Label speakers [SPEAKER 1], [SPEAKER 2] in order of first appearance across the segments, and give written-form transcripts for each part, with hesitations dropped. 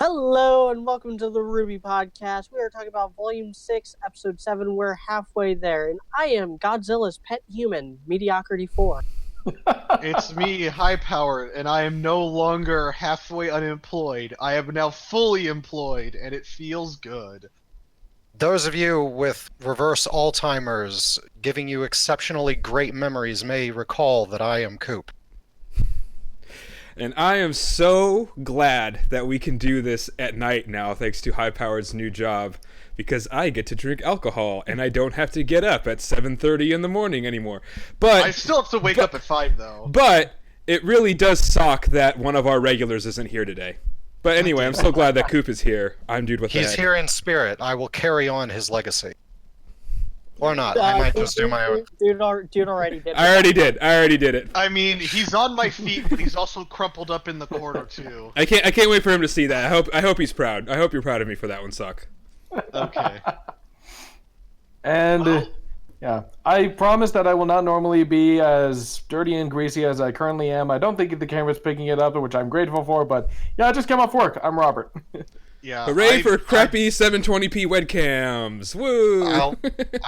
[SPEAKER 1] Hello and welcome to the RWBY podcast. We are talking about Volume 6, Episode 7. We're halfway there, and I am Godzilla's pet human, Mediocrity 4.
[SPEAKER 2] It's me, High Powered, and I am no longer halfway unemployed. I am now fully employed, and it feels good.
[SPEAKER 3] Those of you with reverse Alzheimer's giving you exceptionally great memories may recall that I am Coop.
[SPEAKER 4] And I am so glad that we can do this at night now, thanks to High Powered's new job, because I get to drink alcohol and I don't have to get up at 7:30 in the morning anymore. But
[SPEAKER 2] I still have to wake up at 5, though.
[SPEAKER 4] But it really does suck that one of our regulars isn't here today. But anyway, I'm so glad that Coop is here. I'm Dude with the
[SPEAKER 3] He's
[SPEAKER 4] Head.
[SPEAKER 3] here in spirit. I will carry on his legacy. Or not. I might just do my own.
[SPEAKER 1] Dude already did it.
[SPEAKER 4] I already did it.
[SPEAKER 2] I mean, he's on my feet, but he's also crumpled up in the corner, too.
[SPEAKER 4] I can't wait for him to see that. I hope he's proud. I hope you're proud of me for that one, Suck.
[SPEAKER 2] Okay.
[SPEAKER 5] And, yeah, I promise that I will not normally be as dirty and greasy as I currently am. I don't think the camera's picking it up, which I'm grateful for, but, yeah, I just came off work. I'm Robert.
[SPEAKER 2] Yeah.
[SPEAKER 4] Hooray for crappy 720p webcams! Woo!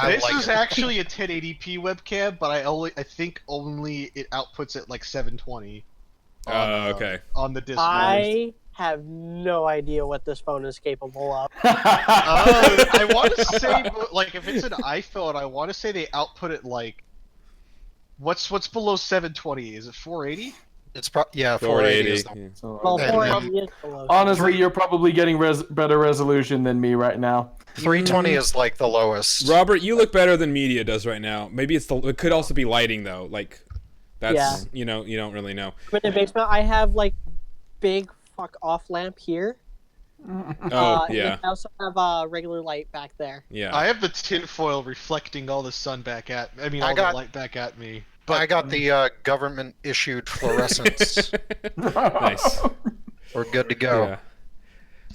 [SPEAKER 2] This is actually a 1080p webcam, but I think only it outputs at like 720.
[SPEAKER 4] Okay.
[SPEAKER 2] On the display.
[SPEAKER 1] I have no idea what this phone is capable of.
[SPEAKER 2] I want to say, like, if it's an iPhone, I want to say they output it like. What's below 720? Is it 480?
[SPEAKER 3] It's 480. Is
[SPEAKER 4] Yeah.
[SPEAKER 1] Well,
[SPEAKER 3] And-
[SPEAKER 1] 480 is below.
[SPEAKER 5] Honestly, you're probably getting better resolution than me right now.
[SPEAKER 3] 320 is like the lowest.
[SPEAKER 4] Robert, you look better than media does right now. Maybe it could also be lighting though. Like, that's you don't really know.
[SPEAKER 1] I'm in the basement. I have like big fuck off lamp here.
[SPEAKER 4] Oh
[SPEAKER 1] And
[SPEAKER 4] yeah,
[SPEAKER 1] I also have a regular light back there.
[SPEAKER 4] yeah.
[SPEAKER 2] I have the tinfoil reflecting all the sun back at. I mean,
[SPEAKER 3] I
[SPEAKER 2] all
[SPEAKER 3] got-
[SPEAKER 2] the light back at me.
[SPEAKER 3] But I got the government-issued fluorescents.
[SPEAKER 4] Nice.
[SPEAKER 3] We're good to go.
[SPEAKER 4] Yeah.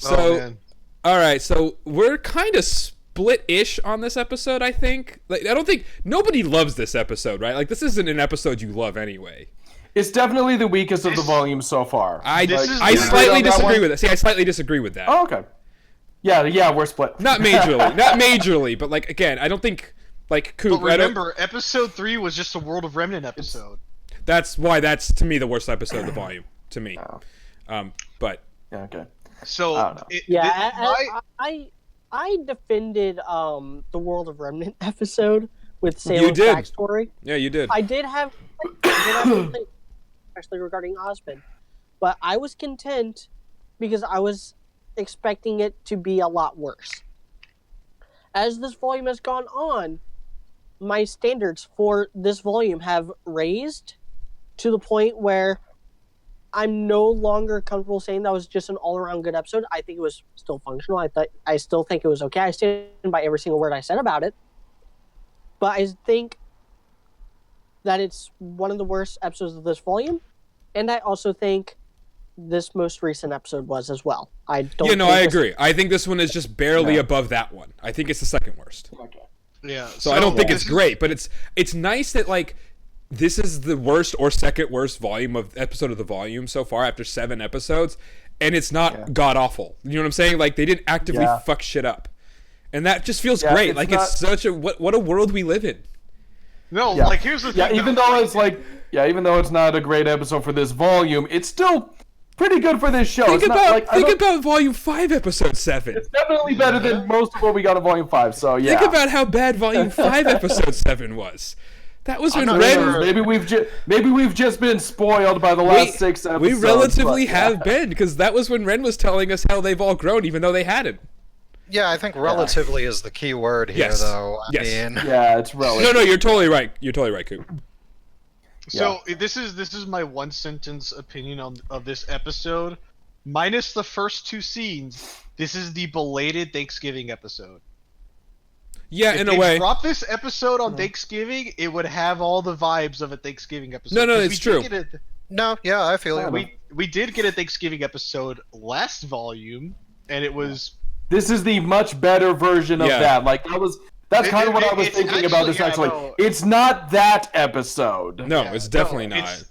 [SPEAKER 2] Oh,
[SPEAKER 4] So,
[SPEAKER 2] man.
[SPEAKER 4] all right. So we're kind of split-ish on this episode. I think. Like, I don't think nobody loves this episode, right? Like, this isn't an episode you love anyway.
[SPEAKER 5] It's definitely the weakest of the volumes so far.
[SPEAKER 4] I
[SPEAKER 2] This is
[SPEAKER 4] I
[SPEAKER 2] the-
[SPEAKER 4] slightly
[SPEAKER 5] on that
[SPEAKER 4] disagree
[SPEAKER 5] one?
[SPEAKER 4] with that. See, I slightly disagree with that.
[SPEAKER 5] Oh, okay. Yeah, we're split.
[SPEAKER 4] Not majorly, but like again, I don't think. Like, Coop,
[SPEAKER 2] But remember, episode 3 was just a World of Remnant episode.
[SPEAKER 4] that's why that's to me the worst episode of the volume. To me, but
[SPEAKER 5] Yeah, okay.
[SPEAKER 2] So,
[SPEAKER 5] I don't know.
[SPEAKER 1] I defended the World of Remnant episode with
[SPEAKER 4] You
[SPEAKER 1] Salem's
[SPEAKER 4] did.
[SPEAKER 1] backstory.
[SPEAKER 4] yeah, you did.
[SPEAKER 1] I did have complaints, especially regarding Osmond, but I was content because I was expecting it to be a lot worse. As this volume has gone on, my standards for this volume have raised to the point where I'm no longer comfortable saying that was just an all-around good episode. I think it was still functional. I still think it was okay. I stand by every single word I said about it. But I think that it's one of the worst episodes of this volume, and I also think this most recent episode was as well. I don't.
[SPEAKER 4] Yeah, no,
[SPEAKER 1] think
[SPEAKER 4] I
[SPEAKER 1] this-
[SPEAKER 4] agree. I think this one is just barely above that one. I think it's the second worst.
[SPEAKER 5] Okay.
[SPEAKER 2] Yeah.
[SPEAKER 4] So I don't think it's
[SPEAKER 2] this
[SPEAKER 4] great, but it's nice that like this is the worst or second worst volume of episode of the volume so far after 7 episodes, and it's not god awful. You know what I'm saying? Like they didn't actively
[SPEAKER 5] Yeah.
[SPEAKER 4] fuck shit up, and that just feels
[SPEAKER 5] Yeah,
[SPEAKER 4] great.
[SPEAKER 5] it's
[SPEAKER 4] Like
[SPEAKER 5] not-
[SPEAKER 4] it's such a what a world we live in.
[SPEAKER 2] No,
[SPEAKER 5] Yeah.
[SPEAKER 2] like here's the thing.
[SPEAKER 5] Yeah, even though it's not a great episode for this volume, it's still pretty good for this show.
[SPEAKER 4] Think
[SPEAKER 5] It's not,
[SPEAKER 4] about
[SPEAKER 5] like, I don't-
[SPEAKER 4] about volume 5, episode 7.
[SPEAKER 5] It's definitely better than most of what we got in volume 5. So yeah.
[SPEAKER 4] Think about how bad volume 5, episode 7 was. That was when
[SPEAKER 3] not
[SPEAKER 4] Ren.
[SPEAKER 3] sure.
[SPEAKER 5] Maybe we've just been spoiled by the last 6 episodes.
[SPEAKER 4] We relatively
[SPEAKER 5] but, yeah.
[SPEAKER 4] have been, because that was when Ren was telling us how they've all grown, even though they hadn't.
[SPEAKER 3] Yeah, I think relatively is the key word here,
[SPEAKER 4] Yes.
[SPEAKER 3] though. I
[SPEAKER 4] Yes.
[SPEAKER 3] mean,
[SPEAKER 5] Yeah, it's relative.
[SPEAKER 4] No, you're totally right. You're totally right, Coop.
[SPEAKER 2] So this is my one sentence opinion of this episode. Minus the first 2 scenes, this is the belated Thanksgiving episode.
[SPEAKER 4] Yeah,
[SPEAKER 2] If
[SPEAKER 4] in a
[SPEAKER 2] they
[SPEAKER 4] way.
[SPEAKER 2] dropped this episode on Thanksgiving, it would have all the vibes of a Thanksgiving episode.
[SPEAKER 4] No,
[SPEAKER 2] 'Cause
[SPEAKER 4] it's
[SPEAKER 2] we did
[SPEAKER 4] true.
[SPEAKER 2] get
[SPEAKER 3] no, yeah, I feel you.
[SPEAKER 2] we did get a Thanksgiving episode last volume, and it was
[SPEAKER 5] This is the much better version of
[SPEAKER 4] Yeah.
[SPEAKER 5] that. Like that's kind of what I was
[SPEAKER 2] it's
[SPEAKER 5] thinking about
[SPEAKER 2] actually-
[SPEAKER 5] this.
[SPEAKER 2] yeah,
[SPEAKER 5] Actually,
[SPEAKER 2] no.
[SPEAKER 5] it's not that episode.
[SPEAKER 4] No,
[SPEAKER 2] Yeah,
[SPEAKER 4] it's definitely
[SPEAKER 2] no,
[SPEAKER 4] not.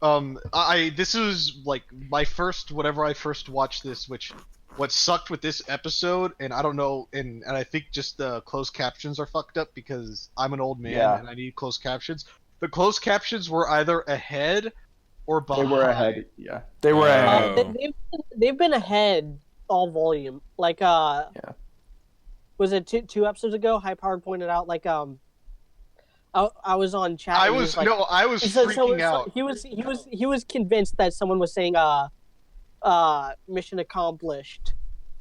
[SPEAKER 2] This was like my first, whenever I first watched this, which what sucked with this episode, and I don't know, and I think just the closed captions are fucked up because I'm an old man
[SPEAKER 5] Yeah.
[SPEAKER 2] and I need closed captions. The closed captions were either ahead or
[SPEAKER 5] They
[SPEAKER 2] behind.
[SPEAKER 5] were ahead. Yeah, they were ahead.
[SPEAKER 4] Oh.
[SPEAKER 1] They've been ahead all volume. Like was it two episodes ago? High Powered pointed out like I was on chat.
[SPEAKER 2] I
[SPEAKER 1] and he
[SPEAKER 2] was
[SPEAKER 1] like,
[SPEAKER 2] no, I was freaking out.
[SPEAKER 1] He was convinced that someone was saying mission accomplished,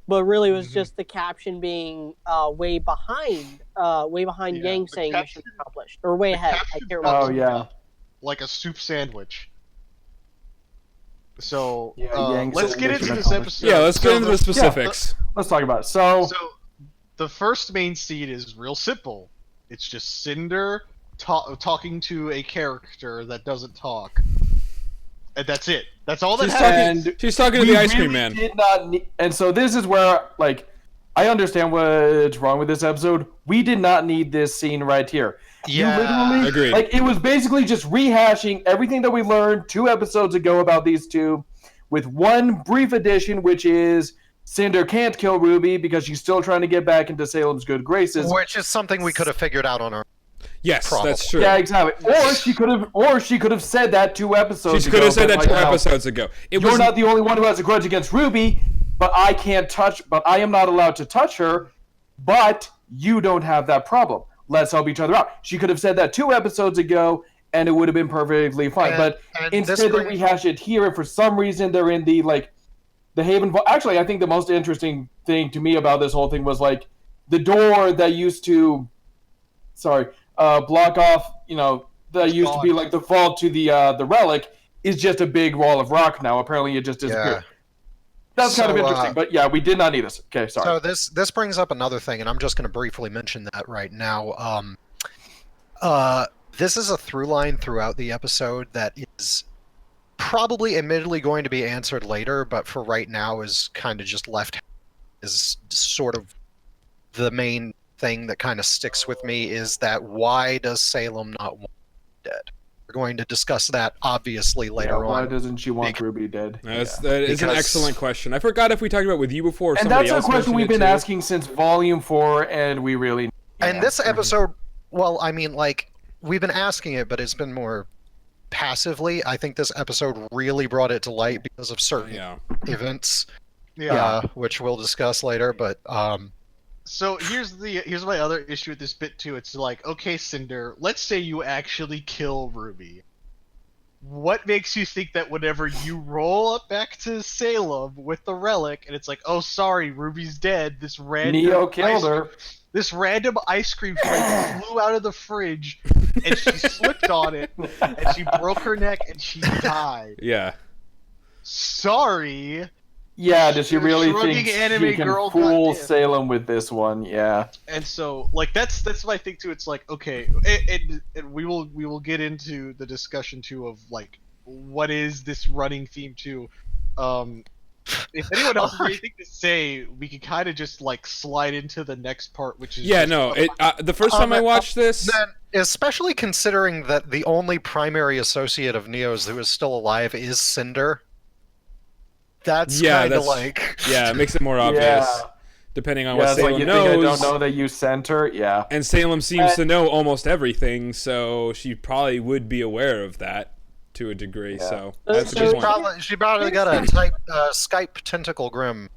[SPEAKER 1] but really it was just the caption being way behind Yang
[SPEAKER 2] the
[SPEAKER 1] saying
[SPEAKER 2] caption-
[SPEAKER 1] mission accomplished or way ahead. I
[SPEAKER 2] caption
[SPEAKER 1] can't remember.
[SPEAKER 5] Oh yeah.
[SPEAKER 2] Like a soup sandwich. So
[SPEAKER 5] Yeah, Yang
[SPEAKER 2] let's
[SPEAKER 5] said
[SPEAKER 2] get
[SPEAKER 5] mission
[SPEAKER 2] into this
[SPEAKER 5] accomplished.
[SPEAKER 2] episode.
[SPEAKER 4] Yeah, let's get into the specifics.
[SPEAKER 5] Let's talk about it. So
[SPEAKER 2] The first main scene is real simple. It's just Cinder talking to a character that doesn't talk, and that's it. That's all that
[SPEAKER 4] She's
[SPEAKER 2] happens.
[SPEAKER 4] talking, she's talking to
[SPEAKER 5] we
[SPEAKER 4] the ice cream
[SPEAKER 5] really
[SPEAKER 4] man.
[SPEAKER 5] Did not and so this is where, like, I understand what's wrong with this episode. We did not need this scene right here.
[SPEAKER 3] Yeah.
[SPEAKER 5] You literally,
[SPEAKER 4] Agreed.
[SPEAKER 5] like, it was basically just rehashing everything that we learned 2 episodes ago about these two, with one brief addition, which is Cinder can't kill Ruby because she's still trying to get back into Salem's good graces.
[SPEAKER 3] Which is something we could have figured out on our.
[SPEAKER 4] Yes,
[SPEAKER 3] Probably.
[SPEAKER 4] that's true.
[SPEAKER 5] Yeah, exactly. Or she could have said that 2 episodes
[SPEAKER 4] She
[SPEAKER 5] ago.
[SPEAKER 4] could have said
[SPEAKER 5] but,
[SPEAKER 4] that
[SPEAKER 5] like,
[SPEAKER 4] 2
[SPEAKER 5] now,
[SPEAKER 4] episodes ago. It
[SPEAKER 5] You're
[SPEAKER 4] was
[SPEAKER 5] not the only one who has a grudge against Ruby, but I am not allowed to touch her, but you don't have that problem. Let's help each other out. She could have said that 2 episodes ago, and it would have been perfectly fine. But
[SPEAKER 3] and this
[SPEAKER 5] instead they
[SPEAKER 3] brings-
[SPEAKER 5] rehash it here, and for some reason they're in the, like, the Haven Vault. Actually, I think the most interesting thing to me about this whole thing was, like, the door that used to, block off, that used to be like the vault to the relic is just a big wall of rock now. Apparently, it just disappeared.
[SPEAKER 3] Yeah.
[SPEAKER 5] That's kind of
[SPEAKER 3] So,
[SPEAKER 5] interesting, but yeah, we did not need this. Okay, sorry.
[SPEAKER 3] So this brings up another thing, and I'm just going to briefly mention that right now. This is a through line throughout the episode that is probably, admittedly, going to be answered later, but for right now is kind of just left is sort of the main thing that kind of sticks with me is that why does Salem not want her dead? We're going to discuss that obviously later
[SPEAKER 5] Why
[SPEAKER 3] on.
[SPEAKER 5] doesn't she want Ruby dead?
[SPEAKER 4] that is an
[SPEAKER 3] Because-
[SPEAKER 4] excellent question. I forgot if we talked about it with you before. Or
[SPEAKER 5] And
[SPEAKER 4] somebody
[SPEAKER 5] that's a
[SPEAKER 4] else
[SPEAKER 5] question
[SPEAKER 4] mentioned
[SPEAKER 5] we've
[SPEAKER 4] it
[SPEAKER 5] been
[SPEAKER 4] too.
[SPEAKER 5] asking since Volume 4, and we really.
[SPEAKER 3] And this episode, well, I mean, like, we've been asking it, but it's been more passively. I think this episode really brought it to light because of certain
[SPEAKER 4] Yeah.
[SPEAKER 3] events,
[SPEAKER 2] Yeah.
[SPEAKER 3] which we'll discuss later. But
[SPEAKER 2] So here's my other issue with this bit too. It's like, okay, Cinder, let's say you actually kill Ruby. What makes you think that whenever you roll up back to Salem with the relic, and it's like, oh, sorry, Ruby's dead.
[SPEAKER 5] Neo killed her.
[SPEAKER 2] This random ice cream tray flew out of the fridge, and she slipped on it, and she broke her neck, and she died.
[SPEAKER 4] Yeah.
[SPEAKER 2] Sorry.
[SPEAKER 5] Yeah, does she really
[SPEAKER 2] Shrugging
[SPEAKER 5] think
[SPEAKER 2] anime
[SPEAKER 5] she can
[SPEAKER 2] girl
[SPEAKER 5] fool
[SPEAKER 2] got in.
[SPEAKER 5] Salem with this one? Yeah.
[SPEAKER 2] And so, like, that's my thing too. It's like, okay, and we will get into the discussion too of like, what is this running theme too? If anyone else has anything to say, we can kind of just like slide into the next part, which is
[SPEAKER 4] the first time I watched this,
[SPEAKER 3] then, especially considering that the only primary associate of Neo's who is still alive is Cinder, that's kind of like...
[SPEAKER 4] yeah, it makes it more obvious.
[SPEAKER 5] Yeah.
[SPEAKER 4] Depending on
[SPEAKER 5] Yeah,
[SPEAKER 4] what
[SPEAKER 5] it's like
[SPEAKER 4] Salem
[SPEAKER 5] you
[SPEAKER 4] knows.
[SPEAKER 5] think I don't know that you sent her? Yeah.
[SPEAKER 4] And Salem seems to know almost everything, so she probably would be aware of that to a degree.
[SPEAKER 5] Yeah.
[SPEAKER 4] So that's a
[SPEAKER 1] So
[SPEAKER 4] good point.
[SPEAKER 3] She probably got a type Skype tentacle grim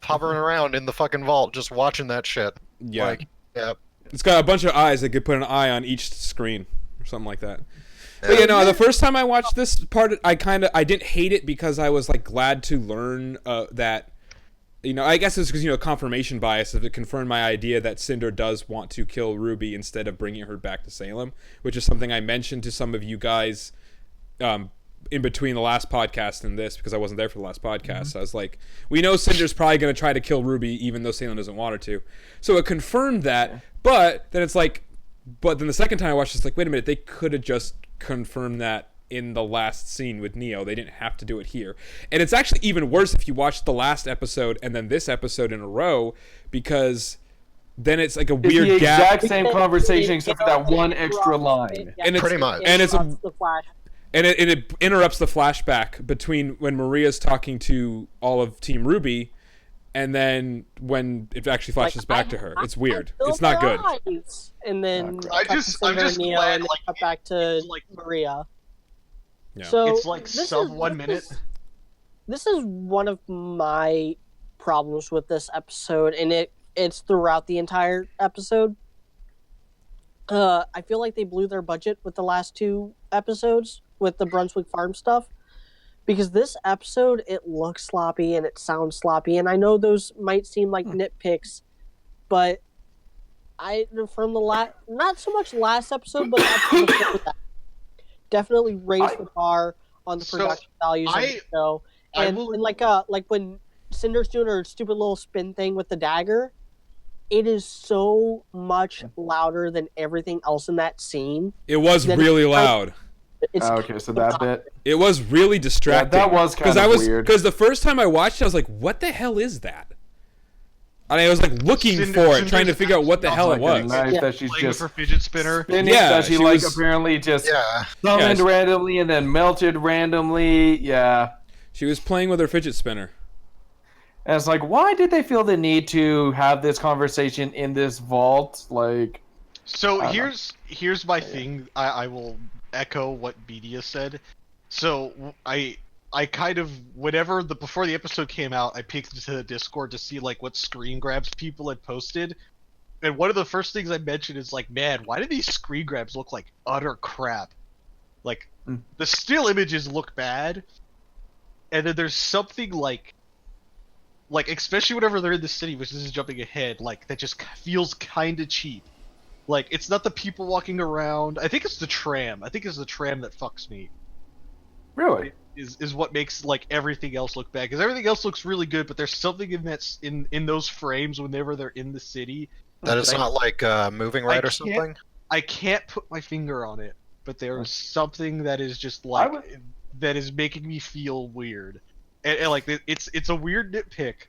[SPEAKER 3] hovering around in the fucking vault just watching that shit.
[SPEAKER 4] Yeah.
[SPEAKER 3] Like, yeah.
[SPEAKER 4] It's got a bunch of eyes that could put an eye on each screen or something like that. But the first time I watched this part, I didn't hate it because I was like glad to learn that, I guess it's because, confirmation bias, if it confirmed my idea that Cinder does want to kill Ruby instead of bringing her back to Salem, which is something I mentioned to some of you guys in between the last podcast and this, because I wasn't there for the last podcast. Mm-hmm. So I was like, we know Cinder's probably going to try to kill Ruby even though Salem doesn't want her to. So it confirmed that, but then it's like, but then the second time I watched, it's like, wait a minute, they could have just confirmed that in the last scene with Neo. They didn't have to do it here. And it's actually even worse if you watch the last episode and then this episode in a row, because then it's like a weird
[SPEAKER 5] the
[SPEAKER 4] gap.
[SPEAKER 5] exact same conversation except for that one extra line.
[SPEAKER 1] Yeah,
[SPEAKER 4] And it's
[SPEAKER 3] Pretty much.
[SPEAKER 4] And it's
[SPEAKER 1] the flash.
[SPEAKER 4] And it interrupts the flashback between when Maria's talking to all of Team RWBY, and then when it actually flashes back to her. It's weird. It's not good.
[SPEAKER 1] And then
[SPEAKER 2] I'm just glad,
[SPEAKER 1] and
[SPEAKER 2] like,
[SPEAKER 1] cut back to
[SPEAKER 2] like
[SPEAKER 1] Maria.
[SPEAKER 4] Yeah.
[SPEAKER 1] So
[SPEAKER 2] it's like sub 1 minute.
[SPEAKER 1] This is one of my problems with this episode, and it's throughout the entire episode. I feel like they blew their budget with the last 2 episodes with the Brunswick Farm stuff, because this episode, it looks sloppy and it sounds sloppy, and I know those might seem like nitpicks, but from the not so much last episode, but the episode before that, definitely raised the bar on the production values of the show. And like when Cinder's doing her stupid little spin thing with the dagger, it is so much louder than everything else in that scene.
[SPEAKER 4] It was really loud.
[SPEAKER 5] Okay, so that bit.
[SPEAKER 4] It was really distracting.
[SPEAKER 5] Yeah, that was kind of weird.
[SPEAKER 4] Because the first time I watched it, I was like, what the hell is that? And I was like looking for it, trying to figure out what the hell it was.
[SPEAKER 5] Nice that she's just
[SPEAKER 2] her fidget spinner.
[SPEAKER 5] That she like apparently just summoned randomly and then melted randomly. Yeah.
[SPEAKER 4] She was playing with her fidget spinner.
[SPEAKER 5] And it's like, why did they feel the need to have this conversation in this vault? Like,
[SPEAKER 2] so here's my thing. I will echo what Bedia said. So I kind of, before the episode came out, I peeked into the Discord to see like what screen grabs people had posted, and one of the first things I mentioned is like, man, why do these screen grabs look like utter crap? Like the still images look bad, and then there's something like especially whenever they're in the city, which this is jumping ahead, like that just feels kind of cheap. Like it's not the people walking around. I think it's the tram. I think it's the tram that fucks me.
[SPEAKER 5] Really?
[SPEAKER 2] Is what makes like everything else look bad, because everything else looks really good, but there's something in those frames whenever they're in the city
[SPEAKER 3] that it's not like moving right or something.
[SPEAKER 2] I can't put my finger on it, but there's something that is just like that is making me feel weird, and like it's a weird nitpick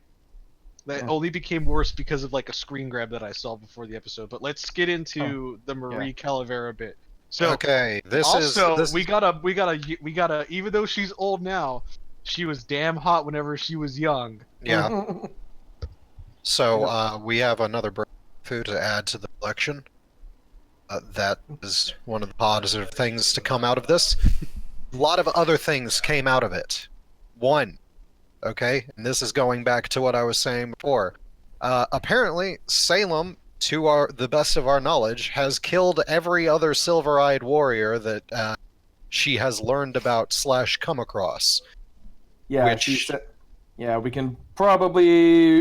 [SPEAKER 2] that only became worse because of like a screen grab that I saw before the episode. But let's get into the Marie Calavera bit. So
[SPEAKER 3] okay,
[SPEAKER 2] we gotta even though she's old now, she was damn hot whenever she was young.
[SPEAKER 3] Yeah. So we have another food to add to the collection. That is one of the positive things to come out of this. A lot of other things came out of it. One, okay, and this is going back to what I was saying before. Apparently, Salem, to the best of our knowledge, has killed every other silver-eyed warrior that she has learned about / come across.
[SPEAKER 5] Yeah, we can probably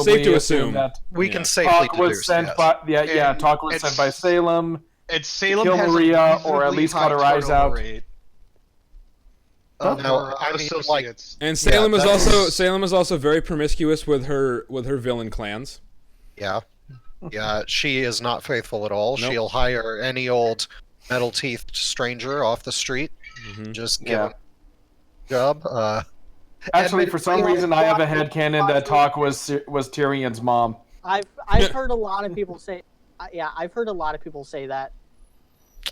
[SPEAKER 4] safe to assume
[SPEAKER 5] that
[SPEAKER 3] we can safely
[SPEAKER 5] Talk was sent by Talk was sent by Salem.
[SPEAKER 2] And Salem
[SPEAKER 5] kill
[SPEAKER 2] has
[SPEAKER 5] Maria, or at least cut her eyes out.
[SPEAKER 3] No, I mean,
[SPEAKER 2] associates.
[SPEAKER 4] And Salem is also very promiscuous with her villain clans.
[SPEAKER 3] Yeah. Yeah, she is not faithful at all.
[SPEAKER 4] Nope.
[SPEAKER 3] She'll hire any old metal-teethed stranger off the street, just give him a job.
[SPEAKER 5] Actually, for some reason, I have a headcanon that Talk was Tyrion's mom.
[SPEAKER 1] I've heard a lot of people say, I've heard a lot of people say that.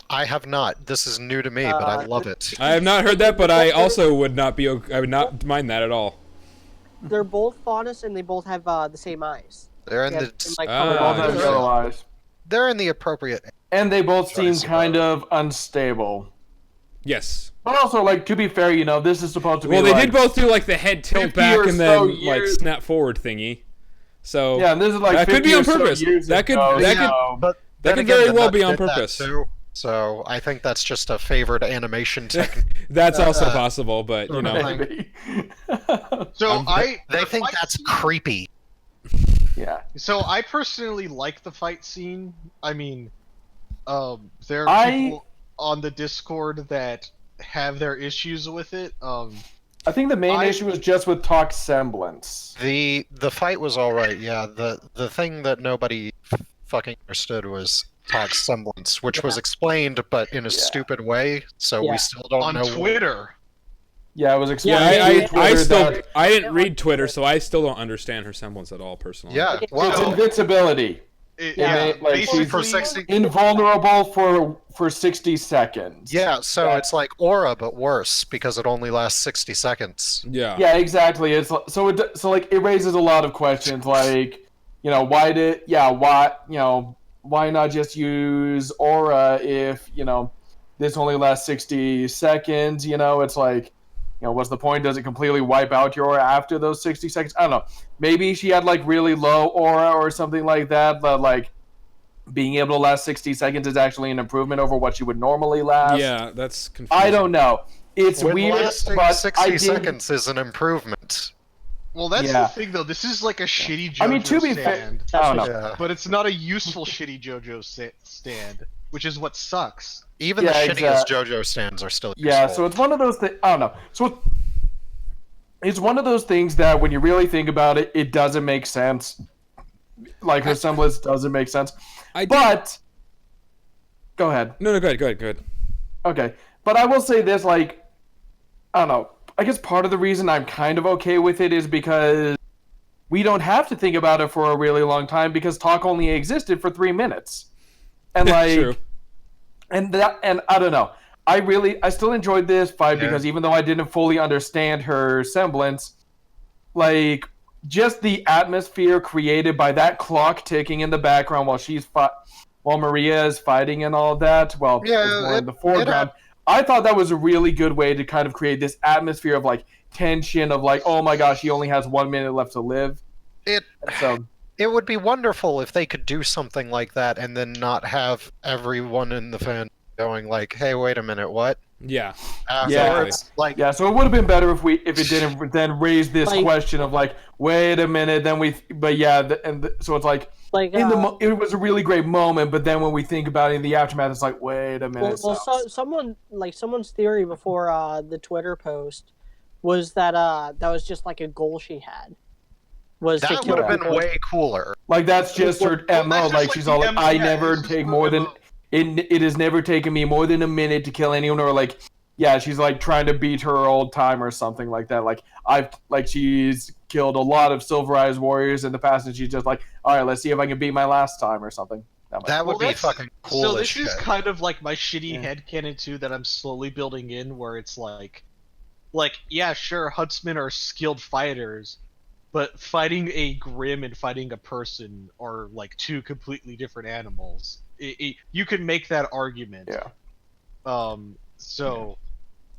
[SPEAKER 3] I have not. This is new to me, but I love it.
[SPEAKER 4] I have not heard that, but I also would not mind that at all.
[SPEAKER 1] They're both Faunus, and they both have the same eyes.
[SPEAKER 3] They're in
[SPEAKER 5] yellow eyes.
[SPEAKER 3] They're in the appropriate.
[SPEAKER 5] And they both seem kind of unstable.
[SPEAKER 4] Yes.
[SPEAKER 5] But also, like, to be fair, this is supposed to be.
[SPEAKER 4] Well, they did both do like the head tilt back and then like
[SPEAKER 5] years.
[SPEAKER 4] snap forward thingy. So
[SPEAKER 5] yeah, and this is like
[SPEAKER 4] that could be on purpose. That could very well be on purpose.
[SPEAKER 3] So I think that's just a favored animation technique.
[SPEAKER 4] That's also possible, but
[SPEAKER 5] Maybe.
[SPEAKER 2] So
[SPEAKER 3] they think that's creepy.
[SPEAKER 5] Yeah.
[SPEAKER 2] So I personally like the fight scene. I mean, there are people on the Discord that have their issues with it.
[SPEAKER 5] I think the main issue was just with Talk's semblance.
[SPEAKER 3] The fight was all right. Yeah. The thing that nobody fucking understood was Talk's semblance, which was explained, but in a stupid way. So we still don't know.
[SPEAKER 2] On Twitter.
[SPEAKER 5] Yeah, it was explained.
[SPEAKER 4] I didn't read Twitter, so I still don't understand her semblance at all, personally.
[SPEAKER 3] Yeah,
[SPEAKER 5] it's invincibility.
[SPEAKER 1] Yeah.
[SPEAKER 5] Like,
[SPEAKER 2] basically,
[SPEAKER 5] she's
[SPEAKER 3] For 60
[SPEAKER 5] invulnerable for 60 seconds.
[SPEAKER 3] Yeah, so it's like Aura, but worse, because it only lasts 60 seconds.
[SPEAKER 4] Yeah.
[SPEAKER 5] Yeah, exactly. It's so it raises a lot of questions, like, why not just use Aura if this only lasts 60 seconds? It's like, what's the point? Does it completely wipe out your Aura after those 60 seconds? I don't know. Maybe she had like really low Aura or something like that, but like being able to last 60 seconds is actually an improvement over what she would normally last.
[SPEAKER 4] Yeah, that's confusing.
[SPEAKER 5] I don't know. It's
[SPEAKER 3] When
[SPEAKER 5] weird,
[SPEAKER 3] lasting
[SPEAKER 5] but
[SPEAKER 3] 60 seconds is an improvement.
[SPEAKER 2] well, that's
[SPEAKER 5] Yeah.
[SPEAKER 2] the thing though. This is like a shitty JoJo
[SPEAKER 5] I mean, to be fair,
[SPEAKER 2] stand,
[SPEAKER 5] I don't know.
[SPEAKER 3] Yeah.
[SPEAKER 2] but it's not a useful shitty JoJo stand, which is what sucks.
[SPEAKER 3] Even the
[SPEAKER 5] Yeah,
[SPEAKER 3] shittiest JoJo stands are still
[SPEAKER 5] Yeah,
[SPEAKER 3] useful.
[SPEAKER 5] so it's one of those things. I don't know. So it's one of those things that when you really think about it, it doesn't make sense. Like, her semblance doesn't make sense. But go ahead.
[SPEAKER 4] No, go ahead.
[SPEAKER 5] Okay, but I will say this, like, I don't know. I guess part of the reason I'm kind of okay with it is because we don't have to think about it for a really long time because talk only existed for 3 minutes, and like,
[SPEAKER 4] True.
[SPEAKER 5] and I don't know. I still enjoyed this fight because even though I didn't fully understand her semblance, like, just the atmosphere created by that clock ticking in the background while Maria is fighting and all that. Well,
[SPEAKER 3] Yeah,
[SPEAKER 5] it's more in the foreground. I thought that was a really good way to kind of create this atmosphere of like tension of like, oh my gosh, he only has 1 minute left to live. So
[SPEAKER 3] It would be wonderful if they could do something like that and then not have everyone in the fan going like, "Hey, wait a minute, what?"
[SPEAKER 4] Yeah.
[SPEAKER 3] Afterwards, like,
[SPEAKER 5] yeah, so it would have been better if it didn't then raise this
[SPEAKER 1] Like-
[SPEAKER 5] question of like, wait a minute, then so it's like
[SPEAKER 1] Like
[SPEAKER 5] it was a really great moment, but then when we think about it in the aftermath, it's like, wait a minute.
[SPEAKER 1] someone's theory before the Twitter post was that that was just like a goal she had. Was to
[SPEAKER 3] that
[SPEAKER 1] kill
[SPEAKER 3] would have been
[SPEAKER 1] people.
[SPEAKER 3] way cooler.
[SPEAKER 5] Like, that's just her
[SPEAKER 2] Well,
[SPEAKER 5] MO.
[SPEAKER 2] that's just
[SPEAKER 5] Like,
[SPEAKER 2] like
[SPEAKER 5] she's
[SPEAKER 2] the
[SPEAKER 5] all like,
[SPEAKER 2] MO,
[SPEAKER 5] I
[SPEAKER 2] yeah,
[SPEAKER 5] never
[SPEAKER 2] it's just
[SPEAKER 5] take
[SPEAKER 2] her
[SPEAKER 5] more than
[SPEAKER 2] MO.
[SPEAKER 5] it has never taken me more than a minute to kill anyone, or like, yeah, she's like trying to beat her old time or something like that. Like she's killed a lot of Silver Eyes warriors in the past, and she's just like, all right, let's see if I can beat my last time or something.
[SPEAKER 3] That would be
[SPEAKER 2] that's-
[SPEAKER 3] fucking cool
[SPEAKER 2] So
[SPEAKER 3] as
[SPEAKER 2] this
[SPEAKER 3] shit.
[SPEAKER 2] is kind of like my shitty
[SPEAKER 5] Yeah.
[SPEAKER 2] headcanon too that I'm slowly building in, where it's like, yeah, sure, Huntsmen are skilled fighters, but fighting a Grim and fighting a person are like two completely different animals. You can make that argument.
[SPEAKER 5] Yeah.
[SPEAKER 2] So.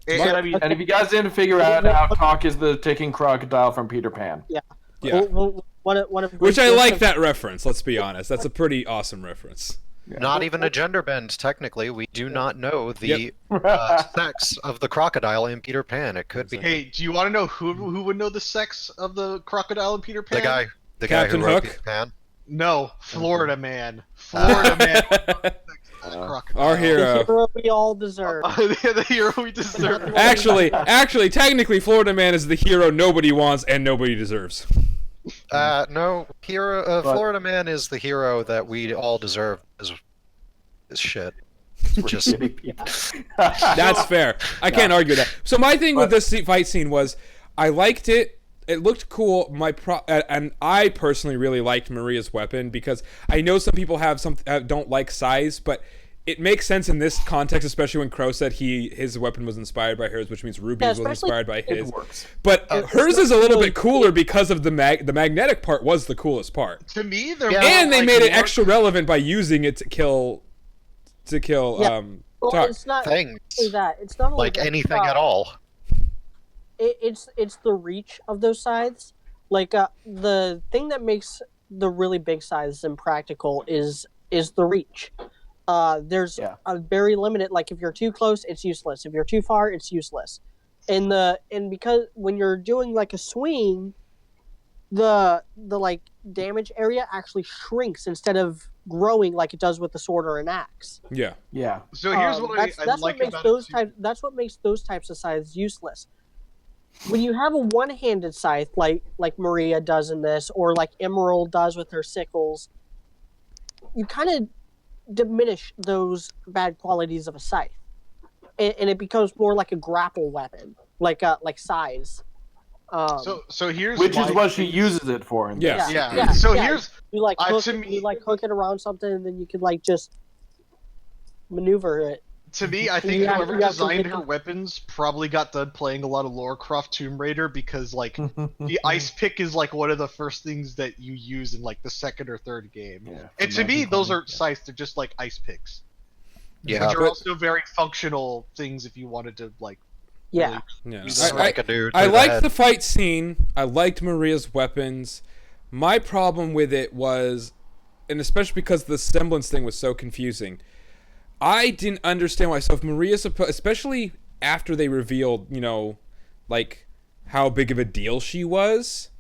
[SPEAKER 5] And if you guys didn't figure out how Talk is the ticking crocodile from Peter Pan.
[SPEAKER 4] Yeah.
[SPEAKER 1] One of
[SPEAKER 4] Which I
[SPEAKER 1] Bruce's-
[SPEAKER 4] like that reference, let's be honest. That's a pretty awesome reference.
[SPEAKER 3] Not even a gender bend, technically. We do not know the
[SPEAKER 4] Yep.
[SPEAKER 3] sex of the crocodile in Peter Pan. It could be
[SPEAKER 2] Hey, do you want to know who would know the sex of the crocodile in Peter Pan?
[SPEAKER 3] the guy
[SPEAKER 4] Captain
[SPEAKER 3] who wrote
[SPEAKER 4] Hook?
[SPEAKER 3] Peter Pan.
[SPEAKER 2] No, Florida Man. Florida Man. Crocodile.
[SPEAKER 4] Our
[SPEAKER 1] the
[SPEAKER 4] hero.
[SPEAKER 1] hero we all deserve.
[SPEAKER 2] The hero we deserve.
[SPEAKER 4] Actually, technically, Florida Man is the hero nobody wants and nobody deserves.
[SPEAKER 3] No,
[SPEAKER 5] But-
[SPEAKER 3] Florida Man is the hero that we all deserve. Is shit. Just
[SPEAKER 4] That's fair. I can't argue that. So my thing with this fight scene was, I liked it. It looked cool. And I personally really liked Maria's weapon because I know some people don't like size, but it makes sense in this context, especially when Crow said his weapon was inspired by hers, which means Ruby's was
[SPEAKER 1] especially
[SPEAKER 4] inspired by his.
[SPEAKER 5] It works.
[SPEAKER 4] But hers is a little bit cooler because of the magnetic part was the coolest part,
[SPEAKER 2] To me, they're
[SPEAKER 4] and they
[SPEAKER 2] like
[SPEAKER 4] made it
[SPEAKER 2] more-
[SPEAKER 4] extra relevant by using it to kill.
[SPEAKER 1] Yeah. Well,
[SPEAKER 4] Talk.
[SPEAKER 1] it's not
[SPEAKER 3] things
[SPEAKER 1] only that. It's not only
[SPEAKER 3] like
[SPEAKER 1] that,
[SPEAKER 3] anything at all.
[SPEAKER 1] It's the reach of those scythes. Like the thing that makes the really big scythes impractical is the reach. There's a very limited. Like if you're too close, it's useless. If you're too far, it's useless. And because when you're doing like a swing, the like damage area actually shrinks instead of growing like it does with the sword or an axe.
[SPEAKER 4] Yeah.
[SPEAKER 5] Yeah.
[SPEAKER 2] So here's what I
[SPEAKER 1] that's
[SPEAKER 2] like
[SPEAKER 1] what makes
[SPEAKER 2] about
[SPEAKER 1] those
[SPEAKER 2] it too.
[SPEAKER 1] types. That's what makes those types of scythes useless. When you have a one-handed scythe like Maria does in this, or like Emerald does with her sickles, you kind of diminish those bad qualities of a scythe, and it becomes more like a grapple weapon, like size.
[SPEAKER 2] So here's
[SPEAKER 5] Which is
[SPEAKER 2] my
[SPEAKER 5] what she
[SPEAKER 2] thing.
[SPEAKER 5] uses it for. In
[SPEAKER 4] Yeah.
[SPEAKER 5] this.
[SPEAKER 2] Yeah. So
[SPEAKER 1] yeah.
[SPEAKER 2] here's
[SPEAKER 1] You like hook,
[SPEAKER 2] to me-
[SPEAKER 1] you like hook it around something, and then you could like just maneuver it.
[SPEAKER 2] to me, I think
[SPEAKER 1] Yeah,
[SPEAKER 2] whoever
[SPEAKER 1] you have to
[SPEAKER 2] designed
[SPEAKER 1] get
[SPEAKER 2] her
[SPEAKER 1] them-
[SPEAKER 2] weapons probably got done playing a lot of Lara Croft Tomb Raider because like the ice pick is like one of the first things that you use in like the second or third game.
[SPEAKER 5] Yeah,
[SPEAKER 2] And to me, those aren't
[SPEAKER 5] yeah.
[SPEAKER 2] scythes; they're just like ice picks.
[SPEAKER 3] Yeah,
[SPEAKER 2] Which are
[SPEAKER 4] but-
[SPEAKER 2] also very functional things if you wanted to like.
[SPEAKER 1] Yeah.
[SPEAKER 4] Yeah.
[SPEAKER 2] Use
[SPEAKER 3] just
[SPEAKER 2] it.
[SPEAKER 3] like a dude.
[SPEAKER 4] I
[SPEAKER 3] through the
[SPEAKER 4] liked
[SPEAKER 3] head.
[SPEAKER 4] the fight scene. I liked Maria's weapons. My problem with it was, and especially because the semblance thing was so confusing, I didn't understand why. So if Maria's especially after they revealed, like how big of a deal she was,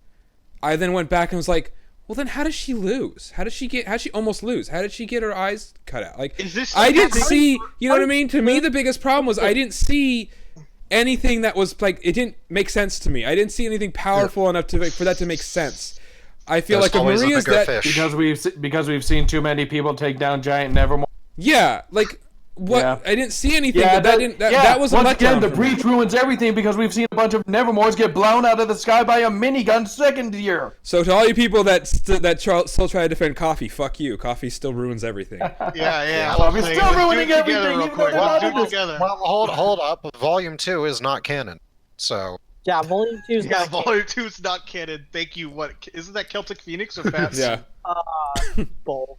[SPEAKER 4] I then went back and was like, well, then how does she lose? How did she almost lose? How did she get her eyes cut out? Like,
[SPEAKER 2] Is this
[SPEAKER 4] I didn't
[SPEAKER 2] something-
[SPEAKER 4] see, you know what I mean? To me, the biggest problem was I didn't see anything that was like, it didn't make sense to me. I didn't see anything powerful enough for that to make sense. I feel
[SPEAKER 3] There's
[SPEAKER 4] like if
[SPEAKER 3] always a
[SPEAKER 4] Maria's
[SPEAKER 3] bigger
[SPEAKER 4] that,
[SPEAKER 3] fish.
[SPEAKER 5] Because we've seen too many people take down giant Nevermore.
[SPEAKER 4] yeah, like what?
[SPEAKER 5] Yeah.
[SPEAKER 4] I didn't see anything.
[SPEAKER 5] Yeah,
[SPEAKER 4] that was a
[SPEAKER 5] once
[SPEAKER 4] letdown
[SPEAKER 5] again, the
[SPEAKER 4] for me.
[SPEAKER 5] breach ruins everything because we've seen a bunch of Nevermores get blown out of the sky by a minigun second year.
[SPEAKER 4] So to all you people that still try to defend coffee, fuck you. Coffee still ruins everything.
[SPEAKER 2] Yeah.
[SPEAKER 5] Well, we're
[SPEAKER 2] Let's
[SPEAKER 5] still
[SPEAKER 2] do it
[SPEAKER 5] ruining
[SPEAKER 2] together
[SPEAKER 5] everything,
[SPEAKER 2] real
[SPEAKER 5] even though
[SPEAKER 2] quick.
[SPEAKER 5] they're
[SPEAKER 2] Let's
[SPEAKER 5] not
[SPEAKER 2] do
[SPEAKER 5] in
[SPEAKER 2] it
[SPEAKER 5] this-
[SPEAKER 2] together.
[SPEAKER 3] Well, hold up. Volume 2 is not canon, so
[SPEAKER 1] Yeah, Volume 2 is
[SPEAKER 2] Yeah,
[SPEAKER 1] not
[SPEAKER 2] Volume 2 is not canon. Thank you. What isn't that Celtic Phoenix or Fats?
[SPEAKER 4] Yeah.
[SPEAKER 1] Bull.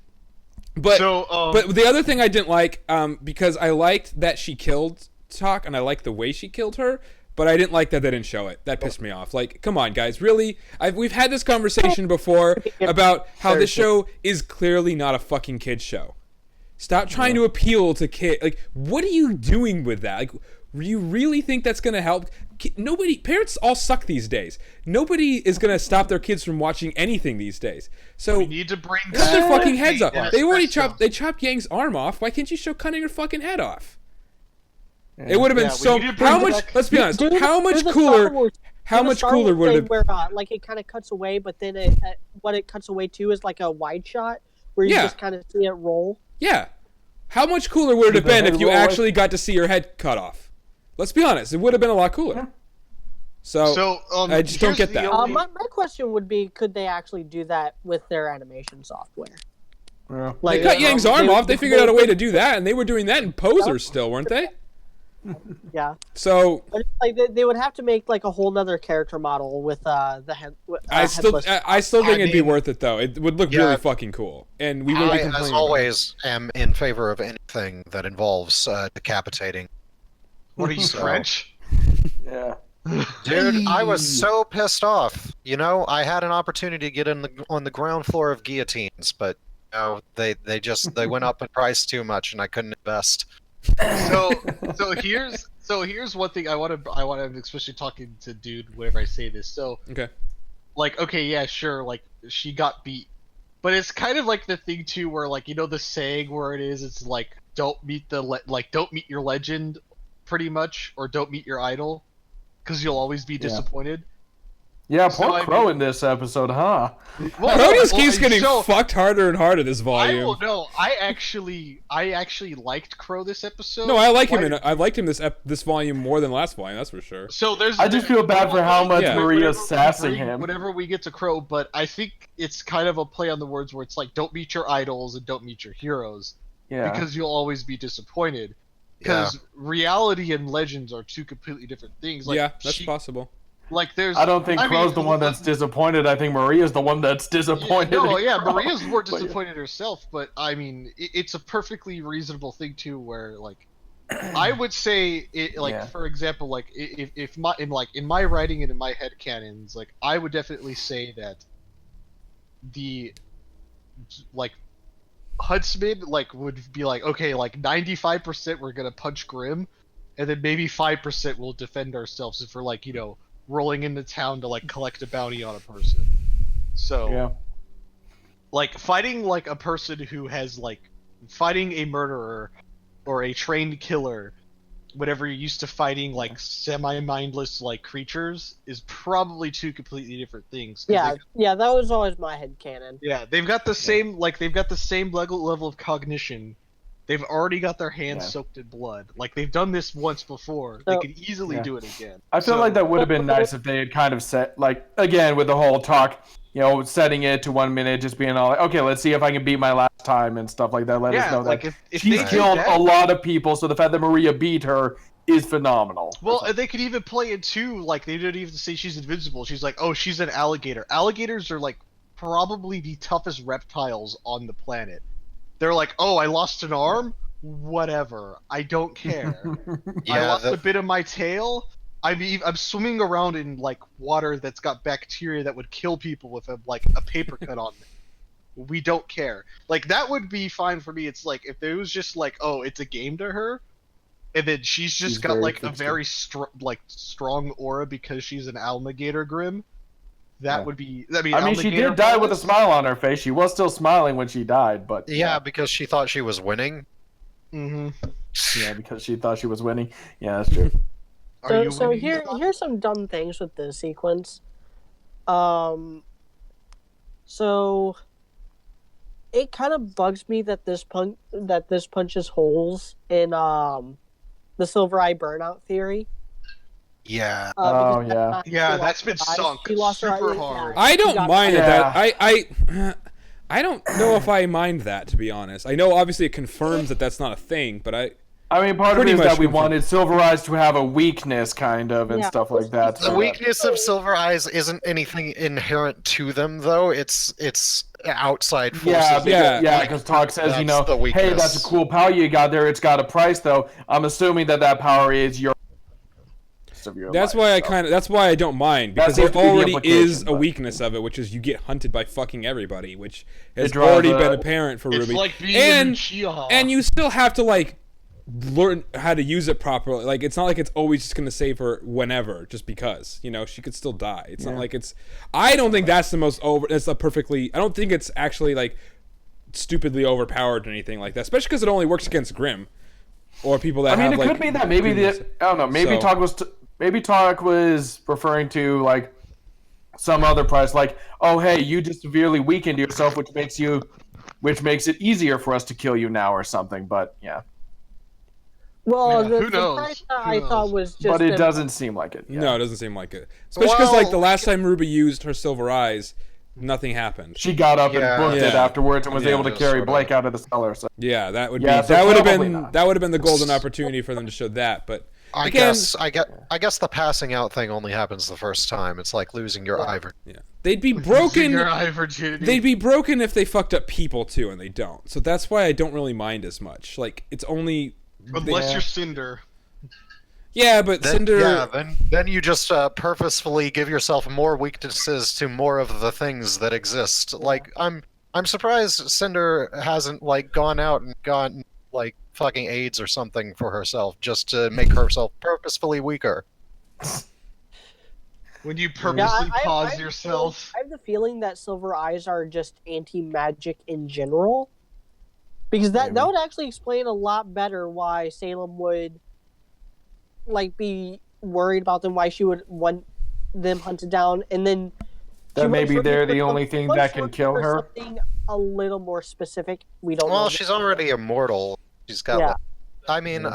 [SPEAKER 4] But
[SPEAKER 2] So,
[SPEAKER 4] but the other thing I didn't like, because I liked that she killed Talk and I liked the way she killed her, but I didn't like that they didn't show it. That pissed me off. Like, come on, guys, really? We've had this conversation before about how this show is clearly not a fucking kids show. Stop trying to appeal to kids. Like, what are you doing with that? Like, you really think that's gonna help? Parents all suck these days. Nobody is gonna stop their kids from watching anything these days. So
[SPEAKER 2] we need to bring
[SPEAKER 4] cut their
[SPEAKER 2] back
[SPEAKER 4] fucking heads off.
[SPEAKER 2] Dennis
[SPEAKER 4] They already
[SPEAKER 2] Presto.
[SPEAKER 4] chopped Yang's arm off. Why can't you show cutting her fucking head off? It would have been
[SPEAKER 2] Yeah, we
[SPEAKER 4] so.
[SPEAKER 2] need to bring
[SPEAKER 4] How much?
[SPEAKER 2] back-
[SPEAKER 4] Let's be honest.
[SPEAKER 1] Do the-
[SPEAKER 4] How
[SPEAKER 1] do
[SPEAKER 4] much
[SPEAKER 1] the Star
[SPEAKER 4] cooler?
[SPEAKER 1] Wars-
[SPEAKER 4] How
[SPEAKER 1] do the
[SPEAKER 4] much
[SPEAKER 1] Star
[SPEAKER 4] cooler
[SPEAKER 1] Wars
[SPEAKER 4] would it
[SPEAKER 1] thing
[SPEAKER 4] have?
[SPEAKER 1] where like it kind of cuts away, but then what it cuts away to is like a wide shot where you
[SPEAKER 4] Yeah.
[SPEAKER 1] just kind of see it roll.
[SPEAKER 4] Yeah. How much cooler would it have
[SPEAKER 5] Did the
[SPEAKER 4] been if
[SPEAKER 5] head
[SPEAKER 4] you
[SPEAKER 5] roll away?
[SPEAKER 4] actually got to see your head cut off? Let's be honest. It would have been a lot cooler.
[SPEAKER 5] Yeah.
[SPEAKER 4] So I just don't
[SPEAKER 2] here's
[SPEAKER 4] get
[SPEAKER 2] the
[SPEAKER 4] that.
[SPEAKER 2] only-
[SPEAKER 1] My question would be, could they actually do that with their animation software?
[SPEAKER 5] Yeah.
[SPEAKER 4] They cut Yang's arm off. They figured out a way to do that, and they were doing that in posers still, weren't they?
[SPEAKER 1] Yeah,
[SPEAKER 4] So
[SPEAKER 1] but like they would have to make like a whole nother character model with the head.
[SPEAKER 4] I still
[SPEAKER 1] headless.
[SPEAKER 4] think it'd be
[SPEAKER 2] mean-
[SPEAKER 4] worth it though. It would look
[SPEAKER 3] Yeah.
[SPEAKER 4] really fucking cool, and we would be
[SPEAKER 3] I,
[SPEAKER 4] complaining
[SPEAKER 3] as
[SPEAKER 4] about it.
[SPEAKER 3] always, am in favor of anything that involves decapitating.
[SPEAKER 2] What are you,
[SPEAKER 3] So-
[SPEAKER 2] French?
[SPEAKER 5] Yeah.
[SPEAKER 3] Dude, I was so pissed off. You know, I had an opportunity to get on the ground floor of guillotines, but they went up in price too much, and I couldn't invest.
[SPEAKER 2] So here's one thing I want to especially talking to dude whenever I say this. So
[SPEAKER 4] Okay.
[SPEAKER 2] like, okay, yeah, sure, like she got beat, but it's kind of like the thing too where like, the saying where it's like don't meet don't meet your legend, pretty much, or don't meet your idol, because you'll always be disappointed.
[SPEAKER 5] Yeah,
[SPEAKER 2] So,
[SPEAKER 5] poor
[SPEAKER 2] I
[SPEAKER 5] Crow
[SPEAKER 2] mean-
[SPEAKER 5] in this episode, huh?
[SPEAKER 2] Well,
[SPEAKER 4] Crow just
[SPEAKER 2] well,
[SPEAKER 4] keeps getting
[SPEAKER 2] so,
[SPEAKER 4] fucked harder and harder this
[SPEAKER 2] I
[SPEAKER 4] volume.
[SPEAKER 2] will know. I actually liked Crow this episode.
[SPEAKER 4] No, I like him.
[SPEAKER 2] Quite-
[SPEAKER 4] I liked him this volume more than last volume. That's for sure.
[SPEAKER 2] So there's.
[SPEAKER 5] I just feel bad for how much
[SPEAKER 4] Yeah.
[SPEAKER 5] Maria's
[SPEAKER 2] Whenever we
[SPEAKER 5] sassing
[SPEAKER 2] bring-
[SPEAKER 5] him.
[SPEAKER 2] Whenever we get to Crow, but I think it's kind of a play on the words where it's like, don't meet your idols and don't meet your heroes,
[SPEAKER 5] Yeah.
[SPEAKER 2] because you'll always be disappointed.
[SPEAKER 3] Yeah.
[SPEAKER 2] Because reality and legends are two completely different things. Like,
[SPEAKER 4] Yeah, that's possible.
[SPEAKER 2] Like there's.
[SPEAKER 5] I don't think Crow's the one that's disappointed. I think Maria's the one that's disappointed.
[SPEAKER 2] No,
[SPEAKER 5] in
[SPEAKER 2] yeah,
[SPEAKER 5] Crow.
[SPEAKER 2] Maria's more
[SPEAKER 5] But yeah.
[SPEAKER 2] disappointed herself, but I mean, it's a perfectly reasonable thing too. Where like, I would say it like
[SPEAKER 5] Yeah.
[SPEAKER 2] for example, like if my in my writing and in my head canons, like I would definitely say that the like Huntsman like would be like, okay, like 95% we're gonna punch Grim, and then maybe 5% we'll defend ourselves if we're like rolling into town to like collect a bounty on a person. So
[SPEAKER 5] Yeah.
[SPEAKER 2] like fighting like a person who has like fighting a murderer or a trained killer whenever you're used to fighting like semi-mindless like creatures is probably two completely different things. 'Cause
[SPEAKER 1] Yeah, that was always my headcanon.
[SPEAKER 2] they've got the same level of cognition, They've already got their hands
[SPEAKER 5] Yeah.
[SPEAKER 2] soaked in blood. Like, they've done this once before. They
[SPEAKER 1] So-
[SPEAKER 2] could easily
[SPEAKER 5] Yeah.
[SPEAKER 2] do it again.
[SPEAKER 5] I feel
[SPEAKER 2] So-
[SPEAKER 5] like that would have been nice if they had kind of set, like, again, with the whole talk, setting it to 1 minute, just being all like, okay, let's see if I can beat my last time and stuff like that. Let us
[SPEAKER 2] Yeah,
[SPEAKER 5] know
[SPEAKER 2] like,
[SPEAKER 5] that
[SPEAKER 2] if
[SPEAKER 5] she's
[SPEAKER 2] they did
[SPEAKER 5] killed
[SPEAKER 2] that-
[SPEAKER 5] a lot of people, so the fact that Maria beat her is phenomenal.
[SPEAKER 2] Well, they could even play it too, like, they didn't even say she's invincible. She's like, oh, she's an alligator. Alligators are, like, probably the toughest reptiles on the planet. They're like, oh, I lost an arm? Whatever. I don't care. I
[SPEAKER 3] Yeah,
[SPEAKER 2] lost a bit of my tail? I'm swimming around in, like, water that's got bacteria that would kill people with, a paper cut on them. We don't care. Like, that would be fine for me. It's like, if it was just like, oh, it's a game to her, and then she's
[SPEAKER 5] She's
[SPEAKER 2] got,
[SPEAKER 5] very
[SPEAKER 2] like, a
[SPEAKER 5] fixed
[SPEAKER 2] very strong aura because she's an alligator grim, that
[SPEAKER 5] Yeah.
[SPEAKER 2] would be...
[SPEAKER 5] I mean, she
[SPEAKER 2] alligator
[SPEAKER 5] did die with a
[SPEAKER 2] powers?
[SPEAKER 5] smile on her face. She was still smiling when she died, but
[SPEAKER 3] Yeah, because she thought she was winning.
[SPEAKER 5] yeah, because she thought she was winning. Yeah, that's true.
[SPEAKER 2] Are you
[SPEAKER 1] So
[SPEAKER 2] winning,
[SPEAKER 1] here's
[SPEAKER 2] Scott?
[SPEAKER 1] some dumb things with this sequence. So it kind of bugs me that this punches holes in the Silver Eye burnout theory.
[SPEAKER 3] Yeah.
[SPEAKER 5] Oh,
[SPEAKER 1] because
[SPEAKER 5] yeah.
[SPEAKER 2] Yeah,
[SPEAKER 1] she
[SPEAKER 2] that's
[SPEAKER 1] lost
[SPEAKER 2] been
[SPEAKER 1] her eyes.
[SPEAKER 2] sunk
[SPEAKER 1] She lost her
[SPEAKER 2] super
[SPEAKER 1] eyes,
[SPEAKER 2] hard.
[SPEAKER 1] yeah.
[SPEAKER 4] I
[SPEAKER 1] She
[SPEAKER 4] don't
[SPEAKER 1] got-
[SPEAKER 4] mind
[SPEAKER 5] Yeah.
[SPEAKER 4] that. I don't know if I mind that, to be honest. I know obviously it confirms that that's not a thing, but I
[SPEAKER 5] mean, part of
[SPEAKER 4] Pretty
[SPEAKER 5] it is
[SPEAKER 4] much
[SPEAKER 5] that we
[SPEAKER 4] confirmed.
[SPEAKER 5] wanted Silver Eyes to have a weakness, kind of, and
[SPEAKER 1] Yeah,
[SPEAKER 5] stuff like that.
[SPEAKER 3] The
[SPEAKER 5] so that-
[SPEAKER 3] weakness of Silver Eyes isn't anything inherent to them, though. It's outside forces.
[SPEAKER 5] Yeah,
[SPEAKER 4] Yeah.
[SPEAKER 5] yeah, because Talk says,
[SPEAKER 3] That's the
[SPEAKER 5] hey,
[SPEAKER 3] weakness.
[SPEAKER 5] that's a cool power you got there. It's got a price, though. I'm assuming that power is your. Of your
[SPEAKER 4] that's
[SPEAKER 5] life,
[SPEAKER 4] why
[SPEAKER 5] so.
[SPEAKER 4] that's why I don't mind, because
[SPEAKER 5] seems
[SPEAKER 4] there
[SPEAKER 5] to be the
[SPEAKER 4] already is
[SPEAKER 5] implication,
[SPEAKER 4] a
[SPEAKER 5] but-
[SPEAKER 4] weakness of it, which is you get hunted by fucking everybody, which has
[SPEAKER 5] draws
[SPEAKER 4] already
[SPEAKER 5] a-
[SPEAKER 4] been apparent for
[SPEAKER 2] It's
[SPEAKER 4] RWBY.
[SPEAKER 2] like being
[SPEAKER 4] and
[SPEAKER 2] an Uchiha.
[SPEAKER 4] and you still have to like learn how to use it properly. Like, it's not like it's always just gonna save her whenever, just because, she could still die. It's not like it's. I don't think that's the most over. That's a perfectly. I don't think it's actually like stupidly overpowered or anything like that. Especially because it only works against Grimm or people that
[SPEAKER 5] I mean,
[SPEAKER 4] have
[SPEAKER 5] it
[SPEAKER 4] like.
[SPEAKER 5] could be that maybe
[SPEAKER 4] goodness.
[SPEAKER 5] I don't know. Maybe
[SPEAKER 4] So-
[SPEAKER 5] Talk was referring to like some other price, like, oh hey, you just severely weakened yourself, which makes it easier for us to kill you now or something. But yeah,
[SPEAKER 1] Well,
[SPEAKER 2] Yeah,
[SPEAKER 1] the
[SPEAKER 2] who knows?
[SPEAKER 1] price that
[SPEAKER 2] Who
[SPEAKER 1] I
[SPEAKER 2] knows?
[SPEAKER 1] thought was just.
[SPEAKER 5] but it
[SPEAKER 1] them-
[SPEAKER 5] doesn't seem like it. Yeah.
[SPEAKER 4] No, it doesn't seem like it. Especially because like
[SPEAKER 3] Well-
[SPEAKER 4] the last time RWBY used her silver eyes, nothing happened.
[SPEAKER 5] She got up
[SPEAKER 3] Yeah.
[SPEAKER 5] and booked it
[SPEAKER 4] Yeah.
[SPEAKER 5] afterwards and was
[SPEAKER 4] Yeah,
[SPEAKER 5] able to
[SPEAKER 3] just
[SPEAKER 5] carry
[SPEAKER 3] sort of-
[SPEAKER 5] Blake out of the cellar. So
[SPEAKER 4] Yeah, that would
[SPEAKER 5] Yeah,
[SPEAKER 4] be
[SPEAKER 5] so
[SPEAKER 4] that would have
[SPEAKER 5] probably
[SPEAKER 4] been
[SPEAKER 5] not.
[SPEAKER 4] that would have been the golden opportunity for them to show that. But
[SPEAKER 3] I
[SPEAKER 4] again,
[SPEAKER 3] guess the passing out thing only happens the first time. It's like losing your eye.
[SPEAKER 4] yeah, they'd be
[SPEAKER 2] Losing
[SPEAKER 4] broken.
[SPEAKER 2] your eye virginity.
[SPEAKER 4] They'd be broken if they fucked up people too, and they don't. So that's why I don't really mind as much. Like, it's only
[SPEAKER 2] Unless
[SPEAKER 5] Yeah.
[SPEAKER 2] you're Cinder.
[SPEAKER 4] yeah, but
[SPEAKER 3] Then,
[SPEAKER 4] Cinder.
[SPEAKER 3] yeah, then you just purposefully give yourself more weaknesses to more of the things that exist. Like, I'm surprised Cinder hasn't like gone out and gotten like fucking AIDS or something for herself just to make herself purposefully weaker.
[SPEAKER 2] When you purposely pause yourself.
[SPEAKER 1] I have the feeling that silver eyes are just anti-magic in general, because that would actually explain a lot better why Salem would like be worried about them, why she would want them hunted down, and then
[SPEAKER 5] that
[SPEAKER 1] she
[SPEAKER 5] maybe
[SPEAKER 1] was
[SPEAKER 5] they're
[SPEAKER 1] looking
[SPEAKER 5] the
[SPEAKER 1] for
[SPEAKER 5] only
[SPEAKER 1] some-
[SPEAKER 5] thing
[SPEAKER 1] was
[SPEAKER 5] that can
[SPEAKER 1] looking
[SPEAKER 5] kill
[SPEAKER 1] for
[SPEAKER 5] her.
[SPEAKER 1] Something a little more specific. We don't know.
[SPEAKER 3] Well, she's already immortal. She's got.
[SPEAKER 1] Yeah.
[SPEAKER 3] Like, I mean,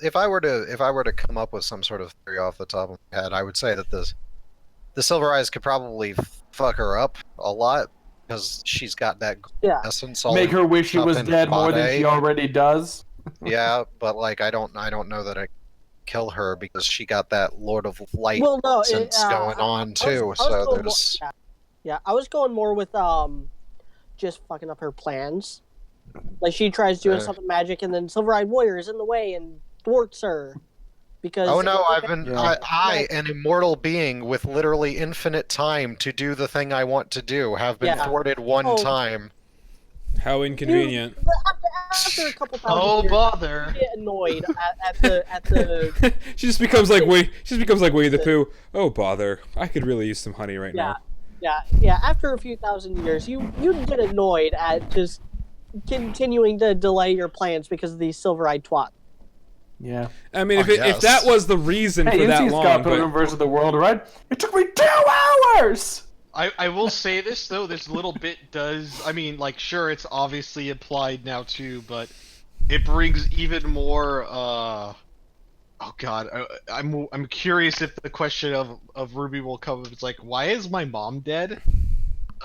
[SPEAKER 3] if I were to come up with some sort of theory off the top of my head, I would say that the Silver Eyes could probably fuck her up a lot because she's got that
[SPEAKER 1] Yeah.
[SPEAKER 3] essence. All
[SPEAKER 5] Make her wish she
[SPEAKER 3] up
[SPEAKER 5] was
[SPEAKER 3] in
[SPEAKER 5] dead more than
[SPEAKER 3] body.
[SPEAKER 5] she already does.
[SPEAKER 3] Yeah, but like I don't know that I kill her because she got that Lord of Light
[SPEAKER 1] Well, no,
[SPEAKER 3] sense going on too. So
[SPEAKER 1] going
[SPEAKER 3] there's
[SPEAKER 1] more, yeah, I was going more with just fucking up her plans. Like, she tries doing something magic, and then Silver-Eyed Warrior is in the way and thwarts her. Because
[SPEAKER 3] oh no, I've been
[SPEAKER 5] Yeah.
[SPEAKER 3] I, an immortal being with literally infinite time to do the thing I want to do, have been
[SPEAKER 1] Yeah.
[SPEAKER 3] thwarted one
[SPEAKER 1] Oh.
[SPEAKER 3] time.
[SPEAKER 4] How inconvenient.
[SPEAKER 1] After a couple thousand
[SPEAKER 2] Oh
[SPEAKER 1] years,
[SPEAKER 2] bother.
[SPEAKER 1] I get annoyed at the
[SPEAKER 4] She just becomes like Winnie the Pooh. Oh bother! I could really use some honey right now.
[SPEAKER 1] yeah. After a few thousand years, you get annoyed at just continuing to delay your plans because of these silver-eyed twat.
[SPEAKER 5] Yeah.
[SPEAKER 4] I mean,
[SPEAKER 3] I
[SPEAKER 4] if
[SPEAKER 3] guess.
[SPEAKER 4] that was the reason
[SPEAKER 5] Hey,
[SPEAKER 4] for
[SPEAKER 5] you
[SPEAKER 4] that
[SPEAKER 5] see
[SPEAKER 4] long,
[SPEAKER 5] Scott
[SPEAKER 4] but
[SPEAKER 5] Pilgrim versus the World, right? It took me 2 hours.
[SPEAKER 2] I will say this though, this little bit does, I mean, like, sure, it's obviously implied now too, but it brings even more. Oh God, I'm curious if the question of RWBY will come up. It's like, why is my mom dead?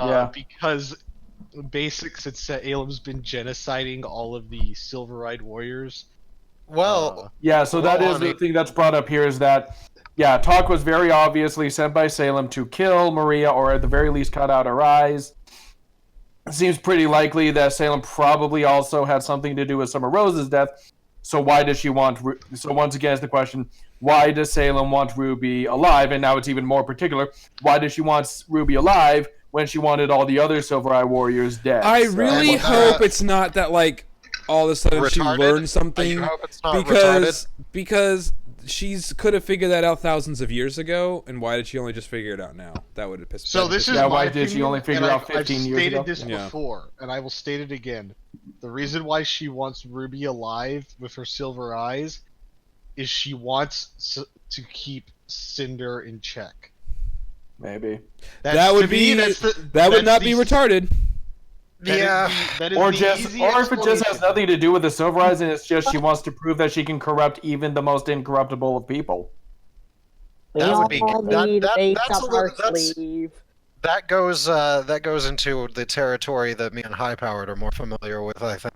[SPEAKER 5] Yeah.
[SPEAKER 2] Because Basics had said Alem's been genociding all of the Silver-Eyed Warriors.
[SPEAKER 3] Well,
[SPEAKER 5] Yeah, so that
[SPEAKER 3] Well,
[SPEAKER 5] is
[SPEAKER 3] I
[SPEAKER 5] the
[SPEAKER 3] mean-
[SPEAKER 5] thing that's brought up here is that, yeah, Talk was very obviously sent by Salem to kill Maria, or at the very least cut out her eyes. It seems pretty likely that Salem probably also had something to do with Summer Rose's death. So why does she want? So once again, is the question: why does Salem want Ruby alive? And now it's even more particular: why does she want Ruby alive when she wanted all the other Silver Eye Warriors dead?
[SPEAKER 4] I
[SPEAKER 5] So-
[SPEAKER 4] really
[SPEAKER 3] And,
[SPEAKER 4] hope it's not that like all of a sudden she
[SPEAKER 3] retarded?
[SPEAKER 4] learned something
[SPEAKER 3] You hope it's not
[SPEAKER 4] because she's could have figured that out thousands of years ago, and why did she only just figure it out now? That would have pissed.
[SPEAKER 2] So
[SPEAKER 4] that
[SPEAKER 2] this
[SPEAKER 4] pissed
[SPEAKER 2] is
[SPEAKER 4] me
[SPEAKER 5] Yeah,
[SPEAKER 4] off.
[SPEAKER 5] why
[SPEAKER 2] my
[SPEAKER 5] did she
[SPEAKER 2] opinion,
[SPEAKER 5] only figure
[SPEAKER 2] and
[SPEAKER 5] out
[SPEAKER 2] I've
[SPEAKER 5] 15 years
[SPEAKER 2] stated
[SPEAKER 5] ago?
[SPEAKER 2] this
[SPEAKER 4] Yeah.
[SPEAKER 2] before, and I will state it again. The reason why she wants Ruby alive with her silver eyes is she wants to keep Cinder in check.
[SPEAKER 5] Maybe.
[SPEAKER 4] That would
[SPEAKER 2] to me,
[SPEAKER 4] be
[SPEAKER 2] that's the,
[SPEAKER 4] that would
[SPEAKER 2] that's
[SPEAKER 4] not
[SPEAKER 2] the-
[SPEAKER 4] be retarded.
[SPEAKER 2] that is
[SPEAKER 3] Yeah.
[SPEAKER 2] that is
[SPEAKER 5] Or
[SPEAKER 2] the
[SPEAKER 5] just,
[SPEAKER 2] easy
[SPEAKER 5] or if it just has
[SPEAKER 2] explanation.
[SPEAKER 5] nothing to do with the Silver Eyes, and it's just she wants to prove that she can corrupt even the most incorruptible of people.
[SPEAKER 1] We
[SPEAKER 3] That
[SPEAKER 1] all
[SPEAKER 3] would be-
[SPEAKER 1] need
[SPEAKER 3] that-
[SPEAKER 1] ace
[SPEAKER 3] that's
[SPEAKER 1] up
[SPEAKER 3] a little-
[SPEAKER 1] our
[SPEAKER 3] that's-
[SPEAKER 1] sleeve.
[SPEAKER 3] that goes into the territory that me and High Powered are more familiar with, I think.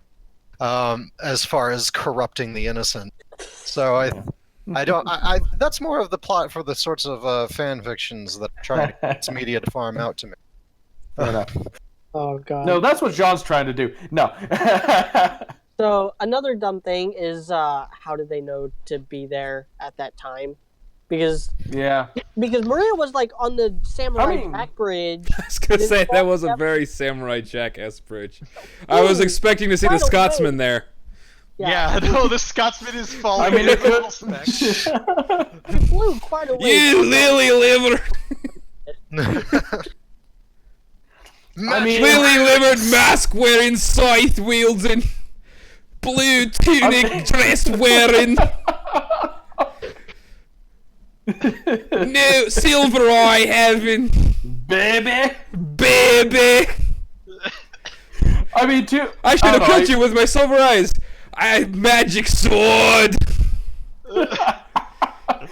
[SPEAKER 3] As far as corrupting the innocent. So I don't. I that's more of the plot for the sorts of fan fictions that are trying to get media to farm out to me.
[SPEAKER 5] Fair enough.
[SPEAKER 1] Oh god.
[SPEAKER 5] No, that's what John's trying to do. No.
[SPEAKER 1] So another dumb thing is how did they know to be there at that time? Because
[SPEAKER 5] Yeah.
[SPEAKER 1] Maria was like on the Samurai
[SPEAKER 5] I mean-
[SPEAKER 1] Jack bridge.
[SPEAKER 4] I was gonna say that was a very Samurai Jack-esque bridge. I was expecting to see the
[SPEAKER 1] right away.
[SPEAKER 4] Scotsman there.
[SPEAKER 2] Yeah, no, the Scotsman is falling.
[SPEAKER 5] I mean, it could.
[SPEAKER 1] It flew quite a way.
[SPEAKER 4] You lily liver,
[SPEAKER 5] I mean,
[SPEAKER 4] lily livered, mask wearing, scythe wielding, blue tunic dress wearing, no silver eye having,
[SPEAKER 5] baby.
[SPEAKER 4] baby.
[SPEAKER 5] I mean, too.
[SPEAKER 4] I should have
[SPEAKER 5] don't know,
[SPEAKER 4] killed you with my silver eyes. I have magic sword.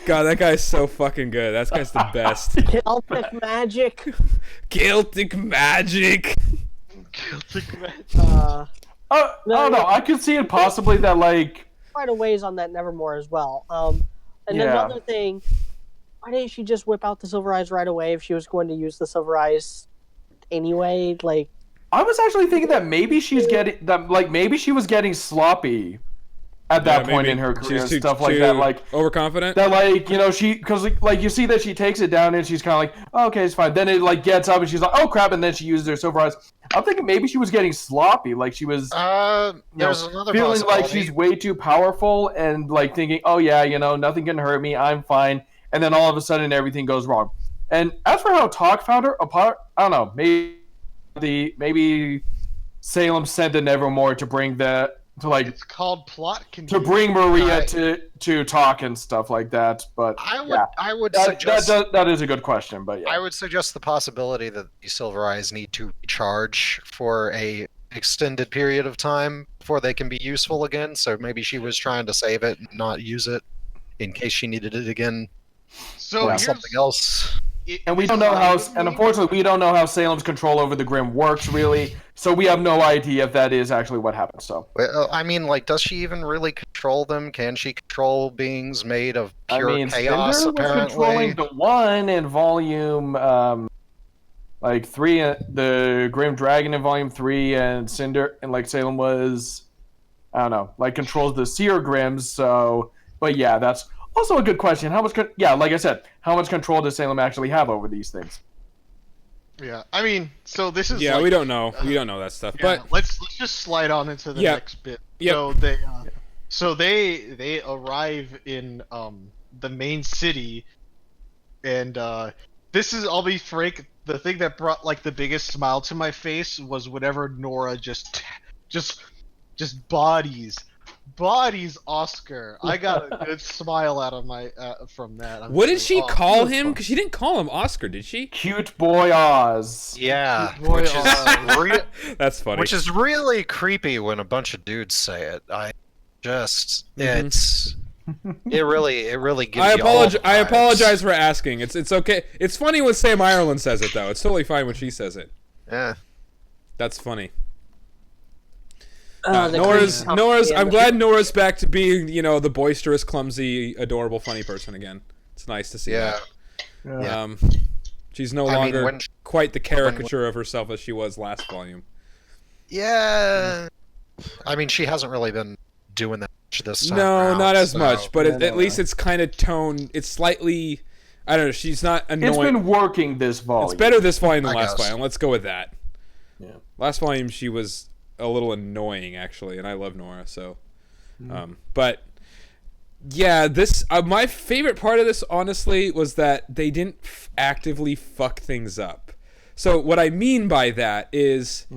[SPEAKER 4] God, that guy's so fucking good. That guy's the best.
[SPEAKER 1] Celtic magic.
[SPEAKER 4] Celtic magic.
[SPEAKER 5] I don't know. I could see it possibly that, like,
[SPEAKER 1] Quite a ways on that Nevermore as well. And
[SPEAKER 5] Yeah.
[SPEAKER 1] another thing, why didn't she just whip out the Silver Eyes right away if she was going to use the Silver Eyes anyway? Like,
[SPEAKER 5] I was actually thinking that maybe she's getting that, like, maybe she was getting sloppy at that point in her career, and stuff like that. Like,
[SPEAKER 4] overconfident.
[SPEAKER 5] that, like, you know, because like you see that she takes it down and she's kind of like, oh, okay, it's fine. Then it like gets up and she's like, oh crap, and then she uses her silver eyes. I'm thinking maybe she was getting sloppy, like she was
[SPEAKER 3] There's another
[SPEAKER 5] feeling like
[SPEAKER 3] possibility.
[SPEAKER 5] she's way too powerful and like thinking, oh yeah, you know, nothing can hurt me, I'm fine. And then all of a sudden everything goes wrong. And as for how Talk found her apart, I don't know, maybe Salem sent a Nevermore to bring that to like
[SPEAKER 2] It's called plot
[SPEAKER 5] to
[SPEAKER 2] confusion.
[SPEAKER 5] bring Maria
[SPEAKER 3] I-
[SPEAKER 5] to Talk and stuff like that. But
[SPEAKER 3] I would
[SPEAKER 5] that,
[SPEAKER 3] suggest
[SPEAKER 5] that is a good question. But yeah,
[SPEAKER 3] I would suggest the possibility that the Silver Eyes need to recharge for a extended period of time before they can be useful again. So maybe she was trying to save it and not use it in case she needed it again
[SPEAKER 2] So
[SPEAKER 5] Yeah.
[SPEAKER 3] or
[SPEAKER 2] here's
[SPEAKER 3] something else.
[SPEAKER 5] and we don't know how, and unfortunately, we don't know how Salem's control over the Grim works really. So we have no idea if that is actually what happened. So
[SPEAKER 3] Well, I mean, like, does she even really control them? Can she control beings made of pure
[SPEAKER 5] I mean,
[SPEAKER 3] chaos?
[SPEAKER 5] Cinder was
[SPEAKER 3] Apparently,
[SPEAKER 5] controlling the one in volume like 3, the Grim Dragon in volume 3, and Cinder and like Salem was, I don't know, like controls the Seer Grims. So, but yeah, that's also a good question. How much? Like I said, how much control does Salem actually have over these things?
[SPEAKER 2] Yeah, I mean, so this is
[SPEAKER 4] Yeah,
[SPEAKER 2] like,
[SPEAKER 4] we don't know. We don't know that stuff.
[SPEAKER 2] Yeah,
[SPEAKER 4] But
[SPEAKER 2] let's just slide on into the
[SPEAKER 4] Yeah.
[SPEAKER 2] next bit.
[SPEAKER 4] Yep.
[SPEAKER 2] So they arrive in the main city, and this is, I'll be frank, the thing that brought like the biggest smile to my face was whenever Nora just bodies bodies, Oscar. I got a good smile out of my from that.
[SPEAKER 4] What did she call
[SPEAKER 5] that's
[SPEAKER 4] him?
[SPEAKER 5] fun.
[SPEAKER 4] Because she didn't call him Oscar, did she?
[SPEAKER 5] Cute boy Oz.
[SPEAKER 3] Yeah,
[SPEAKER 2] Boy,
[SPEAKER 3] which is
[SPEAKER 4] That's funny.
[SPEAKER 3] which is really creepy when a bunch of dudes say it. It really gives
[SPEAKER 4] I
[SPEAKER 3] you all the
[SPEAKER 4] I
[SPEAKER 3] vibes.
[SPEAKER 4] apologize for asking. It's okay. It's funny when Sam Ireland says it though. It's totally fine when she says it.
[SPEAKER 3] Yeah.
[SPEAKER 4] That's funny.
[SPEAKER 1] The
[SPEAKER 4] Nora's.
[SPEAKER 1] crazy
[SPEAKER 4] I'm glad Nora's back to being, the boisterous, clumsy, adorable, funny person again. It's nice to see
[SPEAKER 3] Yeah.
[SPEAKER 4] that.
[SPEAKER 5] Yeah.
[SPEAKER 4] She's no
[SPEAKER 3] I mean,
[SPEAKER 4] longer
[SPEAKER 3] when-
[SPEAKER 4] quite the caricature of herself as she was last volume.
[SPEAKER 3] Yeah. I mean, she hasn't really been doing that much this time.
[SPEAKER 4] No,
[SPEAKER 3] around,
[SPEAKER 4] not as
[SPEAKER 3] so-
[SPEAKER 4] much, but
[SPEAKER 5] Yeah,
[SPEAKER 4] at least it's kind of tone. It's slightly. I don't know. She's not annoying.
[SPEAKER 5] It's been working this volume.
[SPEAKER 4] It's better this volume than
[SPEAKER 3] I
[SPEAKER 4] last
[SPEAKER 3] guess.
[SPEAKER 4] volume. Let's go with that.
[SPEAKER 5] Yeah.
[SPEAKER 4] Last volume, she was a little annoying, actually, and I love Nora, so. But, yeah, this my favorite part of this, honestly, was that they didn't actively fuck things up. So what I mean by that is,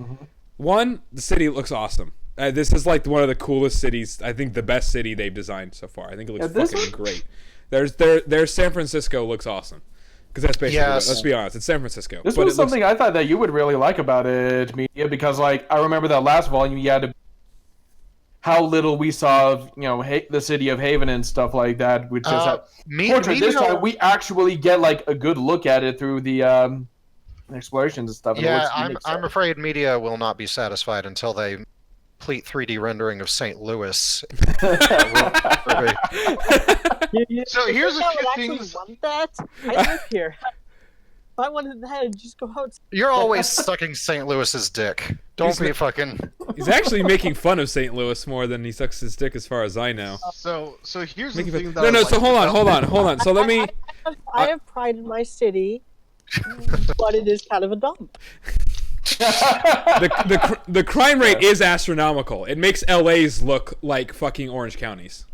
[SPEAKER 4] one, the city looks awesome. This is like one of the coolest cities. I think the best city they've designed so far. I think it looks
[SPEAKER 5] this
[SPEAKER 4] fucking great. There's San Francisco looks awesome. Because that's basically,
[SPEAKER 3] Yes.
[SPEAKER 4] let's be honest, it's San Francisco.
[SPEAKER 5] This
[SPEAKER 4] But
[SPEAKER 5] was
[SPEAKER 4] it looks-
[SPEAKER 5] something I thought that you would really like about it, Media, because I remember that last volume you had to how little we saw of the city of Haven and stuff like that. Which just portrait. This time we actually get a good look at it through the explorations and stuff. And it
[SPEAKER 3] Yeah,
[SPEAKER 5] looks
[SPEAKER 3] I'm
[SPEAKER 5] unique,
[SPEAKER 3] afraid media will not be satisfied until they complete 3D rendering of St. Louis.
[SPEAKER 2] So here's a
[SPEAKER 1] I
[SPEAKER 2] few
[SPEAKER 1] would actually
[SPEAKER 2] things-
[SPEAKER 1] want that. I live here. If I wanted that, I'd just go out.
[SPEAKER 3] You're always sucking St. Louis's dick. Don't
[SPEAKER 4] He's
[SPEAKER 3] be
[SPEAKER 4] not-
[SPEAKER 3] fucking.
[SPEAKER 4] He's actually making fun of St. Louis more than he sucks his dick, as far as I know.
[SPEAKER 2] So here's
[SPEAKER 4] Making
[SPEAKER 2] the
[SPEAKER 4] fun-
[SPEAKER 2] thing that
[SPEAKER 4] no,
[SPEAKER 2] I
[SPEAKER 4] no.
[SPEAKER 2] like
[SPEAKER 4] So hold
[SPEAKER 2] about-
[SPEAKER 4] on. So let me.
[SPEAKER 1] I have pride in my city, but it is kind of a dump.
[SPEAKER 4] The crime rate is astronomical. It makes LA's look like fucking Orange counties.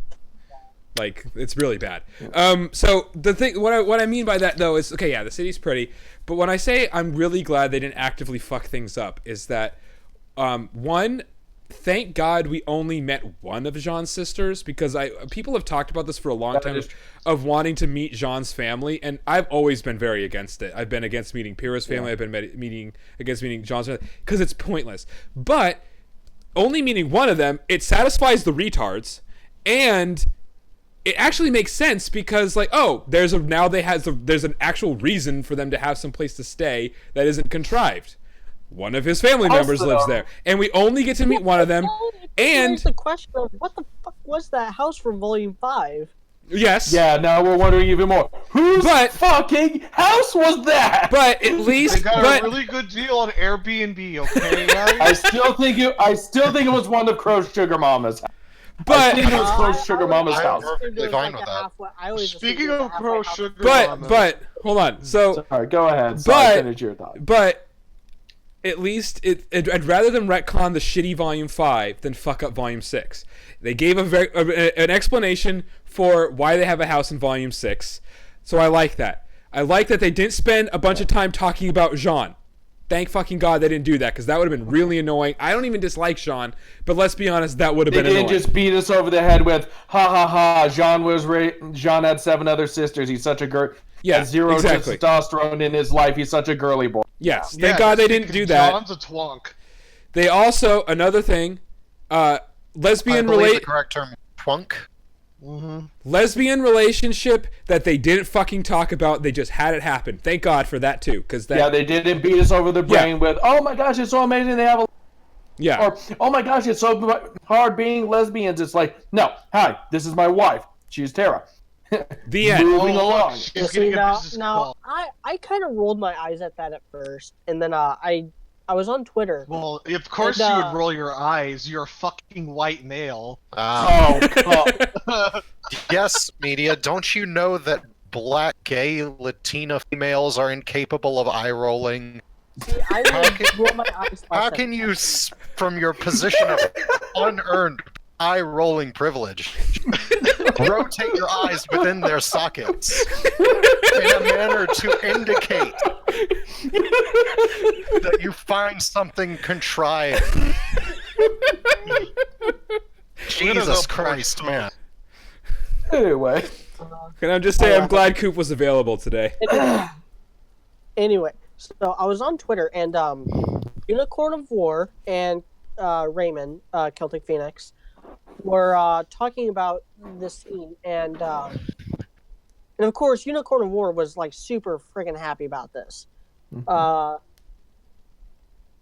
[SPEAKER 4] Like, it's really bad. So the thing, what I mean by that though is, okay, yeah, the city's pretty, but when I say I'm really glad they didn't actively fuck things up, is that one, thank God we only met one of Jean's sisters, because people have talked about this for a long
[SPEAKER 5] That
[SPEAKER 4] time
[SPEAKER 5] is
[SPEAKER 4] of wanting to meet Jean's family, and I've always been very against it. I've been against meeting Pyrrha's family. I've been against meeting Jean's family because it's pointless. But only meeting one of them, it satisfies the retards, and it actually makes sense because, there's an actual reason for them to have some place to stay that isn't contrived. One of his family members lives there, and we only get to meet one of them. And
[SPEAKER 1] Here's the question of what the fuck was that house from Volume 5?
[SPEAKER 4] yes,
[SPEAKER 5] Yeah, now we're wondering even more. Whose
[SPEAKER 4] But-
[SPEAKER 5] fucking house was that?
[SPEAKER 4] but at least,
[SPEAKER 2] They got
[SPEAKER 4] but
[SPEAKER 2] a really good deal on Airbnb, okay, guys?
[SPEAKER 5] I still think it was one of Crow's Sugar Mama's. I
[SPEAKER 4] but
[SPEAKER 5] think it was Crow's Sugar Mama's
[SPEAKER 3] I'm
[SPEAKER 5] house.
[SPEAKER 3] perfectly fine with that.
[SPEAKER 2] Speaking of Crow Sugar Mama,
[SPEAKER 4] but hold on. So
[SPEAKER 5] Sorry, go ahead. Sorry,
[SPEAKER 4] But-
[SPEAKER 5] finish your thought.
[SPEAKER 4] but at least I'd rather them retcon the shitty Volume 5 than fuck up Volume 6. They gave an explanation for why they have a house in Volume 6, so I like that. I like that they didn't spend a bunch of time talking about Jaune. Thank fucking God they didn't do that, because that would have been really annoying. I don't even dislike Jaune, but let's be honest, that would have
[SPEAKER 5] They
[SPEAKER 4] been
[SPEAKER 5] didn't
[SPEAKER 4] annoying.
[SPEAKER 5] just beat us over the head with ha ha ha. Jean had 7 other sisters. He's such a girl.
[SPEAKER 4] Yeah,
[SPEAKER 5] Had zero
[SPEAKER 4] exactly.
[SPEAKER 5] testosterone in his life. He's such a girly boy.
[SPEAKER 4] Yes,
[SPEAKER 2] Yeah,
[SPEAKER 4] thank God they
[SPEAKER 2] just
[SPEAKER 4] didn't
[SPEAKER 2] because
[SPEAKER 4] do that.
[SPEAKER 2] John's a twonk.
[SPEAKER 4] They also, another thing,
[SPEAKER 3] I
[SPEAKER 4] lesbian
[SPEAKER 3] believe the correct term, twunk.
[SPEAKER 4] lesbian relationship that they didn't fucking talk about. They just had it happen. Thank God for that too, because that
[SPEAKER 5] Yeah, they didn't beat us over the brain with, oh my gosh, it's so amazing they have a.
[SPEAKER 4] yeah.
[SPEAKER 5] Or, oh my gosh, it's so hard being lesbians. It's like, no, hi, this is my wife. She's Tara.
[SPEAKER 4] The end.
[SPEAKER 5] Moving along.
[SPEAKER 2] She's getting a business call.
[SPEAKER 1] I kind of rolled my eyes at that at first, and then I was on Twitter.
[SPEAKER 2] Well, of course
[SPEAKER 1] And,
[SPEAKER 2] you would roll your eyes. You're a fucking white male.
[SPEAKER 5] Oh, God.
[SPEAKER 3] Yes, media. Don't you know that black, gay, Latina females are incapable of eye rolling?
[SPEAKER 1] See, I would roll my eyes.
[SPEAKER 3] How
[SPEAKER 1] less
[SPEAKER 3] can you, from your position of unearned eye rolling privilege, rotate your eyes within their sockets in a manner to indicate that you find something contrived? Jesus Christ, man.
[SPEAKER 5] Anyway.
[SPEAKER 4] Can I just say I'm glad Coop was available today?
[SPEAKER 1] Anyway, so I was on Twitter and Unicorn of War and Raymond, Celtic Phoenix, were talking about this scene, and of course Unicorn of War was like super freaking happy about this.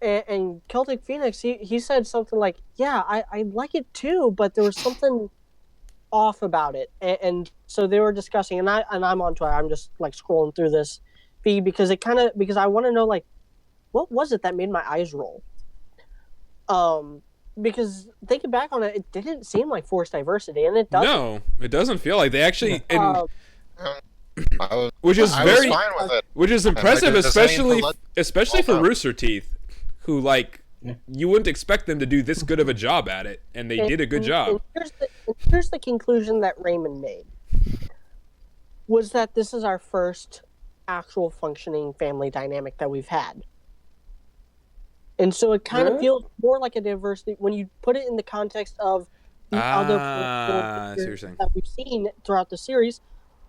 [SPEAKER 1] And Celtic Phoenix, he said something like, "Yeah, I like it too, but there was something off about it." And so they were discussing, and I'm on Twitter. I'm just like scrolling through this feed because I want to know like what was it that made my eyes roll. Because thinking back on it, it didn't seem like forced diversity, and it doesn't.
[SPEAKER 4] No, it doesn't feel like they actually. Which
[SPEAKER 3] I
[SPEAKER 4] is
[SPEAKER 3] was
[SPEAKER 4] very,
[SPEAKER 3] fine with it.
[SPEAKER 4] which is impressive,
[SPEAKER 3] And I did the same
[SPEAKER 4] especially for
[SPEAKER 3] Well,
[SPEAKER 4] Rooster Teeth, who like you wouldn't expect them to do this good of a job at it, and they did a good job.
[SPEAKER 1] And here's the conclusion that Raymond made, was that this is our first actual functioning family dynamic that we've had. And so it kind of feels more like a diversity when you put it in the context of the other
[SPEAKER 4] I see what you're saying.
[SPEAKER 1] that we've seen throughout the series,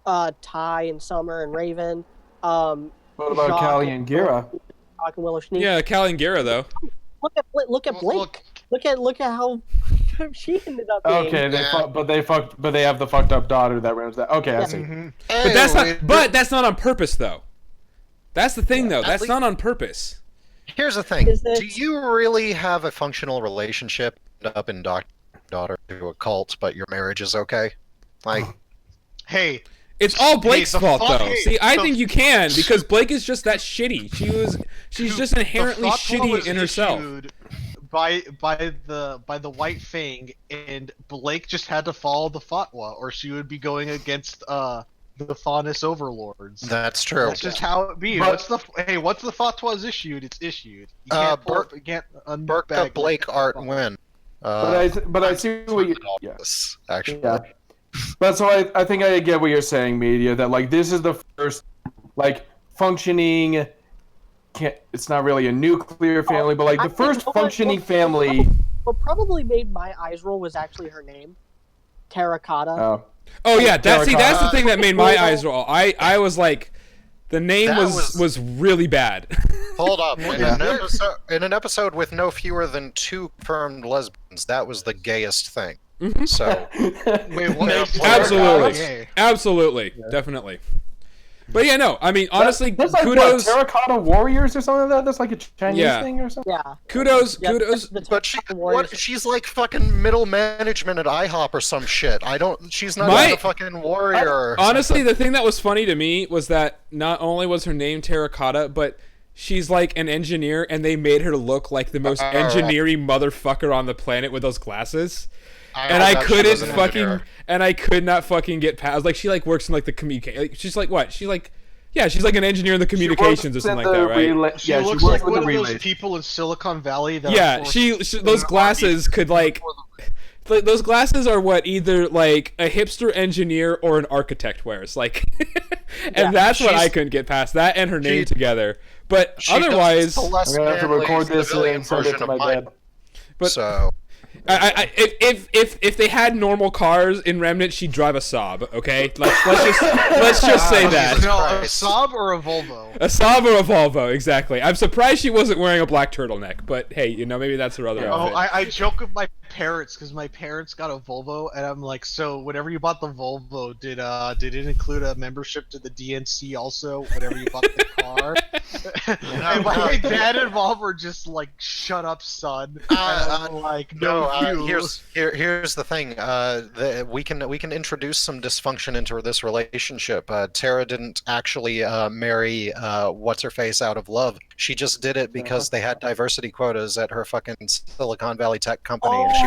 [SPEAKER 1] Ty and Summer and Raven.
[SPEAKER 5] What about Callie and Gira?
[SPEAKER 1] And Willow Sneak.
[SPEAKER 4] Yeah, Callie and Gara though.
[SPEAKER 1] Look at Blake. Look at how she ended up being.
[SPEAKER 5] Okay, but they have the fucked up daughter that runs that. Okay, I see.
[SPEAKER 4] But that's not on purpose though. That's the thing though. That's not on purpose.
[SPEAKER 3] Here's the thing.
[SPEAKER 1] Is that-
[SPEAKER 3] Do you really have a functional relationship up in daughter to a cult, but your marriage is okay? Like,
[SPEAKER 2] Hey,
[SPEAKER 4] It's all Blake's fault, though.
[SPEAKER 2] hey,
[SPEAKER 4] See, I think you can because Blake is just that shitty. She's just inherently
[SPEAKER 2] the fatwa
[SPEAKER 4] shitty
[SPEAKER 2] was
[SPEAKER 4] in herself.
[SPEAKER 2] issued by the White Fang, and Blake just had to follow the fatwa, or she would be going against the Faunus overlords.
[SPEAKER 3] that's true.
[SPEAKER 2] That's just how it be.
[SPEAKER 5] But-
[SPEAKER 2] Once the fatwa is issued, it's issued. You can't
[SPEAKER 3] Burke
[SPEAKER 2] unbag
[SPEAKER 3] the Blake art win.
[SPEAKER 5] But I see what you. Yeah.
[SPEAKER 3] Actually.
[SPEAKER 5] Yeah. But so I think I get what you're saying, Media, that like this is the first like functioning it's not really a nuclear family, but like the first functioning family.
[SPEAKER 1] What probably made my eyes roll was actually her name, Terracotta.
[SPEAKER 4] Oh yeah, that's the
[SPEAKER 3] Terracotta.
[SPEAKER 4] thing that made my eyes roll. I was like, the name
[SPEAKER 3] That
[SPEAKER 4] was really bad.
[SPEAKER 3] Hold up. In an episode with no fewer than 2 confirmed lesbians, that was the gayest thing. So,
[SPEAKER 2] Wait, what?
[SPEAKER 4] Absolutely,
[SPEAKER 2] Okay.
[SPEAKER 4] absolutely, definitely. But yeah, no, I mean honestly,
[SPEAKER 5] That's like
[SPEAKER 4] kudos.
[SPEAKER 5] what, Terracotta Warriors or something like that. That's like a Chinese
[SPEAKER 4] Yeah.
[SPEAKER 5] thing or something.
[SPEAKER 1] Yeah.
[SPEAKER 4] Kudos.
[SPEAKER 1] The
[SPEAKER 3] but
[SPEAKER 1] Warriors.
[SPEAKER 3] she's like fucking middle management at IHOP or some shit. She's not
[SPEAKER 4] My-
[SPEAKER 3] even a fucking warrior. or
[SPEAKER 4] Honestly,
[SPEAKER 3] something.
[SPEAKER 4] the thing that was funny to me was that not only was her name Terracotta, but she's like an engineer, and they made her look like the most engineering motherfucker on the planet with those glasses. And I
[SPEAKER 3] thought she
[SPEAKER 4] couldn't
[SPEAKER 3] was an engineer.
[SPEAKER 4] I could not fucking get past. I was like, she like works in like the communication. Like, she's like what? She's like, yeah, she's like an engineer in the communications or something like that, right?
[SPEAKER 2] She
[SPEAKER 5] Yeah,
[SPEAKER 2] looks
[SPEAKER 5] she works
[SPEAKER 2] like
[SPEAKER 5] with
[SPEAKER 2] one
[SPEAKER 5] the
[SPEAKER 2] of those
[SPEAKER 5] relays.
[SPEAKER 2] people in Silicon Valley that
[SPEAKER 4] Yeah,
[SPEAKER 2] are
[SPEAKER 4] she those glasses could like those glasses are what either like a hipster engineer or an architect wears, like, and that's what I couldn't get past, that and her name together. But
[SPEAKER 3] She does
[SPEAKER 4] otherwise,
[SPEAKER 3] the less
[SPEAKER 5] I'm gonna have to
[SPEAKER 3] manly
[SPEAKER 5] record this
[SPEAKER 3] civilian
[SPEAKER 5] and send it
[SPEAKER 3] version
[SPEAKER 5] to
[SPEAKER 3] of
[SPEAKER 5] my
[SPEAKER 3] mine.
[SPEAKER 5] dad.
[SPEAKER 4] But-
[SPEAKER 3] So,
[SPEAKER 4] if they had normal cars in Remnant, she'd drive a Saab. Okay, let's just say that.
[SPEAKER 2] No, a
[SPEAKER 3] Christ.
[SPEAKER 2] Saab or a Volvo.
[SPEAKER 4] A Saab or a Volvo, exactly. I'm surprised she wasn't wearing a black turtleneck, but hey, you know, maybe that's her other
[SPEAKER 2] Oh,
[SPEAKER 4] outfit.
[SPEAKER 2] I joke with my parents because my parents got a Volvo, and I'm like, so whenever you bought the Volvo, did it include a membership to the DNC also? Whenever you bought the car, and my dad and mom were just like, "Shut up, son." And I'm like, no, you.
[SPEAKER 3] here's the thing. We can introduce some dysfunction into this relationship. Tara didn't actually marry what's her face out of love. She just did it because they had diversity quotas at her fucking Silicon Valley tech company. And she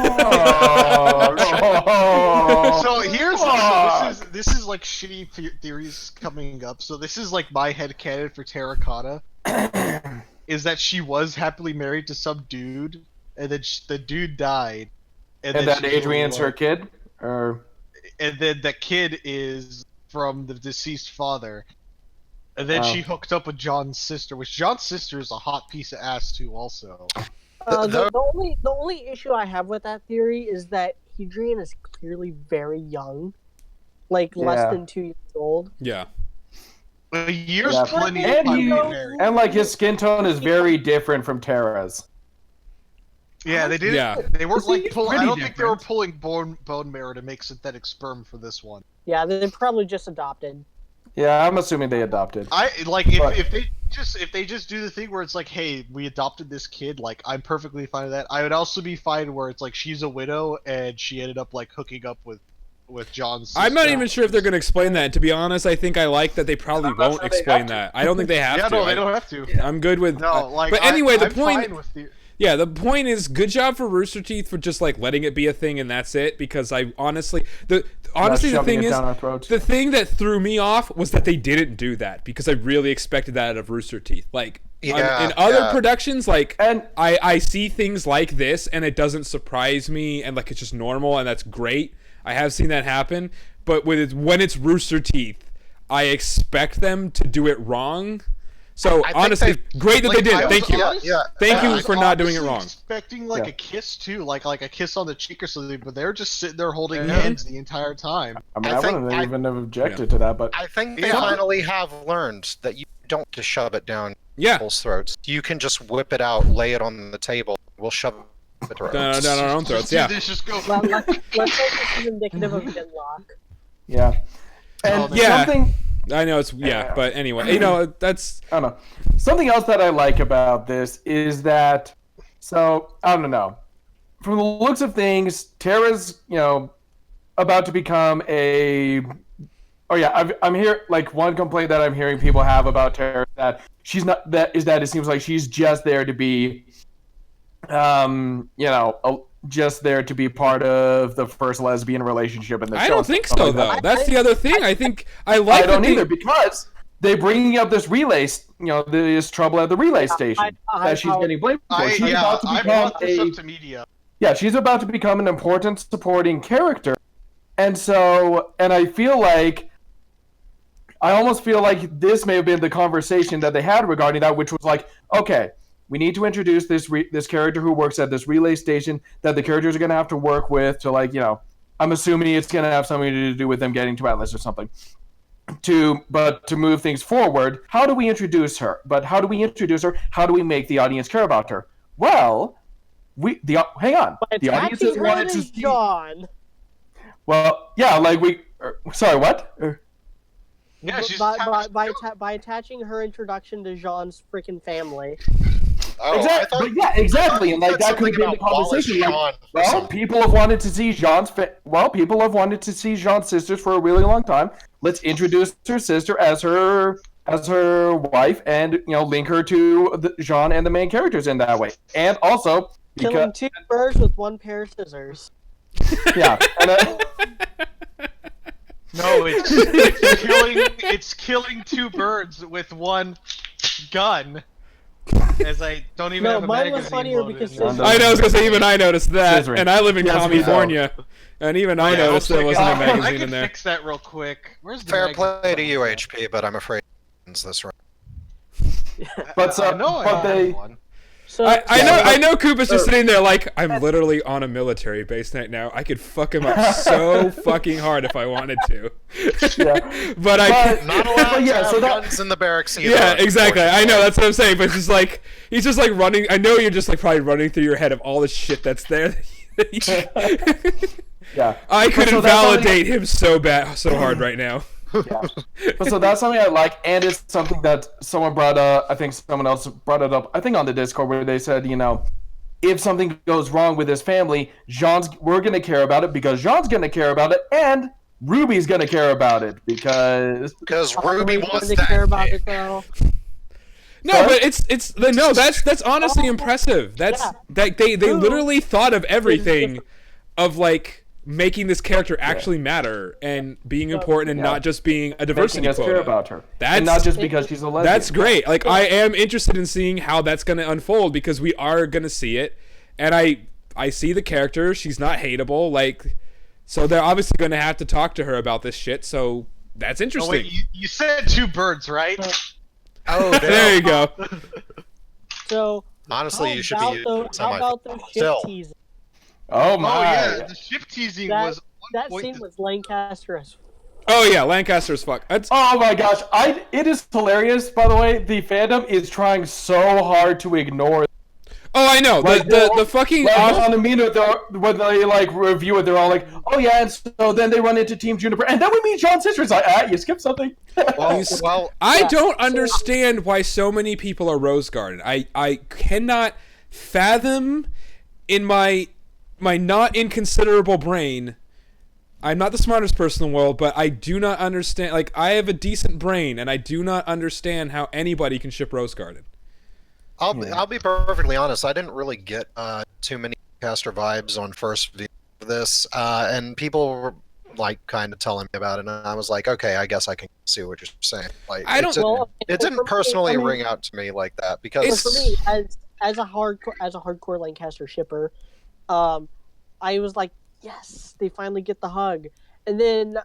[SPEAKER 2] So here's so this is like shitty theories coming up. So this is like my headcanon for Terracotta, is that she was happily married to some dude, and then the dude died,
[SPEAKER 5] And
[SPEAKER 2] then
[SPEAKER 5] that
[SPEAKER 2] she
[SPEAKER 5] Adrian's
[SPEAKER 2] grew
[SPEAKER 5] her
[SPEAKER 2] up,
[SPEAKER 5] kid? Or
[SPEAKER 2] and then that kid is from the deceased father. And then she hooked up with John's sister, which John's sister is a hot piece of ass too, also.
[SPEAKER 1] The only issue I have with that theory is that Hadrian is clearly very young, like less
[SPEAKER 5] Yeah.
[SPEAKER 1] than 2 years old.
[SPEAKER 4] Yeah.
[SPEAKER 2] A year's
[SPEAKER 5] Yeah.
[SPEAKER 2] plenty
[SPEAKER 5] And
[SPEAKER 2] of time to
[SPEAKER 5] he-
[SPEAKER 2] get married.
[SPEAKER 5] And like his skin tone is very different from Tara's.
[SPEAKER 2] Yeah, they did.
[SPEAKER 4] Yeah.
[SPEAKER 2] They weren't
[SPEAKER 5] See,
[SPEAKER 2] like
[SPEAKER 5] it's
[SPEAKER 2] pulling. I
[SPEAKER 5] pretty
[SPEAKER 2] don't think they were
[SPEAKER 5] different.
[SPEAKER 2] pulling bone marrow to make synthetic sperm for this one.
[SPEAKER 1] Yeah, they probably just adopted.
[SPEAKER 5] Yeah, I'm assuming they adopted.
[SPEAKER 2] I like
[SPEAKER 5] But-
[SPEAKER 2] if they just do the thing where it's like, hey, we adopted this kid. Like, I'm perfectly fine with that. I would also be fine where it's like she's a widow and she ended up like hooking up with John's sister.
[SPEAKER 4] I'm not even sure if they're going to explain that. To be honest, I think I like that they probably
[SPEAKER 5] I'm not
[SPEAKER 4] won't
[SPEAKER 5] sure they
[SPEAKER 4] explain
[SPEAKER 5] have to.
[SPEAKER 4] that. I don't think they have
[SPEAKER 2] Yeah,
[SPEAKER 4] to.
[SPEAKER 2] no, they don't have to.
[SPEAKER 4] I'm good with.
[SPEAKER 2] No, like.
[SPEAKER 4] but anyway, the
[SPEAKER 2] I'm
[SPEAKER 4] point.
[SPEAKER 2] fine with the.
[SPEAKER 4] Yeah, the point is, good job for Rooster Teeth for just like letting it be a thing and that's it. Because I honestly, the
[SPEAKER 5] Shoving
[SPEAKER 4] thing
[SPEAKER 5] it
[SPEAKER 4] is,
[SPEAKER 5] down our throats.
[SPEAKER 4] the thing that threw me off was that they didn't do that because I really expected that out of Rooster Teeth. Like
[SPEAKER 3] Yeah,
[SPEAKER 4] in other
[SPEAKER 3] yeah.
[SPEAKER 4] productions, like
[SPEAKER 5] And
[SPEAKER 4] I see things like this and it doesn't surprise me and like it's just normal and that's great. I have seen that happen, but when it's Rooster Teeth, I expect them to do it wrong. So
[SPEAKER 3] I think
[SPEAKER 4] honestly, great that they
[SPEAKER 2] Like,
[SPEAKER 4] did.
[SPEAKER 2] I
[SPEAKER 4] Thank
[SPEAKER 2] was
[SPEAKER 4] you.
[SPEAKER 2] honest-
[SPEAKER 3] Yeah.
[SPEAKER 4] Thank you
[SPEAKER 2] I was
[SPEAKER 4] for not doing it
[SPEAKER 2] honestly
[SPEAKER 4] wrong.
[SPEAKER 2] Expecting like
[SPEAKER 5] Yeah.
[SPEAKER 2] a kiss too, like a kiss on the cheek or something, but they're just sitting there holding
[SPEAKER 3] Yeah.
[SPEAKER 2] hands the entire time.
[SPEAKER 5] I mean,
[SPEAKER 3] I
[SPEAKER 5] I,
[SPEAKER 3] think
[SPEAKER 5] wouldn't
[SPEAKER 3] I-
[SPEAKER 5] even have objected to that, but
[SPEAKER 3] I think they
[SPEAKER 2] Yeah.
[SPEAKER 3] finally have learned that you don't just shove it down
[SPEAKER 4] Yeah.
[SPEAKER 3] people's throats. You can just whip it out, lay it on the table. We'll shove it
[SPEAKER 4] Down our own throats.
[SPEAKER 2] Just do
[SPEAKER 4] Yeah.
[SPEAKER 2] this, just go.
[SPEAKER 1] Let's hope this is indicative of Deadlock.
[SPEAKER 5] yeah. And
[SPEAKER 2] Oh,
[SPEAKER 4] yeah.
[SPEAKER 5] something
[SPEAKER 4] I know it's
[SPEAKER 5] Yeah.
[SPEAKER 4] but anyway, that's
[SPEAKER 5] I don't know. Something else that I like about this is that, so I don't know. From the looks of things, Tara's about to become a. Oh yeah, I'm here. Like one complaint that I'm hearing people have about Tara that she's not that is that it seems like she's just there to be, just there to be part of the first lesbian relationship in the show.
[SPEAKER 4] I don't think
[SPEAKER 5] stuff
[SPEAKER 4] so
[SPEAKER 5] like
[SPEAKER 4] though.
[SPEAKER 5] that.
[SPEAKER 4] That's the other thing. I think I like
[SPEAKER 5] I don't
[SPEAKER 4] that they-
[SPEAKER 5] either because they bringing up this relay, this trouble at the relay station that she's getting blamed for. She's about to
[SPEAKER 2] I
[SPEAKER 5] become
[SPEAKER 2] brought this up to media.
[SPEAKER 5] yeah, she's about to become an important supporting character, and I feel like. I almost feel like this may have been the conversation that they had regarding that, which was like, okay, we need to introduce this character who works at this relay station that the characters are going to have to work with to I'm assuming it's going to have something to do with them getting to Atlas or something. But to move things forward, how do we introduce her? But how do we introduce her? How do we make the audience care about her? Well, hang on.
[SPEAKER 1] But
[SPEAKER 5] The audience has
[SPEAKER 1] attaching her
[SPEAKER 5] wanted to
[SPEAKER 1] to
[SPEAKER 5] see.
[SPEAKER 1] John.
[SPEAKER 5] Well, yeah, sorry, what?
[SPEAKER 2] Yeah, she's
[SPEAKER 1] By attaching her introduction to Jean's freaking family.
[SPEAKER 3] Oh,
[SPEAKER 5] Exactly. Exactly. And like that could have been the conversation. Like, people have wanted to see people have wanted to see Jean's sisters for a really long time. Let's introduce her sister as her wife, and link her to Jean and the main characters in that way. And also
[SPEAKER 1] Killing two birds with one pair of scissors.
[SPEAKER 5] yeah.
[SPEAKER 2] No, it's killing two birds with one gun. As I don't even
[SPEAKER 1] No,
[SPEAKER 2] have a
[SPEAKER 1] mine
[SPEAKER 2] magazine
[SPEAKER 1] was funnier
[SPEAKER 2] loaded
[SPEAKER 1] because
[SPEAKER 2] in.
[SPEAKER 1] scissors-
[SPEAKER 4] I know. I was gonna say even I noticed that,
[SPEAKER 5] Scissoring.
[SPEAKER 4] and I live in
[SPEAKER 5] Yes, we
[SPEAKER 4] California, and even I
[SPEAKER 2] Yeah,
[SPEAKER 4] noticed there wasn't a
[SPEAKER 2] I
[SPEAKER 4] magazine
[SPEAKER 2] can
[SPEAKER 4] in there.
[SPEAKER 2] fix that real quick. Where's the
[SPEAKER 3] Fair
[SPEAKER 2] magazine?
[SPEAKER 3] play to you, HP, but I'm afraid it's this round.
[SPEAKER 5] But
[SPEAKER 2] I know I
[SPEAKER 5] but
[SPEAKER 2] have
[SPEAKER 5] they
[SPEAKER 2] one.
[SPEAKER 1] So
[SPEAKER 4] I know Koopa's just sitting there like, I'm literally on a military base right now. I could fuck him up so fucking hard if I wanted to.
[SPEAKER 5] Yeah.
[SPEAKER 4] But I can't.
[SPEAKER 3] Not allowed
[SPEAKER 5] yeah,
[SPEAKER 3] to have
[SPEAKER 5] so that-
[SPEAKER 3] guns in the barracks either.
[SPEAKER 4] Yeah, exactly. I know,
[SPEAKER 3] unfortunately.
[SPEAKER 4] that's what I'm saying. But it's just like, he's just like running. I know you're just like probably running through your head of all the shit that's there.
[SPEAKER 5] yeah.
[SPEAKER 4] I could
[SPEAKER 5] So that's something-
[SPEAKER 4] invalidate him so hard right now.
[SPEAKER 5] Yeah. But so that's something I like, and it's something that someone brought up. I think someone else brought it up. I think on the Discord where they said, if something goes wrong with his family, we're gonna care about it because Jean's gonna care about it, and Ruby's gonna care about it because
[SPEAKER 3] Ruby wants
[SPEAKER 1] to
[SPEAKER 3] that
[SPEAKER 1] care about
[SPEAKER 3] dick.
[SPEAKER 1] it though.
[SPEAKER 4] No,
[SPEAKER 5] Sorry?
[SPEAKER 4] but that's honestly impressive. That's
[SPEAKER 1] Yeah.
[SPEAKER 4] that they
[SPEAKER 1] True.
[SPEAKER 4] literally thought of everything, of like making this character actually matter and being important and
[SPEAKER 5] Yeah.
[SPEAKER 4] not just being a diversity
[SPEAKER 5] making us
[SPEAKER 4] quota.
[SPEAKER 5] care about her,
[SPEAKER 4] That's-
[SPEAKER 5] and not just because she's a lesbian.
[SPEAKER 4] That's great. Like I am interested in seeing how that's going to unfold because we are going to see it, and I see the character. She's not hateable. Like, so they're obviously going to have to talk to her about this shit. So that's
[SPEAKER 2] Oh,
[SPEAKER 4] interesting.
[SPEAKER 2] wait, you said two birds, right?
[SPEAKER 3] Oh,
[SPEAKER 4] There you
[SPEAKER 3] damn.
[SPEAKER 4] go.
[SPEAKER 1] So
[SPEAKER 3] Honestly,
[SPEAKER 1] how
[SPEAKER 3] you should
[SPEAKER 1] about
[SPEAKER 3] be
[SPEAKER 1] how
[SPEAKER 3] semi.
[SPEAKER 1] about those shit
[SPEAKER 3] Still.
[SPEAKER 1] teasers?
[SPEAKER 5] Oh my!
[SPEAKER 2] Oh yeah, the ship teasing
[SPEAKER 1] That-
[SPEAKER 2] was
[SPEAKER 1] That
[SPEAKER 2] point
[SPEAKER 1] scene
[SPEAKER 2] that-
[SPEAKER 1] was Lancaster as
[SPEAKER 4] Oh yeah, Lancaster's fuck. That's,
[SPEAKER 5] Oh my gosh! It is hilarious. By the way, the fandom is trying so hard to ignore.
[SPEAKER 4] oh, I know.
[SPEAKER 5] Like,
[SPEAKER 4] The fucking
[SPEAKER 5] Like
[SPEAKER 4] off.
[SPEAKER 5] on the meme, when they like review it, they're all like, "Oh yeah," and so then they run into Team Juniper, and then we meet John's sister. It's like, you skipped something.
[SPEAKER 3] Well,
[SPEAKER 4] I
[SPEAKER 1] Yeah,
[SPEAKER 4] don't
[SPEAKER 1] so-
[SPEAKER 4] understand why so many people are Rose Garden. I cannot fathom in my not inconsiderable brain. I'm not the smartest person in the world, but I do not understand. Like, I have a decent brain, and I do not understand how anybody can ship Rose Garden.
[SPEAKER 3] I'll be perfectly honest. I didn't really get too many caster vibes on first view of this, and people were like kind of telling me about it, and I was like, okay, I guess I can see what you're saying. Like,
[SPEAKER 4] I don't-
[SPEAKER 3] it
[SPEAKER 1] for
[SPEAKER 3] didn't
[SPEAKER 1] me,
[SPEAKER 3] personally
[SPEAKER 1] I mean,
[SPEAKER 3] ring out to me like that
[SPEAKER 1] But
[SPEAKER 3] because
[SPEAKER 1] for me, as a hardcore Lancaster shipper, I was like, yes, they finally get the hug. And then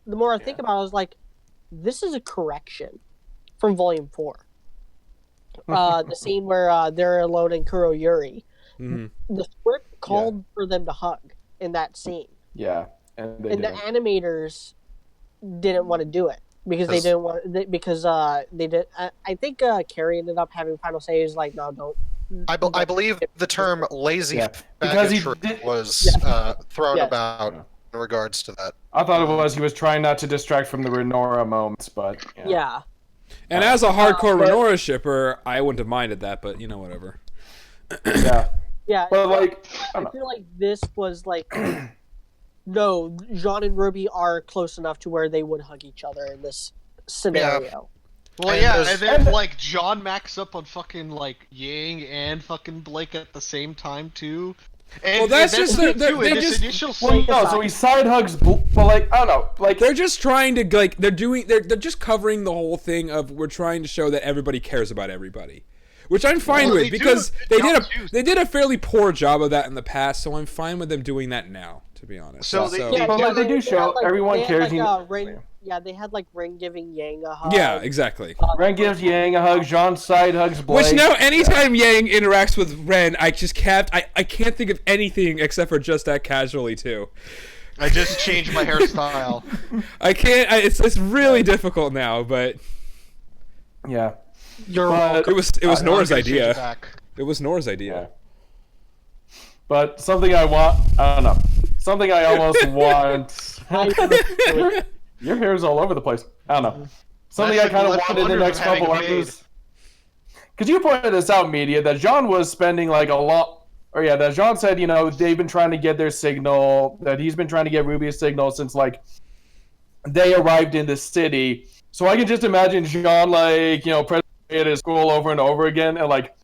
[SPEAKER 1] the more I think about it, I was like, this is a correction from Volume 4. The scene where they're alone in Kuroyuri.
[SPEAKER 4] Mhm.
[SPEAKER 1] The script called for them to hug in that scene.
[SPEAKER 5] Yeah, and they
[SPEAKER 1] And the
[SPEAKER 5] didn't.
[SPEAKER 1] animators didn't want to do it because they
[SPEAKER 3] Because-
[SPEAKER 1] didn't want because they did. I think Carrie ended up having final say. Is like, no, don't.
[SPEAKER 3] I believe the term lazy
[SPEAKER 5] Yeah, because he
[SPEAKER 3] faggotry
[SPEAKER 5] did-
[SPEAKER 3] was thrown
[SPEAKER 1] Yes.
[SPEAKER 3] about
[SPEAKER 5] Yeah.
[SPEAKER 3] in regards to that.
[SPEAKER 5] I thought it was he was trying not to distract from the Renora moments, but
[SPEAKER 1] Yeah.
[SPEAKER 4] And as a hardcore
[SPEAKER 5] but-
[SPEAKER 4] Renora shipper, I wouldn't have minded that, but you know, whatever.
[SPEAKER 5] yeah.
[SPEAKER 1] Yeah.
[SPEAKER 5] But like, I
[SPEAKER 1] I
[SPEAKER 5] don't know.
[SPEAKER 1] feel like this was like, no, Jaune and RWBY are close enough to where they would hug each other in this scenario.
[SPEAKER 2] Well,
[SPEAKER 3] And
[SPEAKER 2] yeah,
[SPEAKER 3] there's-
[SPEAKER 2] and then like John Max up on fucking like Yang and fucking Blake at the same time too. And,
[SPEAKER 4] Well, that's
[SPEAKER 2] and
[SPEAKER 4] just
[SPEAKER 2] the
[SPEAKER 4] they're-
[SPEAKER 2] thing, too, in
[SPEAKER 4] they're
[SPEAKER 2] this
[SPEAKER 4] just-
[SPEAKER 2] initial
[SPEAKER 5] Well,
[SPEAKER 2] scene.
[SPEAKER 5] no, so he side hugs, but like I don't know, like
[SPEAKER 4] They're just trying to like they're just covering the whole thing of we're trying to show that everybody cares about everybody, which I'm fine
[SPEAKER 2] Well,
[SPEAKER 4] with
[SPEAKER 2] they do
[SPEAKER 4] because
[SPEAKER 2] a good
[SPEAKER 4] they did
[SPEAKER 2] job,
[SPEAKER 4] a
[SPEAKER 2] too.
[SPEAKER 4] they did a fairly poor job of that in the past, so I'm fine with them doing that now, to be honest.
[SPEAKER 2] So they-
[SPEAKER 1] Yeah,
[SPEAKER 5] But, like, they do
[SPEAKER 1] had,
[SPEAKER 5] show everyone
[SPEAKER 1] they had,
[SPEAKER 5] cares,
[SPEAKER 1] Like,
[SPEAKER 5] you know-
[SPEAKER 1] Ring, yeah, they had like Ring giving Yang a hug.
[SPEAKER 4] Yeah, exactly.
[SPEAKER 5] Ren gives Yang a hug, Jean side hugs Blake.
[SPEAKER 4] Which now, anytime Yang interacts with Ren, I just can't. I can't think of anything except for just that casually too.
[SPEAKER 2] I just changed my hairstyle.
[SPEAKER 4] I can't. It's really difficult now, but
[SPEAKER 5] Yeah,
[SPEAKER 2] You're
[SPEAKER 5] But-
[SPEAKER 4] it was
[SPEAKER 2] I'm
[SPEAKER 4] Nora's
[SPEAKER 2] gonna change it
[SPEAKER 4] idea.
[SPEAKER 2] back.
[SPEAKER 4] It was Nora's idea.
[SPEAKER 5] yeah. But something I want, I don't know. Something I almost want. Your hair is all over the place. I don't know. Something
[SPEAKER 2] That's
[SPEAKER 5] I kind of
[SPEAKER 2] like the
[SPEAKER 5] wanted in the
[SPEAKER 2] wonders
[SPEAKER 5] next
[SPEAKER 2] of having
[SPEAKER 5] couple
[SPEAKER 2] a maid.
[SPEAKER 5] episodes. Because you pointed this out, media, that Jean was spending like a lot. Or yeah, that Jean said, you know, they've been trying to get their signal. That he's been trying to get RWBY's signal since like they arrived in the city. So I can just imagine Jean like, you know, pressing at his school over and over again, and like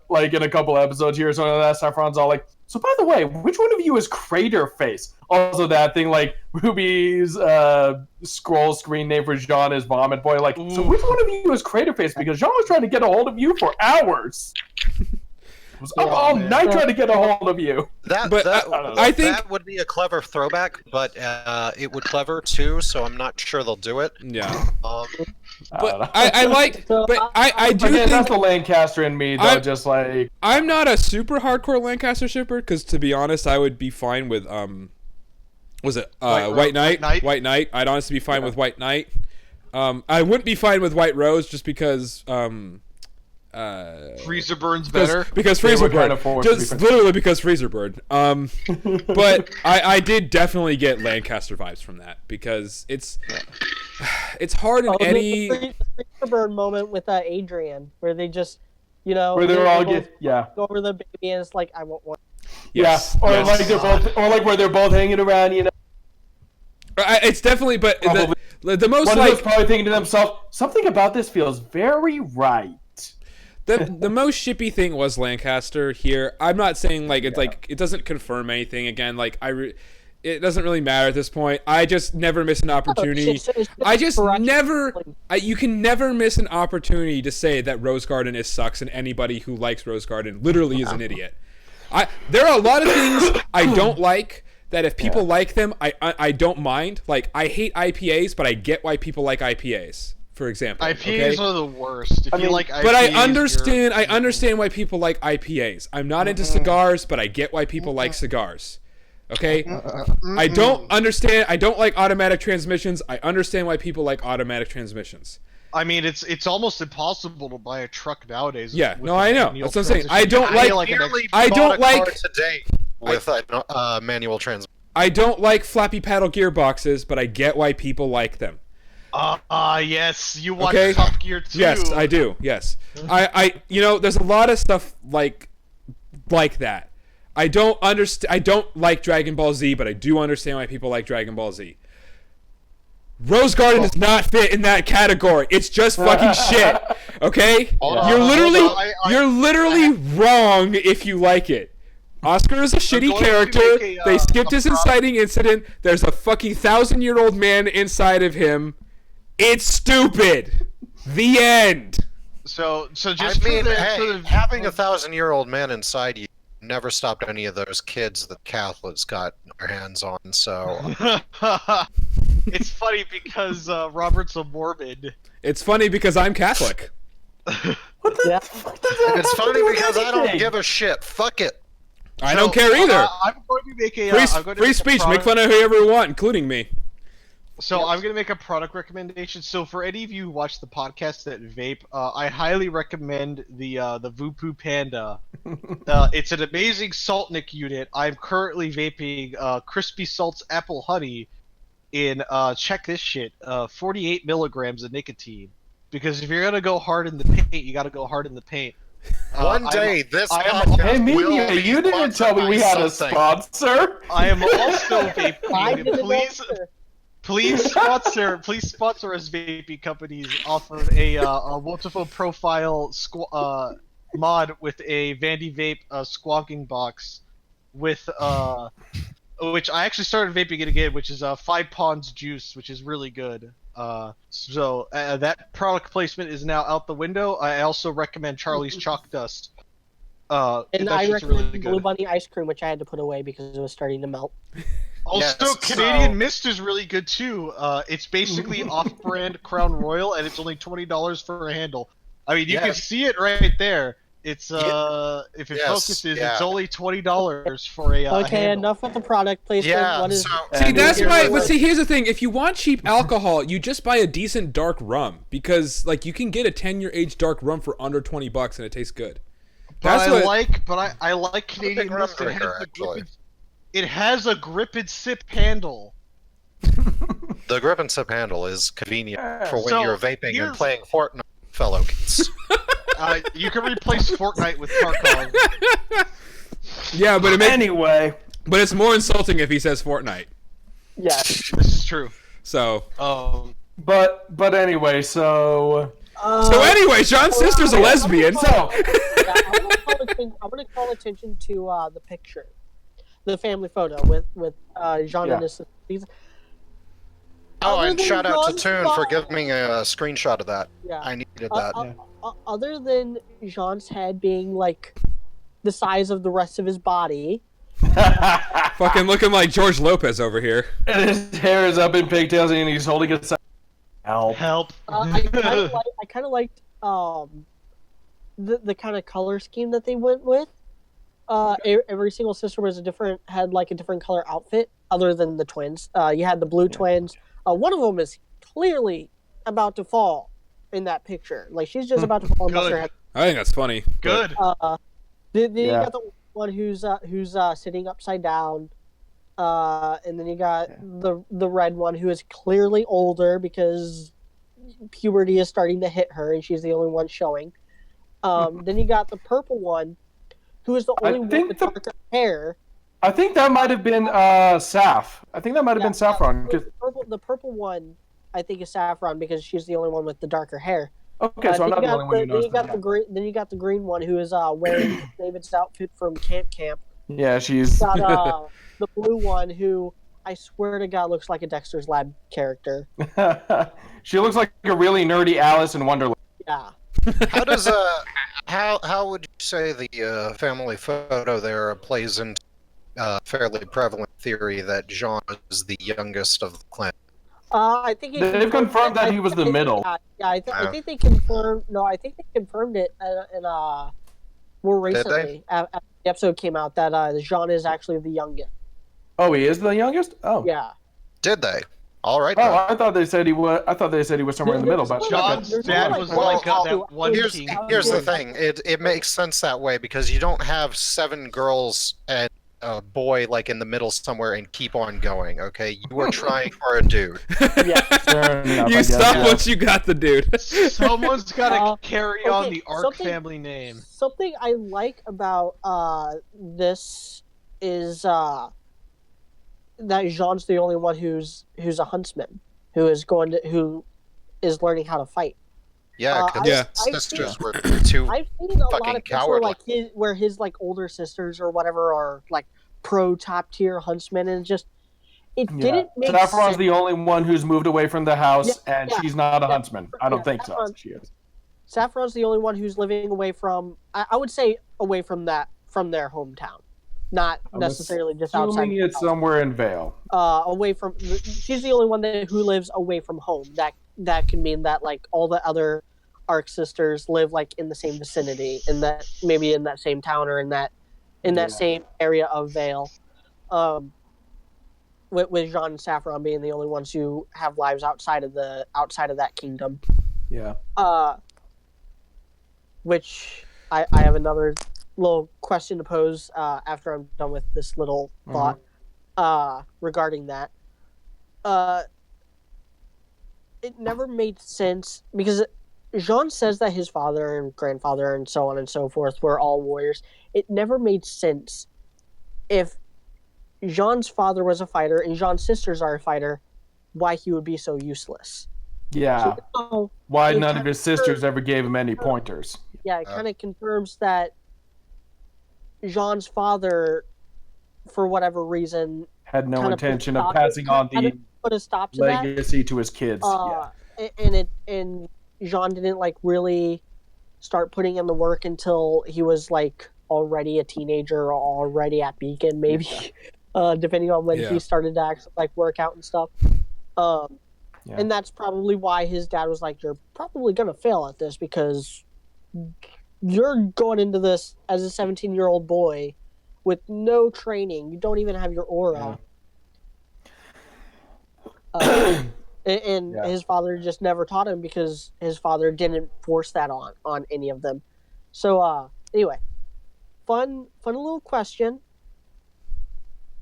[SPEAKER 5] like in a couple episodes here or something like that, Saffron's all like, so by the way, which one of you is Crater Face? Also that thing like RWBY's scroll screen name for Jean is Vomit Boy. Like, so which one of you is Crater Face? Because Jean was trying to get a hold of you for hours. Was up all
[SPEAKER 2] man.
[SPEAKER 5] night trying to get a hold of you.
[SPEAKER 3] That
[SPEAKER 4] But,
[SPEAKER 3] that,
[SPEAKER 4] I think-
[SPEAKER 3] that would be a clever throwback, but it would clever too. So I'm not sure they'll do it.
[SPEAKER 4] Yeah,
[SPEAKER 3] Um,
[SPEAKER 5] I don't know.
[SPEAKER 4] but I like.
[SPEAKER 1] So,
[SPEAKER 4] But I do
[SPEAKER 5] Again, that's
[SPEAKER 4] think
[SPEAKER 5] the Lancaster in me, though.
[SPEAKER 4] I'm-
[SPEAKER 5] Just like
[SPEAKER 4] I'm not a super hardcore Lancaster shipper because, to be honest, I would be fine with was it White Knight? White Knight. I'd honestly be fine with White Knight. I wouldn't be fine with White Rose just because
[SPEAKER 2] Freezer burns better.
[SPEAKER 4] because
[SPEAKER 5] They
[SPEAKER 4] Freezer
[SPEAKER 5] were kind
[SPEAKER 4] Bird.
[SPEAKER 5] of forced to be
[SPEAKER 4] Just
[SPEAKER 5] friends.
[SPEAKER 4] literally because Freezer Bird. But I did definitely get Lancaster vibes from that because it's hard in
[SPEAKER 1] Oh,
[SPEAKER 4] any.
[SPEAKER 1] the Freezer Bird moment with Adrian, where they just, you know,
[SPEAKER 5] where they're
[SPEAKER 1] they
[SPEAKER 5] all
[SPEAKER 1] both
[SPEAKER 5] get yeah.
[SPEAKER 1] go over the baby, and it's like, I want one.
[SPEAKER 4] Yes,
[SPEAKER 5] Yeah, or
[SPEAKER 4] yes.
[SPEAKER 5] like they're both, or like where they're both hanging around, you know.
[SPEAKER 4] It's definitely, but
[SPEAKER 5] Probably.
[SPEAKER 4] the most
[SPEAKER 5] One of them's
[SPEAKER 4] like
[SPEAKER 5] probably thinking to themselves, something about this feels very right.
[SPEAKER 4] the most shippy thing was Lancaster here. I'm not saying like it's like it doesn't confirm anything. Again, like it doesn't really matter at this point. I just never miss an opportunity.
[SPEAKER 1] It's just
[SPEAKER 4] I just
[SPEAKER 1] correction.
[SPEAKER 4] never. You can never miss an opportunity to say that Rose Garden is sucks, and anybody who likes Rose Garden literally is an idiot. There are a lot of things I don't like. That if people like them, I don't mind. Like I hate IPAs, but I get why people like IPAs. for example.
[SPEAKER 2] IPAs are the worst. If
[SPEAKER 5] I
[SPEAKER 2] you
[SPEAKER 5] mean,
[SPEAKER 2] like IPAs,
[SPEAKER 4] But I
[SPEAKER 2] you're-
[SPEAKER 4] understand why people like IPAs. I'm not into cigars, but I get why people like cigars. Okay? I don't like automatic transmissions. I understand why people like automatic transmissions.
[SPEAKER 2] I mean, it's almost impossible to buy a truck nowadays.
[SPEAKER 4] Yeah,
[SPEAKER 2] with
[SPEAKER 4] no,
[SPEAKER 2] the
[SPEAKER 4] I know.
[SPEAKER 2] manual
[SPEAKER 4] That's what I'm saying.
[SPEAKER 2] transmission.
[SPEAKER 4] I don't
[SPEAKER 2] You pay
[SPEAKER 4] like-
[SPEAKER 2] an
[SPEAKER 3] Nearly
[SPEAKER 2] extra-
[SPEAKER 4] I
[SPEAKER 3] bought
[SPEAKER 4] don't
[SPEAKER 3] a car
[SPEAKER 4] like-
[SPEAKER 3] today with a manual transmission.
[SPEAKER 4] I don't like flappy paddle gearboxes, but I get why people like them.
[SPEAKER 2] Yes, you watch
[SPEAKER 4] Okay.
[SPEAKER 2] Top Gear 2.
[SPEAKER 4] Yes, I do. Yes, there's a lot of stuff like that. I don't understand. I don't like Dragon Ball Z, but I do understand why people like Dragon Ball Z. Rose Garden does not fit in that category. It's just fucking shit. Okay, you're literally wrong if you like it. Oscar is a shitty
[SPEAKER 2] going to
[SPEAKER 4] character.
[SPEAKER 2] make
[SPEAKER 4] They skipped his
[SPEAKER 2] a
[SPEAKER 4] inciting incident. There's a fucking 1,000-year-old man inside of him. It's stupid. The end.
[SPEAKER 2] So just
[SPEAKER 3] I
[SPEAKER 2] for
[SPEAKER 3] mean,
[SPEAKER 2] the,
[SPEAKER 3] hey,
[SPEAKER 2] for the-
[SPEAKER 3] having a 1,000-year-old man inside you never stopped any of those kids that Catholics got their hands on. So
[SPEAKER 2] it's funny because Robert's a Mormon.
[SPEAKER 4] It's funny because I'm Catholic.
[SPEAKER 5] What the
[SPEAKER 1] Yeah.
[SPEAKER 5] fuck does that
[SPEAKER 3] it's
[SPEAKER 5] have to
[SPEAKER 3] funny
[SPEAKER 5] do with
[SPEAKER 3] because I don't
[SPEAKER 5] anything?
[SPEAKER 3] give a shit. Fuck it.
[SPEAKER 4] I don't care either.
[SPEAKER 2] I'm going to make a
[SPEAKER 4] Free speech. Make fun of whoever you want, including me.
[SPEAKER 2] So I'm going to make a product recommendation. So for any of you who watch the podcast that vape, I highly recommend the Voopoo Panda. It's an amazing salt nick unit. I'm currently vaping Crispy Salt's Apple Honey in check this shit, 48 milligrams of nicotine. Because if you're gonna go hard in the paint, you got to go hard in the paint.
[SPEAKER 3] One day, this
[SPEAKER 2] I am-
[SPEAKER 3] podcast
[SPEAKER 5] Hey,
[SPEAKER 3] will
[SPEAKER 5] Media,
[SPEAKER 3] be
[SPEAKER 5] you didn't
[SPEAKER 3] sponsored
[SPEAKER 5] tell me
[SPEAKER 3] by
[SPEAKER 5] we had a
[SPEAKER 3] something.
[SPEAKER 5] sponsor.
[SPEAKER 2] I am also
[SPEAKER 1] I
[SPEAKER 2] vaping.
[SPEAKER 1] didn't
[SPEAKER 2] Please sponsor us vaping companies off of a multiple profile mod with a Vandy Vape squawking box with which I actually started vaping it again, which is 5 Ponds juice, which is really good. So that product placement is now out the window. I also recommend Charlie's Chalk Dust.
[SPEAKER 1] And
[SPEAKER 2] that
[SPEAKER 1] I
[SPEAKER 2] shit's
[SPEAKER 1] recommend
[SPEAKER 2] really
[SPEAKER 1] Blue
[SPEAKER 2] good.
[SPEAKER 1] Bunny ice cream, which I had to put away because it was starting to melt.
[SPEAKER 2] Also,
[SPEAKER 3] Yes,
[SPEAKER 2] Canadian
[SPEAKER 3] so-
[SPEAKER 2] Mist is really good too. It's basically off-brand Crown Royal, and it's only $20 for a handle. I mean, you can
[SPEAKER 3] Yes.
[SPEAKER 2] see it right there. It's if it
[SPEAKER 3] Yes,
[SPEAKER 2] focuses,
[SPEAKER 3] yeah.
[SPEAKER 2] it's only $20 for a
[SPEAKER 1] Okay,
[SPEAKER 2] handle.
[SPEAKER 1] enough with the product placement.
[SPEAKER 3] Yeah,
[SPEAKER 1] What is
[SPEAKER 3] so
[SPEAKER 4] See,
[SPEAKER 5] And
[SPEAKER 4] that's
[SPEAKER 5] here's
[SPEAKER 4] why.
[SPEAKER 5] the
[SPEAKER 4] But
[SPEAKER 5] worst.
[SPEAKER 4] see, here's the thing: if you want cheap alcohol, you just buy a decent dark rum because, like, you can get a 10-year age dark rum for under $20 and it tastes good.
[SPEAKER 2] But
[SPEAKER 4] That's
[SPEAKER 2] I
[SPEAKER 4] what.
[SPEAKER 2] like Canadian
[SPEAKER 3] rum
[SPEAKER 2] Mist.
[SPEAKER 3] drinker, actually.
[SPEAKER 2] It has a grip and sip handle.
[SPEAKER 3] The grip and sip handle is convenient for when
[SPEAKER 2] So,
[SPEAKER 3] you're vaping and
[SPEAKER 2] here's-
[SPEAKER 3] playing Fortnite, fellow kids.
[SPEAKER 2] You can replace Fortnite with Tarkov.
[SPEAKER 4] Yeah, but
[SPEAKER 5] Anyway,
[SPEAKER 4] but it's more insulting if he says Fortnite.
[SPEAKER 1] Yes.
[SPEAKER 2] This is true.
[SPEAKER 4] So
[SPEAKER 5] but anyway, so
[SPEAKER 4] anyway, John's sister's a lesbian. So
[SPEAKER 1] Yeah, I'm gonna call attention to the picture, the family photo with Jaune
[SPEAKER 5] Yeah.
[SPEAKER 1] and his sister.
[SPEAKER 3] Oh,
[SPEAKER 1] Other
[SPEAKER 3] and
[SPEAKER 1] than
[SPEAKER 3] shout out to
[SPEAKER 1] John's
[SPEAKER 3] Toon for
[SPEAKER 1] father-
[SPEAKER 3] giving me a screenshot of that.
[SPEAKER 1] Yeah.
[SPEAKER 3] I needed that.
[SPEAKER 1] Other than Jean's head being like the size of the rest of his body,
[SPEAKER 4] fucking looking like George Lopez over here.
[SPEAKER 5] and his hair is up in pigtails, and he's holding it. Help!
[SPEAKER 2] Help.
[SPEAKER 1] I kind of liked the kind of color scheme that they went with. Every single sister had like a different color outfit other than the twins. You had the blue twins. One of them is clearly about to fall in that picture. Like she's just about to fall and bust her head.
[SPEAKER 4] I think that's funny.
[SPEAKER 2] Good.
[SPEAKER 1] Then you
[SPEAKER 5] Yeah.
[SPEAKER 1] got the one who's sitting upside down, and then you got the red one who is clearly older because puberty is starting to hit her, and she's the only one showing. Then you got the purple one, who is the only one
[SPEAKER 5] think
[SPEAKER 1] with
[SPEAKER 5] the-
[SPEAKER 1] darker hair.
[SPEAKER 5] I think that might have been Saf. I think that might have been Saffron. 'cause-
[SPEAKER 1] The purple one, I think, is Saffron because she's the only one with the darker hair.
[SPEAKER 5] Okay, so I'm
[SPEAKER 1] then
[SPEAKER 5] not the
[SPEAKER 1] you
[SPEAKER 5] only one who
[SPEAKER 1] then
[SPEAKER 5] knows
[SPEAKER 1] you got
[SPEAKER 5] that.
[SPEAKER 1] the green. Then you got the green one who is wearing David's outfit from Camp.
[SPEAKER 5] Yeah, she's.
[SPEAKER 1] Got the blue one who I swear to God looks like a Dexter's Lab character.
[SPEAKER 5] She looks like a really nerdy Alice in Wonderland.
[SPEAKER 1] Yeah.
[SPEAKER 3] How does how would you say the family photo there plays into fairly prevalent theory that Jean is the youngest of the clan?
[SPEAKER 1] I think
[SPEAKER 5] They've confirmed that he was the middle.
[SPEAKER 1] Yeah, I think they confirmed. No, I think they confirmed it in more recently after the episode came out that Jaune is actually the youngest.
[SPEAKER 5] Oh, he is the youngest. Oh,
[SPEAKER 1] Yeah.
[SPEAKER 3] Did they? All right.
[SPEAKER 5] Oh,
[SPEAKER 3] Then.
[SPEAKER 5] I thought they said he was. I thought they said he was somewhere in the middle. But
[SPEAKER 2] John's dad was like that one king.
[SPEAKER 3] Here's the thing. It makes sense that way because you don't have 7 girls and a boy like in the middle somewhere and keep on going. Okay, you were trying for a dude.
[SPEAKER 1] Yeah.
[SPEAKER 5] Fair enough, I
[SPEAKER 4] You
[SPEAKER 5] guess,
[SPEAKER 4] stop
[SPEAKER 5] yeah.
[SPEAKER 4] once you got the dude.
[SPEAKER 2] Someone's got to carry on
[SPEAKER 1] okay,
[SPEAKER 2] the Ark family name.
[SPEAKER 1] Something I like about this is that Jean's the only one who's a huntsman who is learning how to fight.
[SPEAKER 3] Yeah, because
[SPEAKER 1] I've
[SPEAKER 3] sisters
[SPEAKER 1] seen-
[SPEAKER 3] were 2
[SPEAKER 1] I've seen a lot
[SPEAKER 3] fucking
[SPEAKER 1] of pictures
[SPEAKER 3] cowardly.
[SPEAKER 1] like where his like older sisters or whatever are like pro top tier huntsmen, and it didn't make
[SPEAKER 5] Saffron's
[SPEAKER 1] sense.
[SPEAKER 5] the only one who's moved away from the house, and
[SPEAKER 1] yeah,
[SPEAKER 5] she's not a
[SPEAKER 1] yeah,
[SPEAKER 5] huntsman. I don't
[SPEAKER 1] yeah,
[SPEAKER 5] think so.
[SPEAKER 1] Saffron-
[SPEAKER 5] She is.
[SPEAKER 1] Saffron's the only one who's living away from. I would say away from their hometown, not necessarily just outside.
[SPEAKER 5] Assuming it's somewhere in Vale.
[SPEAKER 1] Away from. She's the only one who lives away from home. That could mean that like all the other Ark sisters live like in the same vicinity, in that maybe in that same town or in that same area of Vale. With Jean and Saffron being the only ones who have lives outside of that kingdom.
[SPEAKER 5] Yeah.
[SPEAKER 1] Which I have another little question to pose after I'm done with this little thought regarding that. It never made sense because Jean says that his father and grandfather and so on and so forth were all warriors. It never made sense if Jean's father was a fighter and Jean's sisters are a fighter, why he would be so useless.
[SPEAKER 5] Yeah.
[SPEAKER 1] So,
[SPEAKER 5] Why none of his sisters ever gave him any pointers?
[SPEAKER 1] yeah, it kind of confirms that Jean's father, for whatever reason,
[SPEAKER 5] Had no
[SPEAKER 1] kinda
[SPEAKER 5] intention
[SPEAKER 1] put a
[SPEAKER 5] of
[SPEAKER 1] stop-
[SPEAKER 5] passing on the
[SPEAKER 1] put a stop to that.
[SPEAKER 5] legacy to his kids. Yeah.
[SPEAKER 1] And Jean didn't like really start putting in the work until he was like already a teenager or already at Beacon, maybe, depending on when he started to actually like work out and stuff. And that's probably why his dad was like, "You're probably gonna fail at this because you're going into this as a 17-year-old boy with no training. You don't even have your aura." And his father just never taught him because his father didn't force that on any of them. So anyway, fun little question.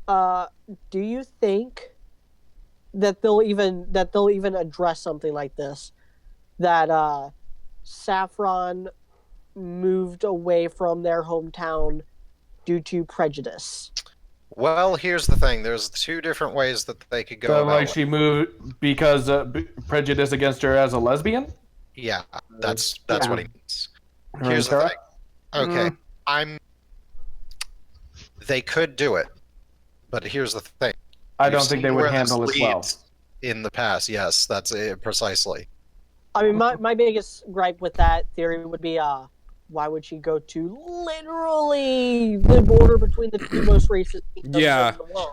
[SPEAKER 1] Do you think that they'll even address something like this, that Saffron moved away from their hometown due to prejudice?
[SPEAKER 3] Well, here's the thing. There's 2 different ways that they could go
[SPEAKER 5] So,
[SPEAKER 3] about
[SPEAKER 5] like,
[SPEAKER 3] it.
[SPEAKER 5] she moved because prejudice against her as a lesbian?
[SPEAKER 3] Yeah, that's what he means.
[SPEAKER 5] Her
[SPEAKER 3] Here's
[SPEAKER 5] and
[SPEAKER 3] the
[SPEAKER 5] Sarah?
[SPEAKER 3] thing. Okay, they could do it, but here's the thing.
[SPEAKER 5] I
[SPEAKER 3] You've
[SPEAKER 5] don't think
[SPEAKER 3] seen
[SPEAKER 5] they would
[SPEAKER 3] where
[SPEAKER 5] handle
[SPEAKER 3] this
[SPEAKER 5] it well.
[SPEAKER 3] leads in the past. Yes, that's it precisely.
[SPEAKER 1] I mean, my biggest gripe with that theory would be, why would she go to literally the border between the 2 most racist kingdoms in the world?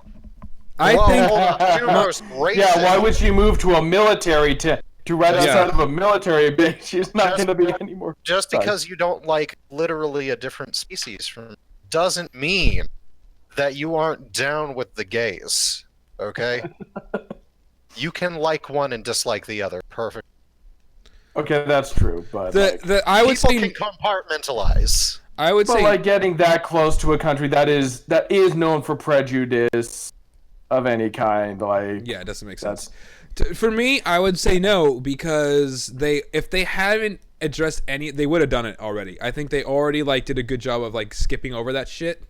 [SPEAKER 4] I
[SPEAKER 3] Well,
[SPEAKER 4] think
[SPEAKER 3] hold on, 2 most racist.
[SPEAKER 5] Yeah, why would she move to a military to right outside of a military base? She's not going to be anymore.
[SPEAKER 3] Just because you don't like literally a different species from doesn't mean that you aren't down with the gays. Okay? You can like one and dislike the other. Perfect.
[SPEAKER 5] Okay, that's true, but
[SPEAKER 4] I would
[SPEAKER 3] People
[SPEAKER 4] say
[SPEAKER 3] can compartmentalize.
[SPEAKER 4] I would say
[SPEAKER 5] like getting that close to a country that is known for prejudice of any kind, like
[SPEAKER 4] yeah, it doesn't make sense. For me, I would say no because if they hadn't addressed any, they would have done it already. I think they already like did a good job of like skipping over that shit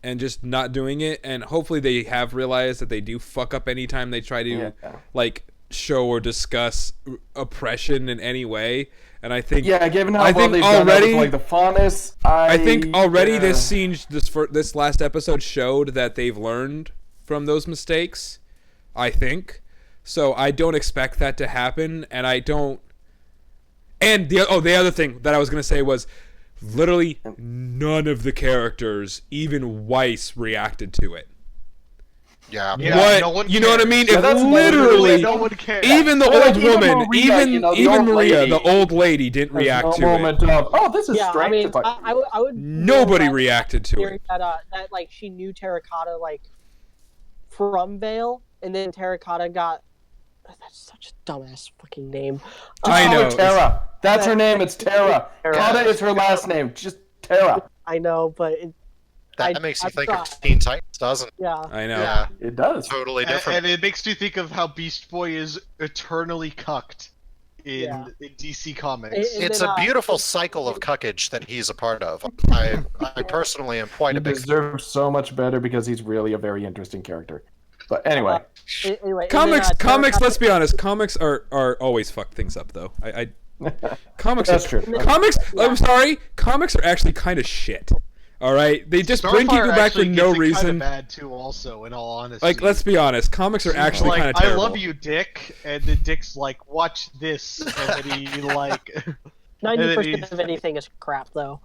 [SPEAKER 4] and just not doing it. And hopefully they have realized that they do fuck up anytime they try to like show or discuss oppression in any way. And I think
[SPEAKER 5] given how well they've done that with, like, the faunus, I
[SPEAKER 4] think already this scene, this last episode showed that they've learned from those mistakes. I think so. I don't expect that to happen, and I don't. And the other thing that I was gonna say was, literally none of the characters, even Weiss, reacted to it.
[SPEAKER 3] Yeah.
[SPEAKER 2] Yeah,
[SPEAKER 4] what
[SPEAKER 2] no one
[SPEAKER 4] you know what I mean?
[SPEAKER 5] Yeah,
[SPEAKER 4] If
[SPEAKER 5] that's
[SPEAKER 4] literally
[SPEAKER 2] no one cares.
[SPEAKER 4] even the
[SPEAKER 5] Well,
[SPEAKER 4] old
[SPEAKER 5] like, even
[SPEAKER 4] woman,
[SPEAKER 5] Maria, you know, the
[SPEAKER 4] even
[SPEAKER 5] old
[SPEAKER 4] Maria,
[SPEAKER 5] lady,
[SPEAKER 4] the old lady, didn't
[SPEAKER 5] There's
[SPEAKER 4] react
[SPEAKER 5] no
[SPEAKER 4] to it.
[SPEAKER 5] moment of, oh, this is
[SPEAKER 1] Yeah,
[SPEAKER 5] strength.
[SPEAKER 1] I mean,
[SPEAKER 5] It's like,
[SPEAKER 1] I would
[SPEAKER 4] Nobody
[SPEAKER 1] more,
[SPEAKER 4] reacted to
[SPEAKER 1] theory
[SPEAKER 4] it.
[SPEAKER 1] that like she knew Terracotta like from Vale, and then Terracotta got. That's such a dumbass fucking name.
[SPEAKER 4] I
[SPEAKER 5] call
[SPEAKER 4] know,
[SPEAKER 5] her
[SPEAKER 4] it's-
[SPEAKER 5] Terra. That's her name. It's Terra.
[SPEAKER 1] Terra.
[SPEAKER 5] Kata is her last name. Just Terra.
[SPEAKER 1] I know, but it,
[SPEAKER 3] That makes you
[SPEAKER 1] I'm
[SPEAKER 3] think
[SPEAKER 1] sorry.
[SPEAKER 3] of Teen Titans, doesn't it?
[SPEAKER 1] yeah.
[SPEAKER 4] I know.
[SPEAKER 3] Yeah.
[SPEAKER 5] It does.
[SPEAKER 3] Totally
[SPEAKER 2] And,
[SPEAKER 3] different.
[SPEAKER 2] and it makes me think of how Beast Boy is eternally cucked in DC Comics.
[SPEAKER 1] And
[SPEAKER 3] It's
[SPEAKER 1] then,
[SPEAKER 3] a beautiful cycle of cuckage that he's a part of. I personally am quite
[SPEAKER 5] He
[SPEAKER 3] a big
[SPEAKER 5] deserves so much better because he's really a very interesting character. But anyway,
[SPEAKER 1] Anyway,
[SPEAKER 4] Comics,
[SPEAKER 1] and then,
[SPEAKER 4] comics. Let's be honest. Comics are always fuck things up, though. Comics.
[SPEAKER 5] That's
[SPEAKER 4] are,
[SPEAKER 5] true.
[SPEAKER 4] Comics. I'm sorry. Comics are actually kind of shit. All right, they just bring
[SPEAKER 2] Starfire
[SPEAKER 4] people back for
[SPEAKER 2] actually
[SPEAKER 4] no
[SPEAKER 2] gets it
[SPEAKER 4] reason.
[SPEAKER 2] Kinda bad too, also. In all honesty,
[SPEAKER 4] Like, let's be honest. Comics are actually
[SPEAKER 2] like,
[SPEAKER 4] kind of terrible.
[SPEAKER 2] I love you, Dick, and then Dick's like, "Watch this," and then he like,
[SPEAKER 1] 90% of anything is crap, though.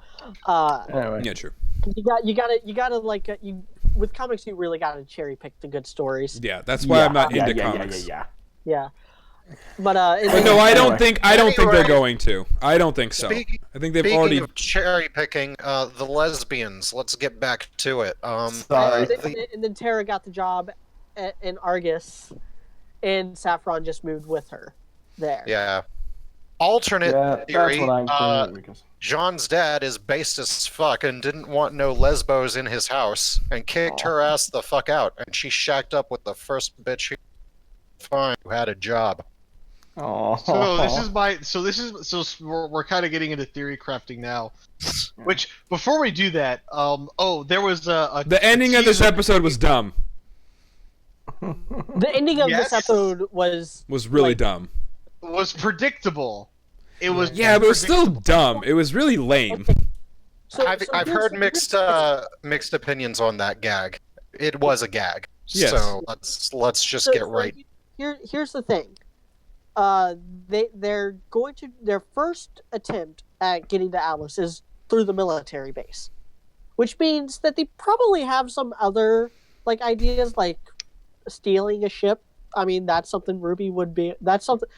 [SPEAKER 5] anyway.
[SPEAKER 4] Yeah, true.
[SPEAKER 1] You gotta like you with comics. You really gotta cherry pick the good stories.
[SPEAKER 4] Yeah, that's why I'm not into
[SPEAKER 5] yeah,
[SPEAKER 4] comics.
[SPEAKER 1] Yeah, but
[SPEAKER 4] But no, I don't
[SPEAKER 5] Anyway.
[SPEAKER 4] think they're
[SPEAKER 3] Anyway.
[SPEAKER 4] going to. I don't think so.
[SPEAKER 3] Speaking-
[SPEAKER 4] I think they've
[SPEAKER 3] Speaking
[SPEAKER 4] already.
[SPEAKER 3] of cherry picking, the lesbians. Let's get back to it.
[SPEAKER 5] Sorry.
[SPEAKER 1] and then Tara got the job in Argus, and Saffron just moved with her there.
[SPEAKER 3] Yeah. Alternate
[SPEAKER 5] Yeah, that's
[SPEAKER 3] theory.
[SPEAKER 5] what I'm thinking. Because
[SPEAKER 3] John's dad is based as fuck and didn't want no lesbos in his house and kicked her ass the fuck out. And she shacked up with the first bitch he could find who had a job.
[SPEAKER 2] So we're kind of getting into theory crafting now. Which before we do that, there was
[SPEAKER 4] The ending of this
[SPEAKER 2] teaser-
[SPEAKER 4] episode was dumb.
[SPEAKER 1] The ending of
[SPEAKER 2] Yes.
[SPEAKER 1] this episode was
[SPEAKER 4] Really
[SPEAKER 1] like,
[SPEAKER 4] dumb.
[SPEAKER 2] was predictable. It was
[SPEAKER 4] Yeah, but it was still dumb. It was really lame.
[SPEAKER 3] I've heard mixed opinions on that gag. It was a gag.
[SPEAKER 4] Yes.
[SPEAKER 3] So let's just get right.
[SPEAKER 1] Here's the thing. They're going to their first attempt at getting to Alice is through the military base, which means that they probably have some other like ideas, like stealing a ship. I mean, that's something RWBY would be. That's something.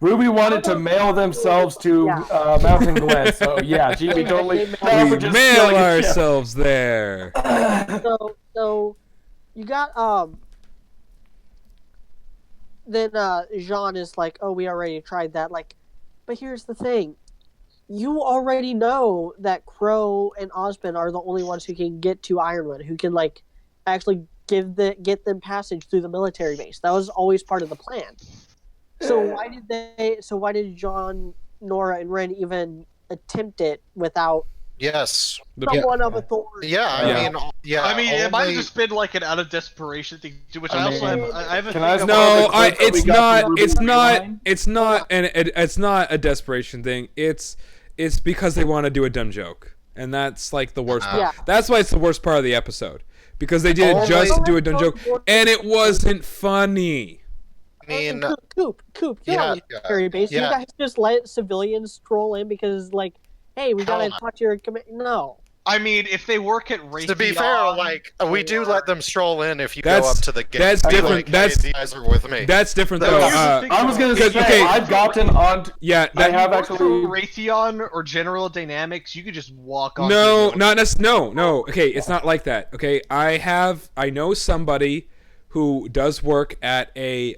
[SPEAKER 5] RWBY wanted to mail themselves to Mountain Glen, so yeah, GB totally.
[SPEAKER 1] They
[SPEAKER 4] We
[SPEAKER 5] just
[SPEAKER 4] mail
[SPEAKER 5] stealing a ship.
[SPEAKER 4] ourselves there.
[SPEAKER 1] So you got then Jaune is like, oh, we already tried that. Like, but here's the thing. You already know that Crow and Osmond are the only ones who can get to Ironwood, who can like actually get them passage through the military base. That was always part of the plan. So why did John, Nora, and Ren even attempt it without
[SPEAKER 3] Yes.
[SPEAKER 1] someone of authority?
[SPEAKER 3] Yeah, I mean,
[SPEAKER 2] it might have
[SPEAKER 3] only-
[SPEAKER 2] just been like an out of desperation thing, too, which
[SPEAKER 5] I
[SPEAKER 2] I also
[SPEAKER 5] mean,
[SPEAKER 2] have. I have a
[SPEAKER 5] can
[SPEAKER 2] thing
[SPEAKER 5] I
[SPEAKER 2] about-
[SPEAKER 4] No,
[SPEAKER 5] the clip that
[SPEAKER 4] it's
[SPEAKER 5] we got
[SPEAKER 4] not.
[SPEAKER 5] from
[SPEAKER 4] It's
[SPEAKER 5] RWBY
[SPEAKER 4] not.
[SPEAKER 5] Rewind?
[SPEAKER 4] It's not a desperation thing. It's because they want to do a dumb joke, and that's like the worst.
[SPEAKER 1] Yeah.
[SPEAKER 4] That's why it's the worst part of the episode, because they did it
[SPEAKER 3] Only-
[SPEAKER 4] just to do a dumb joke, and it wasn't funny.
[SPEAKER 3] I mean,
[SPEAKER 1] And Coop, you're
[SPEAKER 3] yeah,
[SPEAKER 1] on the military base.
[SPEAKER 3] yeah.
[SPEAKER 1] You guys just let civilians stroll in because, like, hey, we gotta
[SPEAKER 3] Hell no.
[SPEAKER 1] talk to your command. No.
[SPEAKER 2] I mean, if they work at Raytheon,
[SPEAKER 3] to be fair, like we do let them stroll in if you
[SPEAKER 4] That's-
[SPEAKER 3] go up to the gate.
[SPEAKER 4] that's
[SPEAKER 3] Be
[SPEAKER 4] different.
[SPEAKER 3] Like, hey,
[SPEAKER 4] That's-
[SPEAKER 3] these guys are with me.
[SPEAKER 4] That's different
[SPEAKER 2] No,
[SPEAKER 4] though.
[SPEAKER 2] here's the thing.
[SPEAKER 5] I was gonna say,
[SPEAKER 4] Okay.
[SPEAKER 5] I've gotten on.
[SPEAKER 4] Yeah,
[SPEAKER 5] I have
[SPEAKER 2] work for
[SPEAKER 5] actually.
[SPEAKER 2] Raytheon or General Dynamics, you could just walk on.
[SPEAKER 4] No, not necessarily. No. Okay, it's not like that. Okay, I know somebody who does work at a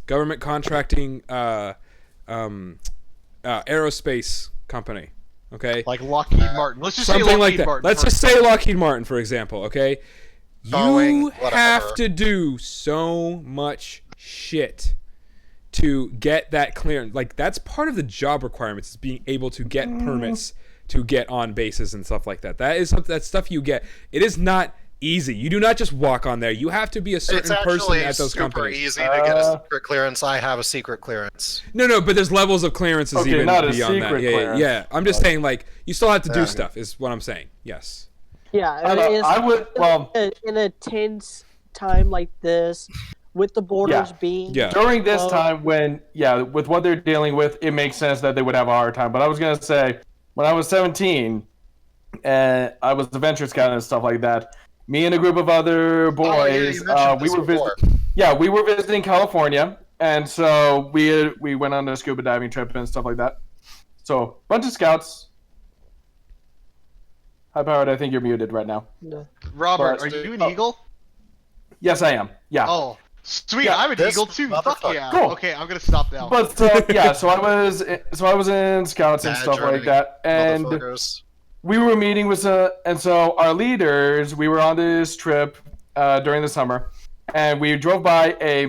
[SPEAKER 4] government contracting aerospace company. Okay,
[SPEAKER 2] like Lockheed Martin. Let's just say
[SPEAKER 4] something
[SPEAKER 2] Lockheed
[SPEAKER 4] like that.
[SPEAKER 2] Martin.
[SPEAKER 4] Let's just say Lockheed Martin, for example. Okay,
[SPEAKER 3] Boeing,
[SPEAKER 4] you
[SPEAKER 3] whatever.
[SPEAKER 4] have to do so much shit to get that clearance. Like that's part of the job requirements is being able to get permits to get on bases and stuff like that. That's stuff you get. It is not easy. You do not just walk on there. You have to be a certain
[SPEAKER 3] It's
[SPEAKER 4] person
[SPEAKER 3] actually
[SPEAKER 4] at those
[SPEAKER 3] super
[SPEAKER 4] companies.
[SPEAKER 3] easy to get a secret clearance. I have a secret clearance.
[SPEAKER 4] No, but there's levels of clearances
[SPEAKER 5] Okay,
[SPEAKER 4] even
[SPEAKER 5] not a
[SPEAKER 4] beyond that.
[SPEAKER 5] secret
[SPEAKER 4] Yeah,
[SPEAKER 5] clearance.
[SPEAKER 4] yeah. I'm just saying, like, you still have to do
[SPEAKER 3] Yeah.
[SPEAKER 4] stuff. Is what I'm saying. Yes.
[SPEAKER 1] Yeah,
[SPEAKER 5] I would. Well,
[SPEAKER 1] in a tense time like this, with the borders
[SPEAKER 5] Yeah.
[SPEAKER 1] being
[SPEAKER 5] during this
[SPEAKER 1] closed,
[SPEAKER 5] time when, with what they're dealing with, it makes sense that they would have a hard time. But I was gonna say, when I was 17, and I was a venture scout and stuff like that, me and a group of other
[SPEAKER 3] Oh, yeah,
[SPEAKER 5] boys,
[SPEAKER 3] you mentioned
[SPEAKER 5] we
[SPEAKER 3] this
[SPEAKER 5] were
[SPEAKER 3] before.
[SPEAKER 5] we were visiting California, and so we went on a scuba diving trip and stuff like that. So, bunch of scouts. High powered, I think you're muted right now.
[SPEAKER 1] No.
[SPEAKER 2] Robert,
[SPEAKER 5] But-
[SPEAKER 2] are you an eagle?
[SPEAKER 5] Yes, I am. Yeah.
[SPEAKER 2] Oh, sweet!
[SPEAKER 5] Yeah,
[SPEAKER 2] I'm an
[SPEAKER 3] this
[SPEAKER 2] eagle too. Fuck
[SPEAKER 3] motherfucker.
[SPEAKER 2] yeah!
[SPEAKER 5] Cool.
[SPEAKER 2] Okay, I'm gonna stop now.
[SPEAKER 5] But so I was in scouts and
[SPEAKER 3] Bad
[SPEAKER 5] stuff like
[SPEAKER 3] journey,
[SPEAKER 5] that, and
[SPEAKER 3] Motherfuckers.
[SPEAKER 5] we were meeting with and so our leaders. We were on this trip during the summer, and we drove by a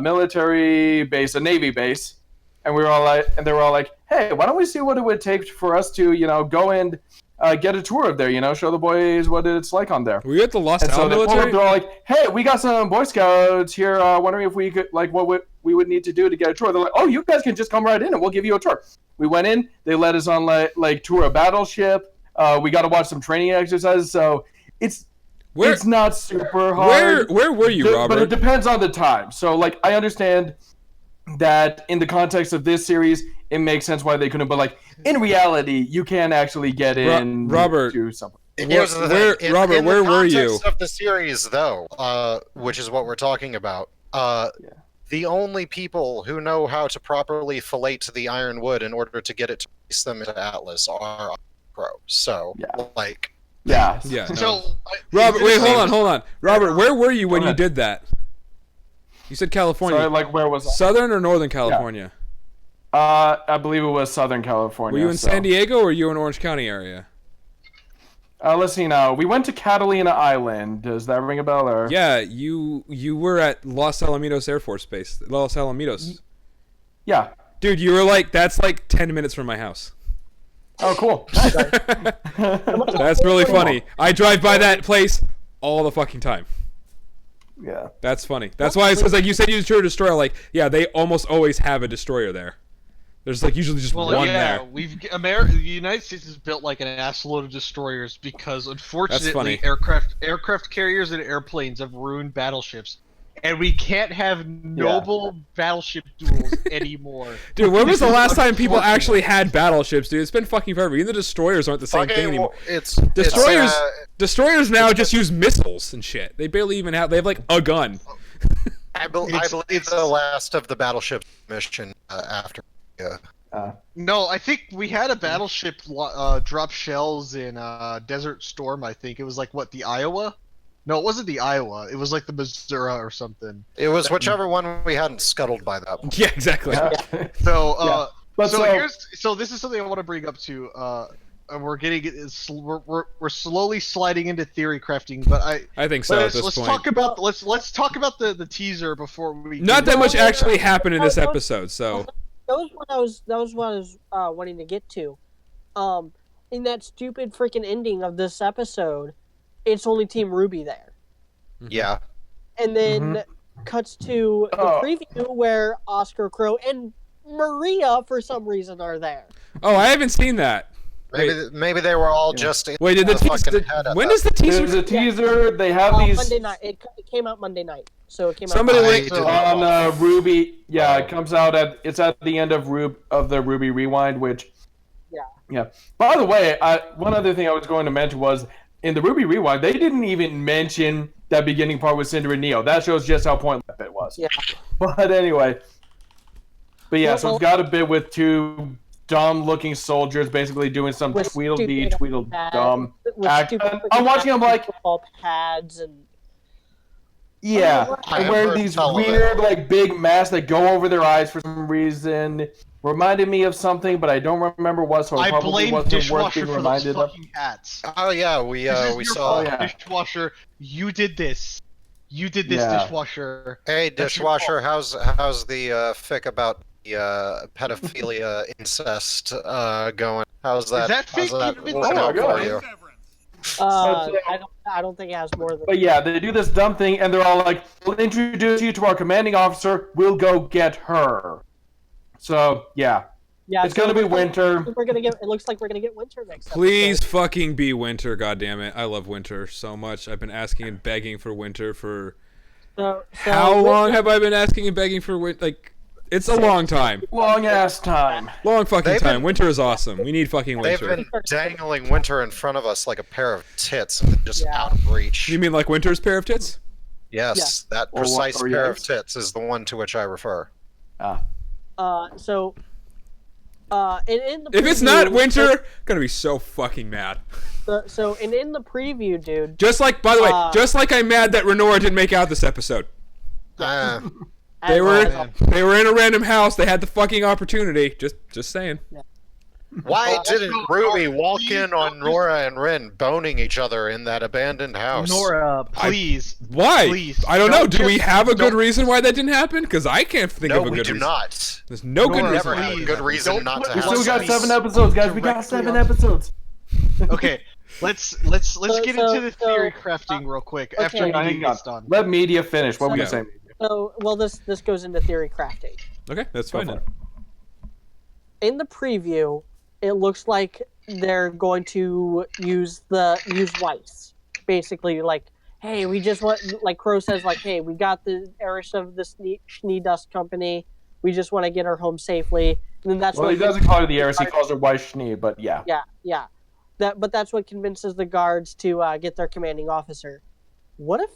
[SPEAKER 5] military base, a Navy base, and we were all like, and they were all like, "Hey, why don't we see what it would take for us to, go and get a tour of there? Show the boys what it's like on there."
[SPEAKER 4] Were you at the Lost
[SPEAKER 5] And so
[SPEAKER 4] Al
[SPEAKER 5] they pulled up,
[SPEAKER 4] military?
[SPEAKER 5] they're all like, "Hey, we got some Boy Scouts here. Wondering if we could, what we would need to do to get a tour." They're like, "Oh, you guys can just come right in, and we'll give you a tour." We went in. They let us on like tour a battleship. We got to watch some training exercises. So it's not super hard.
[SPEAKER 4] Where were you, Robert?
[SPEAKER 5] But it depends on the time. So I understand that in the context of this series, it makes sense why they couldn't. But in reality, you can actually get in.
[SPEAKER 4] Robert.
[SPEAKER 5] To something.
[SPEAKER 3] Here's the
[SPEAKER 4] Where-
[SPEAKER 3] thing.
[SPEAKER 4] Robert,
[SPEAKER 3] in
[SPEAKER 4] where
[SPEAKER 3] the
[SPEAKER 4] were you?
[SPEAKER 3] context of the series, though, which is what we're talking about, the only people who know how to properly fillet the iron wood in order to get it to release them into Atlas are Crow. So,
[SPEAKER 5] Yeah.
[SPEAKER 3] yeah.
[SPEAKER 4] Yeah. No.
[SPEAKER 2] So,
[SPEAKER 4] Robert,
[SPEAKER 2] is
[SPEAKER 4] wait,
[SPEAKER 2] this-
[SPEAKER 4] hold on. Robert, where were you when
[SPEAKER 5] Go
[SPEAKER 4] you
[SPEAKER 5] ahead.
[SPEAKER 4] did that? You said California.
[SPEAKER 5] Sorry, where was I?
[SPEAKER 4] Southern or Northern California?
[SPEAKER 5] I believe it was Southern California.
[SPEAKER 4] Were you in San Diego or were you in Orange County area?
[SPEAKER 5] Let's see now. We went to Catalina Island. Does that ring a bell? Or
[SPEAKER 4] Yeah, you were at Los Alamitos Air Force Base. Los Alamitos.
[SPEAKER 5] yeah.
[SPEAKER 4] Dude, you were that's 10 minutes from my house.
[SPEAKER 5] Oh, cool.
[SPEAKER 4] That's really funny. I drive by that place all the fucking time.
[SPEAKER 5] Yeah.
[SPEAKER 4] That's funny. That's why it says you said you destroy a destroyer. Yeah, they almost always have a destroyer there. There's usually just
[SPEAKER 2] Well,
[SPEAKER 4] one
[SPEAKER 2] yeah,
[SPEAKER 4] there.
[SPEAKER 2] the United States has built an assload of destroyers because unfortunately
[SPEAKER 4] funny.
[SPEAKER 2] aircraft carriers and airplanes have ruined battleships, and we can't have noble battleship duels anymore.
[SPEAKER 4] Dude, when was the
[SPEAKER 2] This is
[SPEAKER 4] last time people
[SPEAKER 2] unfortunate.
[SPEAKER 4] actually had battleships, dude? It's been fucking forever. Even the destroyers aren't the same thing anymore.
[SPEAKER 3] Destroyers.
[SPEAKER 4] Destroyers now just use missiles and shit. They barely even have. They have a gun.
[SPEAKER 3] I believe
[SPEAKER 2] it's-
[SPEAKER 3] the last of the battleship mission after.
[SPEAKER 2] No, I think we had a battleship drop shells in Desert Storm. I think it was the Iowa. No, it wasn't the Iowa. It was the Missouri or something.
[SPEAKER 3] It was whichever one we hadn't scuttled by that point.
[SPEAKER 4] Yeah, exactly.
[SPEAKER 2] So,
[SPEAKER 5] Yeah. But
[SPEAKER 2] so this is something I want to bring up too. And we're getting we're slowly sliding into theory crafting, but
[SPEAKER 4] I think so at this
[SPEAKER 2] let's
[SPEAKER 4] point.
[SPEAKER 2] talk about the teaser before we.
[SPEAKER 4] Not that much actually happened in this episode, so
[SPEAKER 1] That was what I was wanting to get to. In that stupid freaking ending of this episode, it's only Team RWBY there,
[SPEAKER 3] Yeah.
[SPEAKER 1] and then cuts to the preview where Oscar Crow and Maria for some reason are there.
[SPEAKER 4] oh, I haven't seen that.
[SPEAKER 3] Maybe they were all just in
[SPEAKER 4] Wait, did the
[SPEAKER 3] fucking
[SPEAKER 4] teaser?
[SPEAKER 3] head at
[SPEAKER 4] When
[SPEAKER 3] that.
[SPEAKER 4] does the
[SPEAKER 5] there's
[SPEAKER 4] teaser?
[SPEAKER 5] a teaser. They have these
[SPEAKER 1] Monday night. It came out Monday night, so it came
[SPEAKER 4] Somebody
[SPEAKER 1] out.
[SPEAKER 4] linked.
[SPEAKER 3] I
[SPEAKER 5] on RWBY. Yeah, it comes out it's at the end of the RWBY Rewind, which. Yeah. By the way, one other thing I was going to mention was in the RWBY Rewind, they didn't even mention that beginning part with Cinder and Neo. That shows just how pointless it was.
[SPEAKER 1] Yeah.
[SPEAKER 5] But anyway. But yeah, so it's got a bit with two dumb-looking soldiers basically doing some
[SPEAKER 1] With
[SPEAKER 5] Tweedledee,
[SPEAKER 1] stupid
[SPEAKER 5] Tweedledum
[SPEAKER 1] With
[SPEAKER 5] act.
[SPEAKER 1] stupid
[SPEAKER 5] And I'm watching them like,
[SPEAKER 1] football pads and
[SPEAKER 5] yeah,
[SPEAKER 3] I
[SPEAKER 5] and
[SPEAKER 3] have
[SPEAKER 5] wearing
[SPEAKER 3] heard
[SPEAKER 5] these
[SPEAKER 3] tell of it.
[SPEAKER 5] weird big masks that go over their eyes for some reason. Reminded me of something, but I don't remember what. So it
[SPEAKER 2] I
[SPEAKER 5] probably
[SPEAKER 2] blame
[SPEAKER 5] wasn't worth
[SPEAKER 2] dishwasher
[SPEAKER 5] being
[SPEAKER 2] for those
[SPEAKER 5] reminded of.
[SPEAKER 2] fucking hats.
[SPEAKER 3] Oh yeah, we saw.
[SPEAKER 5] fault. Yeah.
[SPEAKER 2] Dishwasher. You did this. You did this,
[SPEAKER 5] Yeah.
[SPEAKER 2] dishwasher.
[SPEAKER 3] Hey,
[SPEAKER 2] That's your
[SPEAKER 3] dishwasher, how's the fic about the pedophilia incest going? How's that?
[SPEAKER 2] that fic
[SPEAKER 3] how's that
[SPEAKER 2] even
[SPEAKER 3] working
[SPEAKER 5] Oh my
[SPEAKER 3] out for
[SPEAKER 5] God.
[SPEAKER 3] you?
[SPEAKER 1] I don't think it has more than.
[SPEAKER 5] But yeah, they do this dumb thing, and they're all like, "We'll introduce you to our commanding officer. We'll go get her." So yeah,
[SPEAKER 1] Yeah,
[SPEAKER 5] it's gonna be winter.
[SPEAKER 1] We're gonna get. It looks like we're gonna get winter next.
[SPEAKER 4] Please
[SPEAKER 1] episode.
[SPEAKER 4] fucking be winter, goddammit. I love winter so much. I've been asking and begging for winter for
[SPEAKER 1] So
[SPEAKER 4] how long have I been asking and begging for winter? It's a long time.
[SPEAKER 5] Long ass time.
[SPEAKER 4] Long fucking
[SPEAKER 3] They've
[SPEAKER 4] time.
[SPEAKER 3] been-
[SPEAKER 4] Winter is awesome. We need fucking
[SPEAKER 3] They've
[SPEAKER 4] winter.
[SPEAKER 3] been dangling winter in front of us like a pair of tits, and just
[SPEAKER 1] Yeah.
[SPEAKER 3] out of reach.
[SPEAKER 4] You mean like Winter's pair of tits?
[SPEAKER 3] Yes, that
[SPEAKER 5] Or what-
[SPEAKER 3] precise
[SPEAKER 5] or
[SPEAKER 3] pair
[SPEAKER 5] yes.
[SPEAKER 3] of tits is the one to which I refer.
[SPEAKER 1] So, in the
[SPEAKER 4] If it's
[SPEAKER 1] preview-
[SPEAKER 4] not Winter, gonna be so fucking mad.
[SPEAKER 1] So in the preview, dude.
[SPEAKER 4] Just like, by the way, just like I'm mad that Renora didn't make out this episode.
[SPEAKER 3] Uh,
[SPEAKER 4] They
[SPEAKER 1] as-
[SPEAKER 4] were
[SPEAKER 1] as-
[SPEAKER 4] they were in a random house. They had the fucking opportunity. Just saying.
[SPEAKER 3] why
[SPEAKER 2] Also,
[SPEAKER 3] didn't Ruby walk
[SPEAKER 2] please
[SPEAKER 3] in on
[SPEAKER 2] don't-
[SPEAKER 3] Nora and Rin boning each other in that abandoned house?
[SPEAKER 2] Nora, please.
[SPEAKER 4] Why?
[SPEAKER 2] Please,
[SPEAKER 4] I don't know.
[SPEAKER 2] don't
[SPEAKER 4] Do we
[SPEAKER 2] just-
[SPEAKER 4] have a good
[SPEAKER 2] don't-
[SPEAKER 4] reason why that didn't happen? Because I can't think
[SPEAKER 3] No,
[SPEAKER 4] of a
[SPEAKER 3] we
[SPEAKER 4] good
[SPEAKER 3] do
[SPEAKER 4] reason.
[SPEAKER 3] not.
[SPEAKER 4] There's no good
[SPEAKER 2] Nora,
[SPEAKER 4] reason.
[SPEAKER 3] Never have a
[SPEAKER 2] please,
[SPEAKER 3] good reason
[SPEAKER 2] don't
[SPEAKER 3] not
[SPEAKER 2] put
[SPEAKER 3] to
[SPEAKER 5] We
[SPEAKER 3] have
[SPEAKER 5] still got
[SPEAKER 3] sex.
[SPEAKER 5] 7 episodes, guys. We got
[SPEAKER 2] Directly
[SPEAKER 5] 7
[SPEAKER 2] on-
[SPEAKER 5] episodes.
[SPEAKER 2] Okay, let's get into the theory crafting real quick
[SPEAKER 1] okay.
[SPEAKER 2] after
[SPEAKER 5] Hang on,
[SPEAKER 2] media
[SPEAKER 5] hang on.
[SPEAKER 2] gets done.
[SPEAKER 5] Let media finish. What were you
[SPEAKER 4] Yeah.
[SPEAKER 5] saying?
[SPEAKER 1] So, well, this goes into theory crafting.
[SPEAKER 4] Okay, that's fine
[SPEAKER 5] Go
[SPEAKER 4] then.
[SPEAKER 5] for
[SPEAKER 1] In the preview, it looks like they're going to use Weiss. Basically, like, hey, we just want, like Crow says, like, hey, we got the heiress of the Schnee Dust Company. We just want to get her home safely. And then that's
[SPEAKER 5] Well,
[SPEAKER 1] what
[SPEAKER 5] he doesn't call her the heiress. He calls her Weiss Schnee, but yeah.
[SPEAKER 1] Yeah. But that's what convinces the guards to get their commanding officer. What if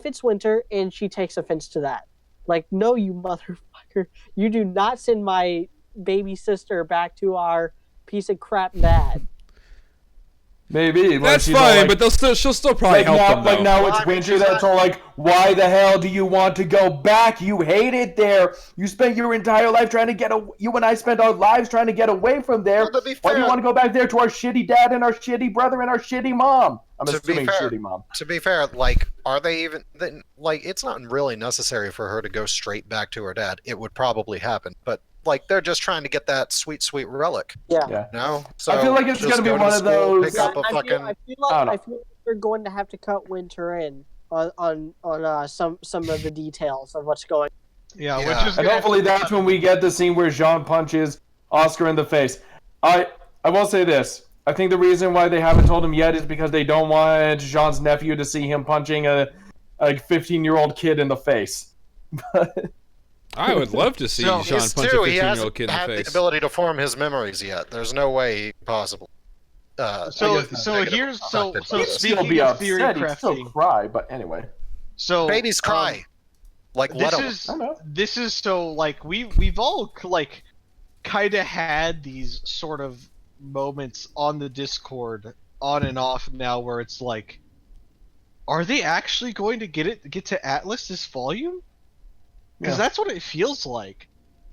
[SPEAKER 1] it's Winter and she takes offense to that? Like, no, you motherfucker. You do not send my baby sister back to our piece of crap dad.
[SPEAKER 5] Maybe. Like,
[SPEAKER 4] That's
[SPEAKER 5] she's all
[SPEAKER 4] fine,
[SPEAKER 5] like,
[SPEAKER 4] but she'll still probably help them.
[SPEAKER 5] like
[SPEAKER 4] though.
[SPEAKER 5] now
[SPEAKER 3] Well,
[SPEAKER 5] it's
[SPEAKER 3] I mean,
[SPEAKER 5] winter.
[SPEAKER 3] she's
[SPEAKER 5] That's
[SPEAKER 3] not-
[SPEAKER 5] all like, why the hell do you want to go back? You hate it there. You spent your entire life trying to get away. You and I spent our lives trying to get away from there.
[SPEAKER 3] Well, to be
[SPEAKER 5] Why do you
[SPEAKER 3] fair-
[SPEAKER 5] want to go back there to our shitty dad and our shitty brother and our shitty mom? I'm
[SPEAKER 3] To be
[SPEAKER 5] assuming
[SPEAKER 3] fair-
[SPEAKER 5] shitty mom.
[SPEAKER 3] To be fair, like, are they even like? It's not really necessary for her to go straight back to her dad. It would probably happen, but like, they're just trying to get that sweet, sweet relic.
[SPEAKER 5] Yeah.
[SPEAKER 3] No, so
[SPEAKER 5] I feel like it's
[SPEAKER 3] just
[SPEAKER 5] gonna be
[SPEAKER 3] go to
[SPEAKER 5] one of
[SPEAKER 3] school,
[SPEAKER 5] those-
[SPEAKER 3] Pick up a
[SPEAKER 1] I
[SPEAKER 3] fucking.
[SPEAKER 1] feel
[SPEAKER 5] I don't
[SPEAKER 1] like they're going to have to cut Winter in on some of the details of what's going.
[SPEAKER 2] Yeah,
[SPEAKER 3] Yeah.
[SPEAKER 2] which is
[SPEAKER 5] And
[SPEAKER 2] gonna
[SPEAKER 5] hopefully that's when we get the scene where Jean punches Oscar in the face. I will say this. I think the reason why they haven't told him yet is because they don't want Jean's nephew to see him punching a 15-year-old kid in the face.
[SPEAKER 4] I would love to see
[SPEAKER 2] So,
[SPEAKER 4] Sean
[SPEAKER 3] He's
[SPEAKER 4] punch a
[SPEAKER 3] two. He
[SPEAKER 4] 15-year-old
[SPEAKER 3] hasn't
[SPEAKER 4] kid in the
[SPEAKER 3] had the
[SPEAKER 4] face.
[SPEAKER 3] ability to form his memories yet. There's no way possible.
[SPEAKER 2] So
[SPEAKER 5] guess
[SPEAKER 2] here's so
[SPEAKER 5] He'd still
[SPEAKER 2] speaking
[SPEAKER 5] be
[SPEAKER 2] of theory
[SPEAKER 5] upset. He'd still
[SPEAKER 2] crafting.
[SPEAKER 5] cry, but anyway.
[SPEAKER 2] So
[SPEAKER 3] Babies cry. Like, let
[SPEAKER 2] This
[SPEAKER 3] 'em.
[SPEAKER 2] is
[SPEAKER 5] I know.
[SPEAKER 2] this is so like we've all like kind of had these sort of moments on the Discord on and off now where it's like, are they actually going to get to Atlas this volume? Because
[SPEAKER 5] Yeah.
[SPEAKER 2] that's what it feels like.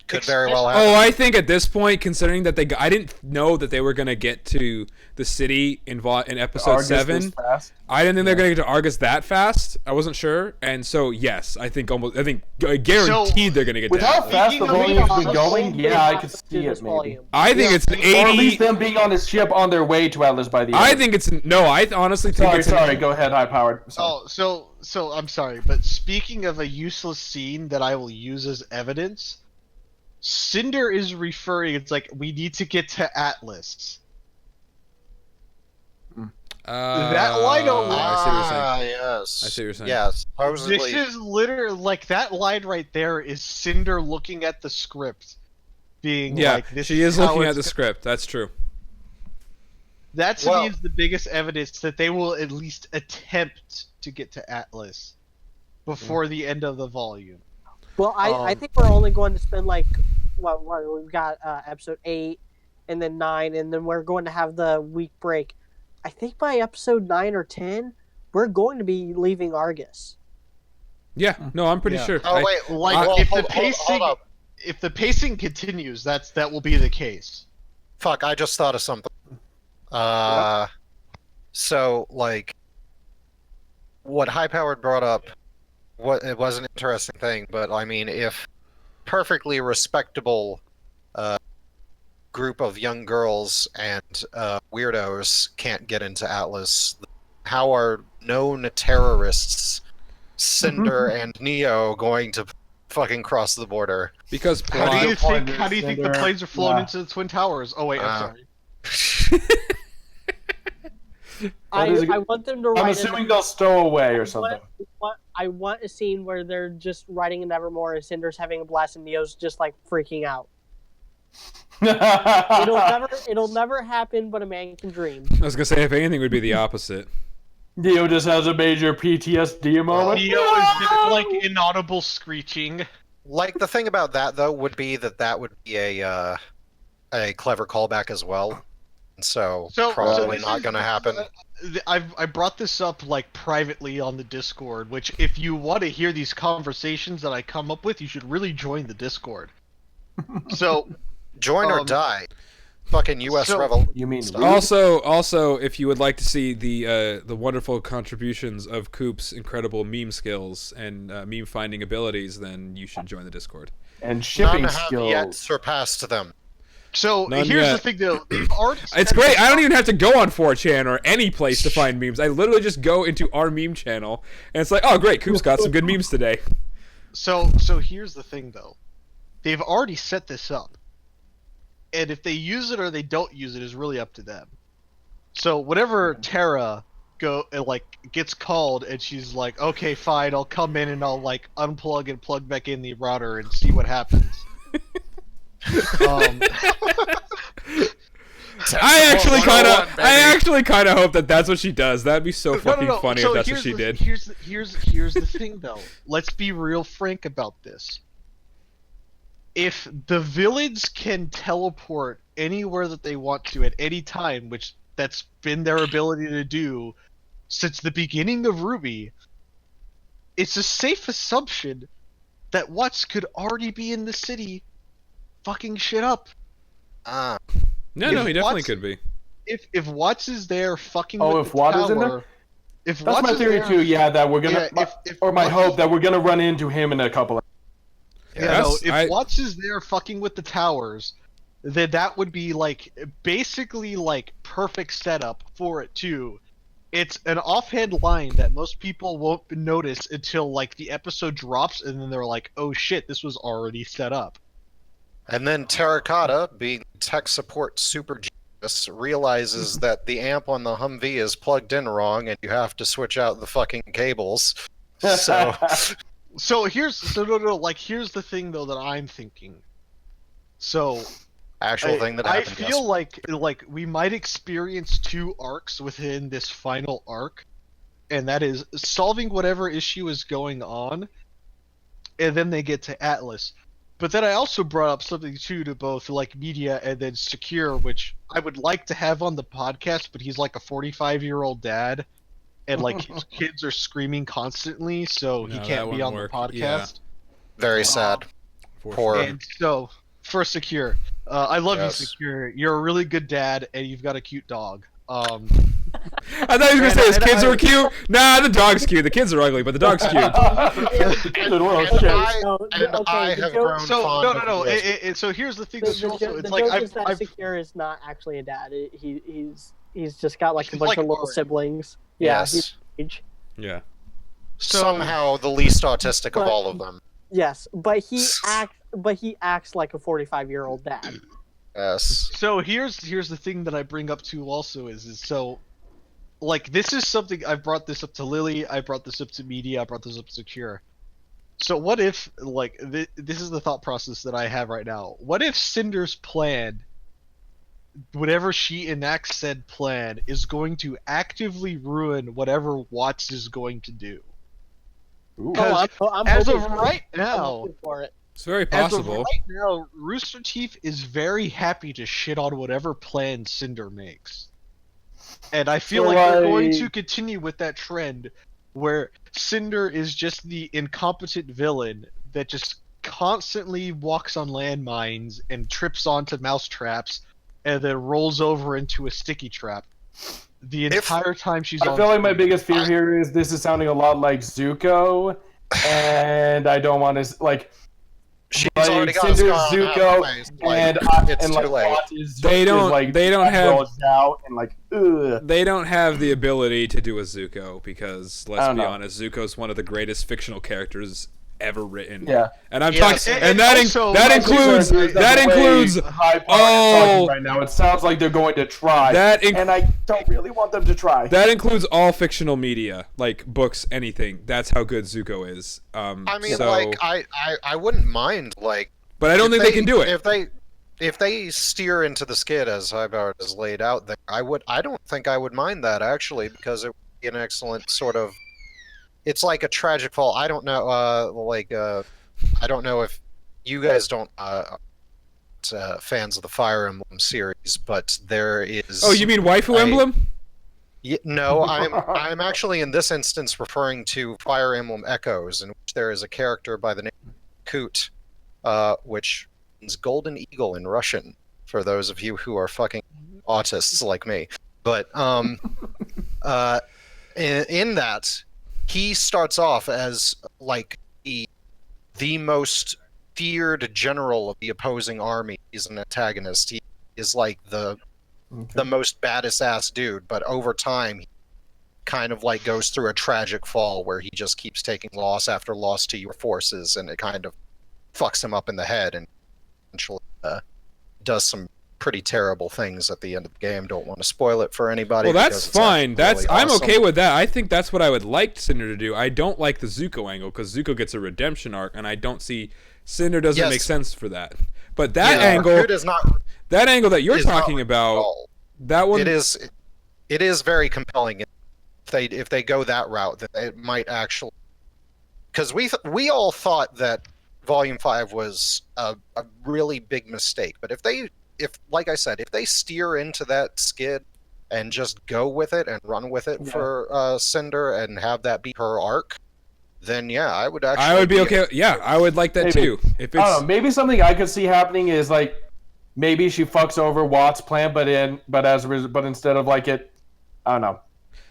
[SPEAKER 3] Could very well happen.
[SPEAKER 4] Oh, I think at this point, considering that I didn't know that they were gonna get to the city in episode
[SPEAKER 5] Argus this
[SPEAKER 4] 7.
[SPEAKER 5] fast.
[SPEAKER 4] I didn't think they're gonna get to Argus that fast. I wasn't sure, and so yes, I guaranteed they're gonna get
[SPEAKER 5] With
[SPEAKER 4] to
[SPEAKER 5] how
[SPEAKER 4] Atlas.
[SPEAKER 5] fast
[SPEAKER 2] Speaking
[SPEAKER 5] the
[SPEAKER 2] of
[SPEAKER 5] volume's
[SPEAKER 2] being
[SPEAKER 5] been going,
[SPEAKER 1] They
[SPEAKER 5] yeah, I
[SPEAKER 1] have
[SPEAKER 5] could
[SPEAKER 1] to
[SPEAKER 5] see
[SPEAKER 1] do
[SPEAKER 5] it
[SPEAKER 1] this
[SPEAKER 5] maybe.
[SPEAKER 1] volume.
[SPEAKER 4] I think it's an
[SPEAKER 5] Or at
[SPEAKER 4] 80.
[SPEAKER 5] least them being on his ship on their way to Atlas by the end.
[SPEAKER 4] I think it's no. I honestly think it's
[SPEAKER 5] Sorry, go ahead, high powered.
[SPEAKER 2] Oh, so I'm sorry, but speaking of a useless scene that I will use as evidence, Cinder is referring. It's like we need to get to Atlas. That line alone-
[SPEAKER 4] I see what you're saying.
[SPEAKER 3] Yes.
[SPEAKER 4] I see what you're saying.
[SPEAKER 3] Yes. Supposedly.
[SPEAKER 2] This is literally like that line right there is Cinder looking at the script, being
[SPEAKER 4] Yeah,
[SPEAKER 2] like, "This
[SPEAKER 4] she is
[SPEAKER 2] how
[SPEAKER 4] looking
[SPEAKER 2] it's
[SPEAKER 4] at the
[SPEAKER 2] go-"
[SPEAKER 4] script. That's true.
[SPEAKER 2] That to
[SPEAKER 3] Well-
[SPEAKER 2] me is the biggest evidence that they will at least attempt to get to Atlas before the end of the volume.
[SPEAKER 1] Well, I think we're only going to spend like what we've got episode 8 and then 9, and then we're going to have the week break. I think by episode 9 or 10, we're going to be leaving Argus.
[SPEAKER 4] Yeah. No, I'm pretty
[SPEAKER 2] Yeah.
[SPEAKER 4] sure.
[SPEAKER 3] Oh wait,
[SPEAKER 2] Like
[SPEAKER 3] well,
[SPEAKER 2] if
[SPEAKER 3] hold-
[SPEAKER 2] the pacing,
[SPEAKER 3] hold up.
[SPEAKER 2] if the pacing continues, that will be the case.
[SPEAKER 3] Fuck! I just thought of something. So like, what High Powered brought up, it was an interesting thing. But I mean, if perfectly respectable group of young girls and weirdos can't get into Atlas, how are known terrorists, Cinder and Neo, going to fucking cross the border?
[SPEAKER 4] Because
[SPEAKER 2] How do you
[SPEAKER 4] plot.
[SPEAKER 2] think? How do you think the
[SPEAKER 5] Cinder,
[SPEAKER 2] planes are flown
[SPEAKER 5] yeah.
[SPEAKER 2] into the Twin Towers? Oh wait, I'm sorry.
[SPEAKER 1] I want them to write.
[SPEAKER 5] I'm assuming they'll stow away or something.
[SPEAKER 1] I want a scene where they're just writing in Nevermore and Cinder's having a blast and Neo's just like freaking out. It'll never happen, but a man can dream.
[SPEAKER 4] I was gonna say, if anything, it would be the opposite.
[SPEAKER 5] Neo just has a major PTSD moment.
[SPEAKER 2] Neo is just like inaudible screeching.
[SPEAKER 3] Like, the thing about that, though, would be that would be a clever callback as well. So probably not going to happen.
[SPEAKER 2] I brought this up like privately on the Discord, which if you want to hear these conversations that I come up with, you should really join the Discord. So
[SPEAKER 3] join or die. Fucking U.S. Revolution.
[SPEAKER 5] You mean
[SPEAKER 4] Also, if you would like to see the wonderful contributions of Coop's incredible meme skills and meme finding abilities, then you should join the Discord.
[SPEAKER 5] and shipping
[SPEAKER 3] None have
[SPEAKER 5] skills.
[SPEAKER 3] yet surpassed them.
[SPEAKER 2] So
[SPEAKER 4] None
[SPEAKER 2] here's
[SPEAKER 4] yet.
[SPEAKER 2] the thing, though.
[SPEAKER 4] It's great. I don't even have to go on 4chan or any place to find memes. I literally just go into our meme channel, and it's like, oh, great, Coop's got some good memes today.
[SPEAKER 2] So here's the thing, though. They've already set this up, and if they use it or they don't use it is really up to them. So whenever Tara gets called and she's like, okay, fine, I'll come in and I'll like unplug and plug back in the router and see what happens.
[SPEAKER 4] I actually kind of hope that that's what she does. That'd be so fucking funny
[SPEAKER 2] So
[SPEAKER 4] if that's
[SPEAKER 2] here's
[SPEAKER 4] what she
[SPEAKER 2] the-
[SPEAKER 4] did.
[SPEAKER 2] Here's the thing, though. Let's be real frank about this. If the villains can teleport anywhere that they want to at any time, which that's been their ability to do since the beginning of RWBY, it's a safe assumption that Watts could already be in the city fucking shit up.
[SPEAKER 3] Ah.
[SPEAKER 4] No, he definitely could be.
[SPEAKER 2] If Watts is there fucking
[SPEAKER 5] Oh,
[SPEAKER 2] with
[SPEAKER 5] if
[SPEAKER 2] the
[SPEAKER 5] Watt
[SPEAKER 2] tower,
[SPEAKER 5] is in there?
[SPEAKER 2] if
[SPEAKER 5] That's
[SPEAKER 2] Watts
[SPEAKER 5] my
[SPEAKER 2] is
[SPEAKER 5] theory
[SPEAKER 2] there,
[SPEAKER 5] too. Yeah, that we're gonna,
[SPEAKER 2] if
[SPEAKER 5] or my
[SPEAKER 2] Watts
[SPEAKER 5] hope
[SPEAKER 2] is-
[SPEAKER 5] that we're gonna run into him in a couple.
[SPEAKER 2] Yeah, no, if Watts is there fucking with the towers, then that would be like basically like perfect setup for it too. It's an offhand line that most people won't notice until like the episode drops, and then they're like, "Oh shit, this was already set up."
[SPEAKER 3] And then Terracotta, being tech support super genius, realizes that the amp on the Humvee is plugged in wrong, and you have to switch out the fucking cables. So
[SPEAKER 2] Here's the thing though that I'm thinking. So
[SPEAKER 3] actual thing that happened.
[SPEAKER 2] I feel like we might experience two arcs within this final arc, and that is solving whatever issue is going on, and then they get to Atlas. But then I also brought up something too to both like media and then Secure, which I would like to have on the podcast, but he's like a 45-year-old dad, and like his kids are screaming constantly, so he
[SPEAKER 4] No,
[SPEAKER 2] can't
[SPEAKER 4] that
[SPEAKER 2] be on
[SPEAKER 4] wouldn't
[SPEAKER 2] the
[SPEAKER 4] work.
[SPEAKER 2] podcast.
[SPEAKER 3] Very sad. Poor.
[SPEAKER 2] And so for Secure, I love
[SPEAKER 3] Yes.
[SPEAKER 2] you, Secure. You're a really good dad, and you've got a cute dog.
[SPEAKER 4] I thought he was gonna say his kids were cute. Nah, the dog's cute. The kids are ugly, but the dog's cute.
[SPEAKER 3] I have grown
[SPEAKER 2] So
[SPEAKER 3] fond
[SPEAKER 2] no.
[SPEAKER 3] of it.
[SPEAKER 2] So here's the thing.
[SPEAKER 1] The
[SPEAKER 2] Also, it's
[SPEAKER 1] joke
[SPEAKER 2] like
[SPEAKER 1] is that Secure is not actually a dad. He's just got like a
[SPEAKER 2] He's
[SPEAKER 1] bunch
[SPEAKER 2] like
[SPEAKER 1] of little
[SPEAKER 2] Lauren.
[SPEAKER 1] siblings. Yeah,
[SPEAKER 3] Yes.
[SPEAKER 1] he's age.
[SPEAKER 4] Yeah.
[SPEAKER 3] Somehow the least autistic of all of them.
[SPEAKER 1] Yes, but he acts like a 45-year-old dad.
[SPEAKER 3] Yes.
[SPEAKER 2] So here's the thing that I bring up too. Also is so, like, this is something I've brought this up to Lily. I brought this up to media. I brought this up to Secure. So what if like this is the thought process that I have right now. What if Cinder's plan, whatever she enacts said plan, is going to actively ruin whatever Watts is going to do?
[SPEAKER 1] Oh, I'm
[SPEAKER 2] As
[SPEAKER 1] hoping
[SPEAKER 2] of
[SPEAKER 1] for it.
[SPEAKER 2] right
[SPEAKER 1] I'm
[SPEAKER 2] now,
[SPEAKER 1] hoping for it.
[SPEAKER 4] It's very
[SPEAKER 2] as of
[SPEAKER 4] possible.
[SPEAKER 2] right now, Rooster Teeth is very happy to shit on whatever plan Cinder makes. And I feel
[SPEAKER 5] So
[SPEAKER 2] like they're going
[SPEAKER 5] I-
[SPEAKER 2] to continue with that trend where Cinder is just the incompetent villain that just constantly walks on landmines and trips onto mouse traps and then rolls over into a sticky trap the entire time she's on
[SPEAKER 5] I feel like my
[SPEAKER 2] screen.
[SPEAKER 5] biggest fear here is this is sounding a lot like Zuko, and I don't want to like.
[SPEAKER 3] She's
[SPEAKER 5] Like,
[SPEAKER 3] already got
[SPEAKER 5] Cinder's
[SPEAKER 3] Scar on
[SPEAKER 5] Zuko,
[SPEAKER 3] half the face.
[SPEAKER 5] and
[SPEAKER 3] It's
[SPEAKER 5] and
[SPEAKER 3] too
[SPEAKER 5] like
[SPEAKER 3] late.
[SPEAKER 5] Watt is
[SPEAKER 4] They don't-
[SPEAKER 5] like,
[SPEAKER 4] they don't have-
[SPEAKER 5] goes out and like ugh.
[SPEAKER 4] They don't have the ability to do a Zuko because,
[SPEAKER 5] I
[SPEAKER 4] let's
[SPEAKER 5] don't
[SPEAKER 4] be
[SPEAKER 5] know.
[SPEAKER 4] honest, Zuko's one of the greatest fictional characters ever written.
[SPEAKER 5] Yeah.
[SPEAKER 4] And I'm
[SPEAKER 2] Yes,
[SPEAKER 4] talking,
[SPEAKER 2] and
[SPEAKER 4] that
[SPEAKER 2] also-
[SPEAKER 4] includes
[SPEAKER 5] High Power
[SPEAKER 4] Oh.
[SPEAKER 5] right now. It sounds like they're going to try, and I don't really want them to try.
[SPEAKER 4] that includes all fictional media, like books, anything. That's how good Zuko is.
[SPEAKER 3] I mean,
[SPEAKER 4] so,
[SPEAKER 3] like, I wouldn't mind, like,
[SPEAKER 4] but I don't think they can do it.
[SPEAKER 3] If they steer into the skid as Highpowered is laid out there, I don't think I would mind that, actually, because it would be an excellent sort of, it's like a tragic fall. I don't know, I don't know if you guys don't fans of the Fire Emblem series, but there is.
[SPEAKER 4] Oh, you mean Waifu Emblem?
[SPEAKER 3] No, I'm actually in this instance referring to Fire Emblem Echoes, in which there is a character by the name of Koot, which means Golden Eagle in Russian, for those of you who are fucking autists like me. But in that, he starts off as like the most feared general of the opposing army. He's an antagonist. He is like the most baddest ass dude, but over time he kind of like goes through a tragic fall where he just keeps taking loss after loss to your forces, and it kind of fucks him up in the head and eventually does some pretty terrible things at the end of the game. Don't want to spoil it for anybody.
[SPEAKER 4] Well, that's fine.
[SPEAKER 3] Really
[SPEAKER 4] I'm
[SPEAKER 3] awesome.
[SPEAKER 4] okay with that. I think that's what I would like Cinder to do. I don't like the Zuko angle because Zuko gets a redemption arc, and I don't see Cinder doesn't make sense for that. But that angle, that angle that you're talking about, that one,
[SPEAKER 3] it is very compelling. If they go that route, then it might actually, because we all thought that Volume 5 was a really big mistake. But if like I said, if they steer into that skid and just go with it and run with it for Cinder and have that be her arc, then yeah, I would actually.
[SPEAKER 4] I would be okay. Yeah, I would like that too. If it's,
[SPEAKER 5] I don't know, maybe something I could see happening is like maybe she fucks over Watt's plan, but instead of like it, I don't know.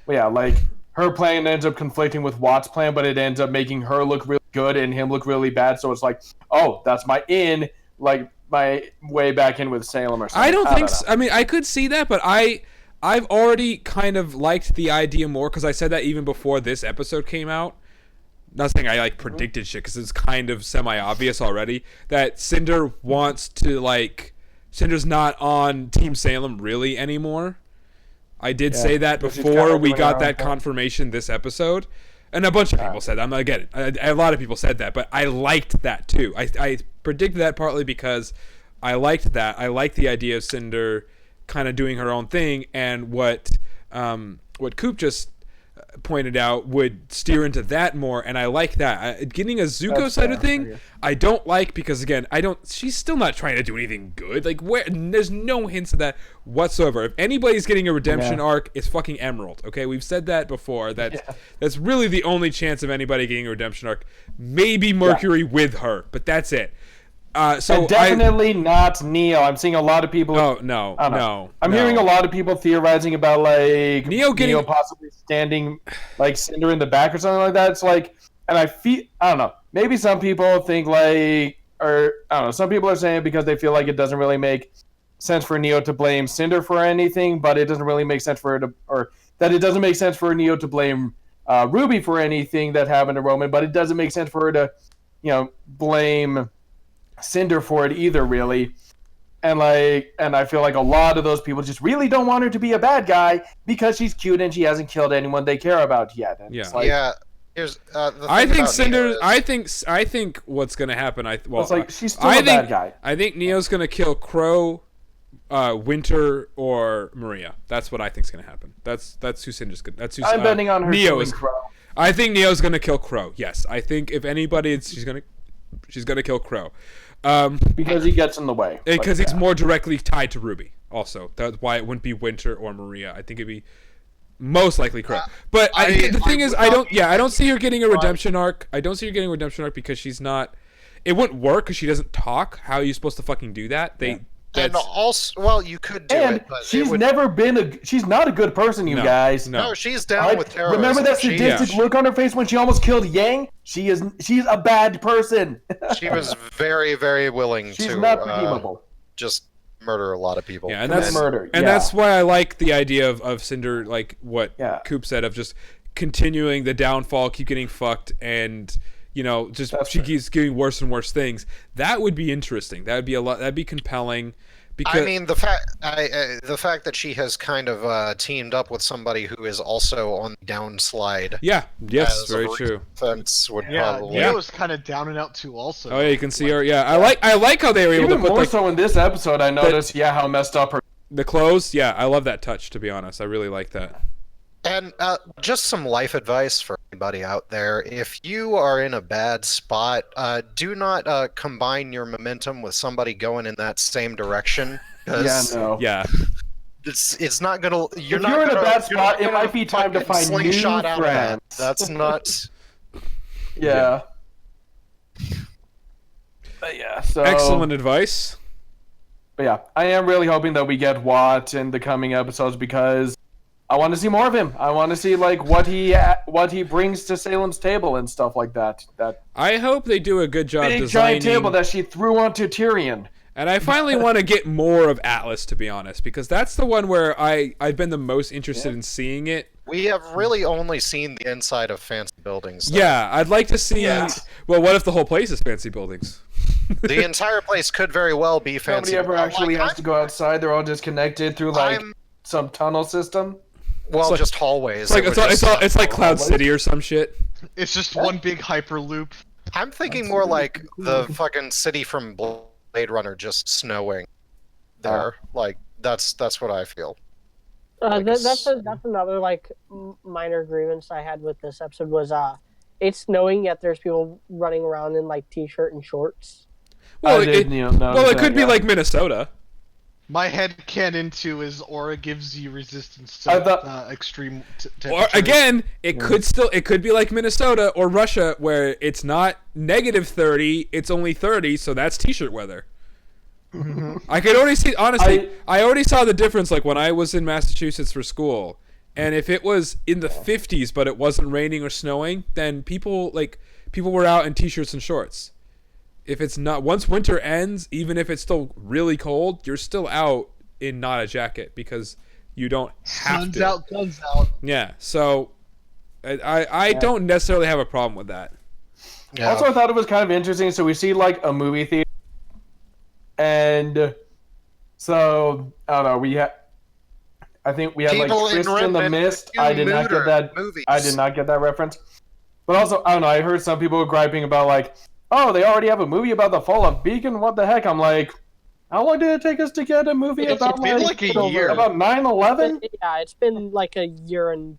[SPEAKER 5] Yeah, like her plan ends up conflicting with Watt's plan, but it ends up making her look really good and him look really bad. So it's like, oh, that's my in, like my way back in with Salem or something.
[SPEAKER 4] I don't think so. I mean, I could see that, but I've already kind of liked the idea more because I said that even before this episode came out. Not saying I like predicted shit because it's kind of semi-obvious already that Cinder wants to like Cinder's not on Team Salem really anymore. I did say that before we got that confirmation this episode, and a bunch of people said that. I'm not getting it. A lot of people said that, but I liked that too. I predicted that partly because I liked that. I liked the idea of Cinder kind of doing her own thing, and what Coop just pointed out would steer into that more, and I like that. Getting a Zuko side of thing, I don't like because again, she's still not trying to do anything good. Like there's no hints of that whatsoever. If anybody's getting a redemption arc, it's fucking Emerald. Okay, we've said that before. That's really the only chance of anybody getting a redemption arc. Maybe Mercury with her, but that's it. So
[SPEAKER 5] and definitely not Neo. I'm seeing a lot of people.
[SPEAKER 4] No.
[SPEAKER 5] I'm hearing a lot of people theorizing about like
[SPEAKER 4] Neo
[SPEAKER 5] possibly standing like Cinder in the back or something like that. It's like, and I don't know. Maybe some people think like, or I don't know. Some people are saying it because they feel like it doesn't really make sense for Neo to blame Cinder for anything, but it doesn't really make sense for her to, or that it doesn't make sense for Neo to blame RWBY for anything that happened to Roman, but it doesn't make sense for her to, blame Cinder for it either, really. And I feel like a lot of those people just really don't want her to be a bad guy because she's cute and she hasn't killed anyone they care about yet. And it's like,
[SPEAKER 3] Here's
[SPEAKER 4] I think Cinder. I think what's gonna happen.
[SPEAKER 5] It's like she's still a bad guy.
[SPEAKER 4] I think Neo's gonna kill Crow, Winter, or Maria. That's what I think's gonna happen. That's who Cinder's gonna. That's who.
[SPEAKER 5] I'm betting on her killing Crow.
[SPEAKER 4] I think Neo's gonna kill Crow. Yes, I think if anybody, she's gonna kill Crow.
[SPEAKER 5] Because he gets in the way.
[SPEAKER 4] Because it's more directly tied to RWBY. Also, that's why it wouldn't be Winter or Maria. I think it'd be most likely Crow. But the thing is, I don't see her getting a redemption arc. I don't see her getting a redemption arc because she's not. It wouldn't work because she doesn't talk. How are you supposed to fucking do that?
[SPEAKER 3] And also, well, you could do it, but
[SPEAKER 5] she's never been she's not a good person, you guys.
[SPEAKER 3] No, she's down with terrorism.
[SPEAKER 5] Remember that sadistic look on her face when she almost killed Yang? She's a bad person.
[SPEAKER 3] She was very, very willing
[SPEAKER 5] she's not redeemable.
[SPEAKER 3] Just murder a lot of people.
[SPEAKER 4] Yeah, and that's why I like the idea of Cinder, like what Coop said, of just continuing the downfall, keep getting fucked, and she keeps getting worse and worse things. That would be interesting. That would be a lot. That'd be compelling. Because
[SPEAKER 3] I mean, the fact that she has kind of teamed up with somebody who is also on the downslide.
[SPEAKER 4] Yeah. Yes. Very true.
[SPEAKER 3] Would probably.
[SPEAKER 2] Nia was kind of down and out too. Also.
[SPEAKER 4] Oh yeah, you can see her. Yeah, I like how they were able to put
[SPEAKER 5] more so in this episode. I noticed, how messed up her.
[SPEAKER 4] The clothes. Yeah, I love that touch. To be honest, I really like that.
[SPEAKER 3] And just some life advice for anybody out there. If you are in a bad spot, do not combine your momentum with somebody going in that same direction.
[SPEAKER 4] Yeah.
[SPEAKER 3] It's not gonna.
[SPEAKER 5] If you're in a bad spot, it might be time to find new friends.
[SPEAKER 3] That's not.
[SPEAKER 5] Yeah. But yeah. So
[SPEAKER 4] excellent advice.
[SPEAKER 5] But yeah, I am really hoping that we get Watt in the coming episodes because I want to see more of him. I want to see like what he brings to Salem's table and stuff like that. That
[SPEAKER 4] I hope they do a good job
[SPEAKER 5] big
[SPEAKER 4] designing
[SPEAKER 5] giant table that she threw onto Tyrion.
[SPEAKER 4] And I finally want to get more of Atlas, to be honest, because that's the one where I've been the most interested in seeing it.
[SPEAKER 3] We have really only seen the inside of fancy buildings. Though.
[SPEAKER 4] Yeah, I'd like to see. Yeah. Well, what if the whole place is fancy buildings?
[SPEAKER 3] The entire place could very well be fancy.
[SPEAKER 5] Nobody ever actually has to go outside. They're all just connected through some tunnel system.
[SPEAKER 3] Well, just hallways.
[SPEAKER 4] It's like Cloud City or some shit.
[SPEAKER 2] It's just one big hyperloop.
[SPEAKER 3] I'm thinking more like the fucking city from Blade Runner just snowing there. Like that's what I feel.
[SPEAKER 1] That's another like minor grievance I had with this episode was it's snowing yet there's people running around in like t-shirt and shorts.
[SPEAKER 4] Well, it could be like Minnesota.
[SPEAKER 2] My head canon too is aura gives you resistance to extreme temperatures.
[SPEAKER 4] Or again, it could be like Minnesota or Russia where it's not -30, it's only 30, so that's t-shirt weather. I could already see, honestly, I already saw the difference like when I was in Massachusetts for school. And if it was in the 50s but it wasn't raining or snowing, then people were out in t-shirts and shorts. If it's not, once winter ends, even if it's still really cold, you're still out in not a jacket because you don't have
[SPEAKER 2] Sun's
[SPEAKER 4] to.
[SPEAKER 2] out, guns out.
[SPEAKER 4] Yeah, so I don't necessarily have a problem with that.
[SPEAKER 5] Yeah. Also, I thought it was kind of interesting. So we see like a movie theater, and so I don't know. I think we had
[SPEAKER 3] People
[SPEAKER 5] like Tristan the Mist. I did not get that.
[SPEAKER 3] Movies.
[SPEAKER 5] I did not get that reference. But also, I don't know. I heard some people griping about like, oh, they already have a movie about the fall of Beacon. What the heck? I'm like, how long did it take us to get a movie about
[SPEAKER 2] like a year
[SPEAKER 5] about 9/11?
[SPEAKER 1] Yeah, it's been like a year and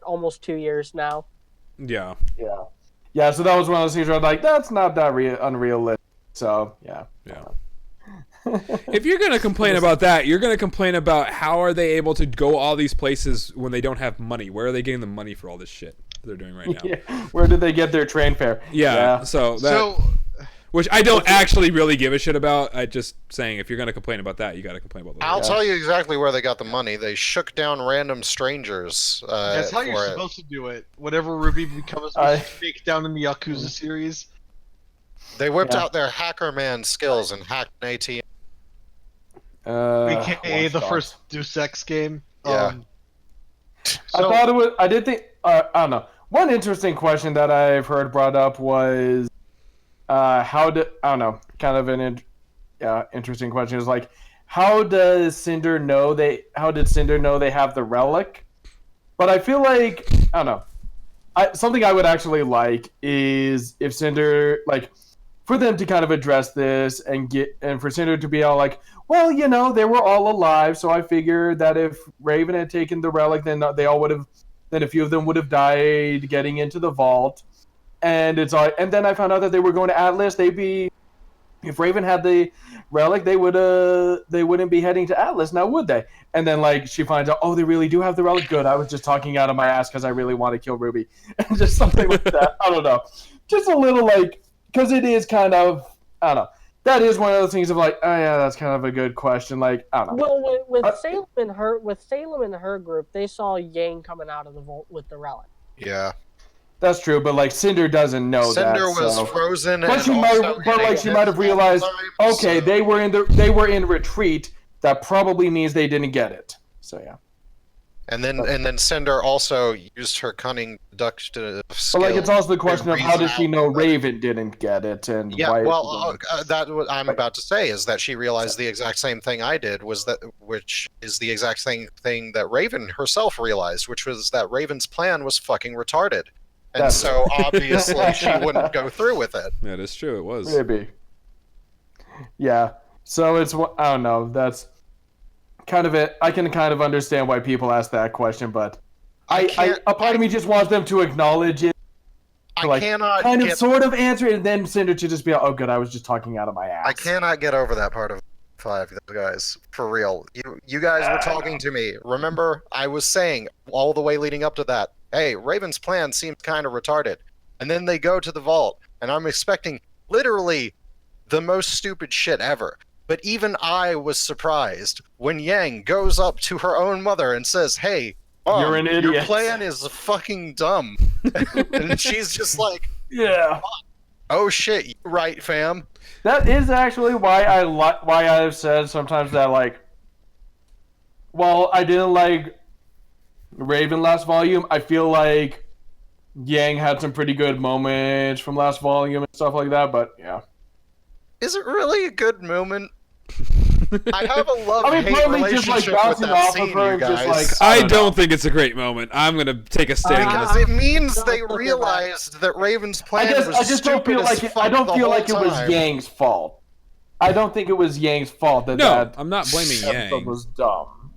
[SPEAKER 1] almost 2 years now.
[SPEAKER 4] Yeah.
[SPEAKER 5] Yeah. So that was one of those things where I'm like, that's not that unrealistic. So yeah.
[SPEAKER 4] If you're going to complain about that, you're going to complain about how are they able to go all these places when they don't have money? Where are they getting the money for all this shit they're doing right now?
[SPEAKER 5] Yeah. Where did they get their train fare?
[SPEAKER 4] Yeah. So which I don't actually really give a shit about. I just saying if you're going to complain about that, you got to complain about that.
[SPEAKER 3] I'll tell you exactly where they got the money. They shook down random strangers.
[SPEAKER 2] That's how you're supposed to do it. Whatever RWBY becomes fake down in the Yakuza series.
[SPEAKER 3] They whipped out their hacker man skills and hacked an ATM.
[SPEAKER 2] AKA the first Deus Ex game.
[SPEAKER 3] Yeah.
[SPEAKER 5] I thought it was. I did think. I don't know. One interesting question that I've heard brought up was, how did I don't know? Kind of an interesting question is like, how does Cinder know they? How did Cinder know they have the relic? But I feel like I don't know. Something I would actually like is if Cinder like. For them to kind of address this and for Cinder to be all like, well, you know, they were all alive, so I figured that if Raven had taken the relic, then they all would have, then a few of them would have died getting into the vault, and it's all. And then I found out that they were going to Atlas. If Raven had the relic, they wouldn't be heading to Atlas now, would they? And then like she finds out, oh, they really do have the relic. Good. I was just talking out of my ass because I really want to kill RWBY, and just something like that. I don't know, just a little like. Because it is kind of, I don't know. That is one of those things of like, oh yeah, that's kind of a good question. Like, I don't know.
[SPEAKER 1] Well, with Salem and her group, they saw Yang coming out of the vault with the relic.
[SPEAKER 3] Yeah,
[SPEAKER 5] that's true. But like, Cinder doesn't know that.
[SPEAKER 3] Cinder was frozen,
[SPEAKER 5] but she might have realized, okay, they were in retreat. That probably means they didn't get it. So yeah.
[SPEAKER 3] And then Cinder also used her cunning deductive skill.
[SPEAKER 5] But like, it's also the question of how does she know
[SPEAKER 3] that-
[SPEAKER 5] Raven didn't get it, and
[SPEAKER 3] Yeah,
[SPEAKER 5] why?
[SPEAKER 3] well, that what I'm about to say is that she realized the exact same thing I did, which is the exact same thing that Raven herself realized, which was that Raven's plan was fucking retarded, and
[SPEAKER 5] That's
[SPEAKER 3] so
[SPEAKER 5] it.
[SPEAKER 3] obviously she wouldn't go through with it.
[SPEAKER 4] That is true. It was.
[SPEAKER 5] Maybe. Yeah. So it's I don't know. That's kind of it. I can kind of understand why people ask that question, but a part of me just wants them to acknowledge it.
[SPEAKER 3] I cannot
[SPEAKER 5] kind of
[SPEAKER 3] get,
[SPEAKER 5] sort of answer it, and then Cinder to just be like, oh, good, I was just talking out of my ass.
[SPEAKER 3] I cannot get over that part of 5, guys. For real, you guys were talking to me. Remember, I was saying all the way leading up to that, hey, Raven's plan seems kind of retarded, and then they go to the vault, and I'm expecting literally the most stupid shit ever. But even I was surprised when Yang goes up to her own mother and says, hey, Mom,
[SPEAKER 5] You're an idiot.
[SPEAKER 3] your plan is fucking dumb. And she's just like,
[SPEAKER 5] Yeah.
[SPEAKER 3] oh shit, you're right, fam.
[SPEAKER 5] That is actually why why I've said sometimes that, like, well, I didn't like Raven last volume. I feel like Yang had some pretty good moments from last volume and stuff like that, but yeah.
[SPEAKER 3] Is it really a good moment? I have a love-hate
[SPEAKER 5] probably just, like,
[SPEAKER 3] relationship with
[SPEAKER 5] bouncing
[SPEAKER 3] that
[SPEAKER 5] off of
[SPEAKER 3] scene,
[SPEAKER 5] her
[SPEAKER 3] you
[SPEAKER 5] and just,
[SPEAKER 3] guys.
[SPEAKER 5] like,
[SPEAKER 4] I
[SPEAKER 5] don't
[SPEAKER 4] don't think it's a great moment. I'm gonna take a stand.
[SPEAKER 3] Because it means they realized that Raven's plan was
[SPEAKER 5] I just don't
[SPEAKER 3] stupid
[SPEAKER 5] feel like
[SPEAKER 3] as
[SPEAKER 5] I
[SPEAKER 3] fuck
[SPEAKER 5] don't
[SPEAKER 3] the
[SPEAKER 5] feel
[SPEAKER 3] whole
[SPEAKER 5] like it was
[SPEAKER 3] time.
[SPEAKER 5] Yang's fault. I don't think it was Yang's fault that
[SPEAKER 4] No,
[SPEAKER 5] that
[SPEAKER 4] I'm not blaming
[SPEAKER 5] episode
[SPEAKER 4] Yang.
[SPEAKER 5] was dumb.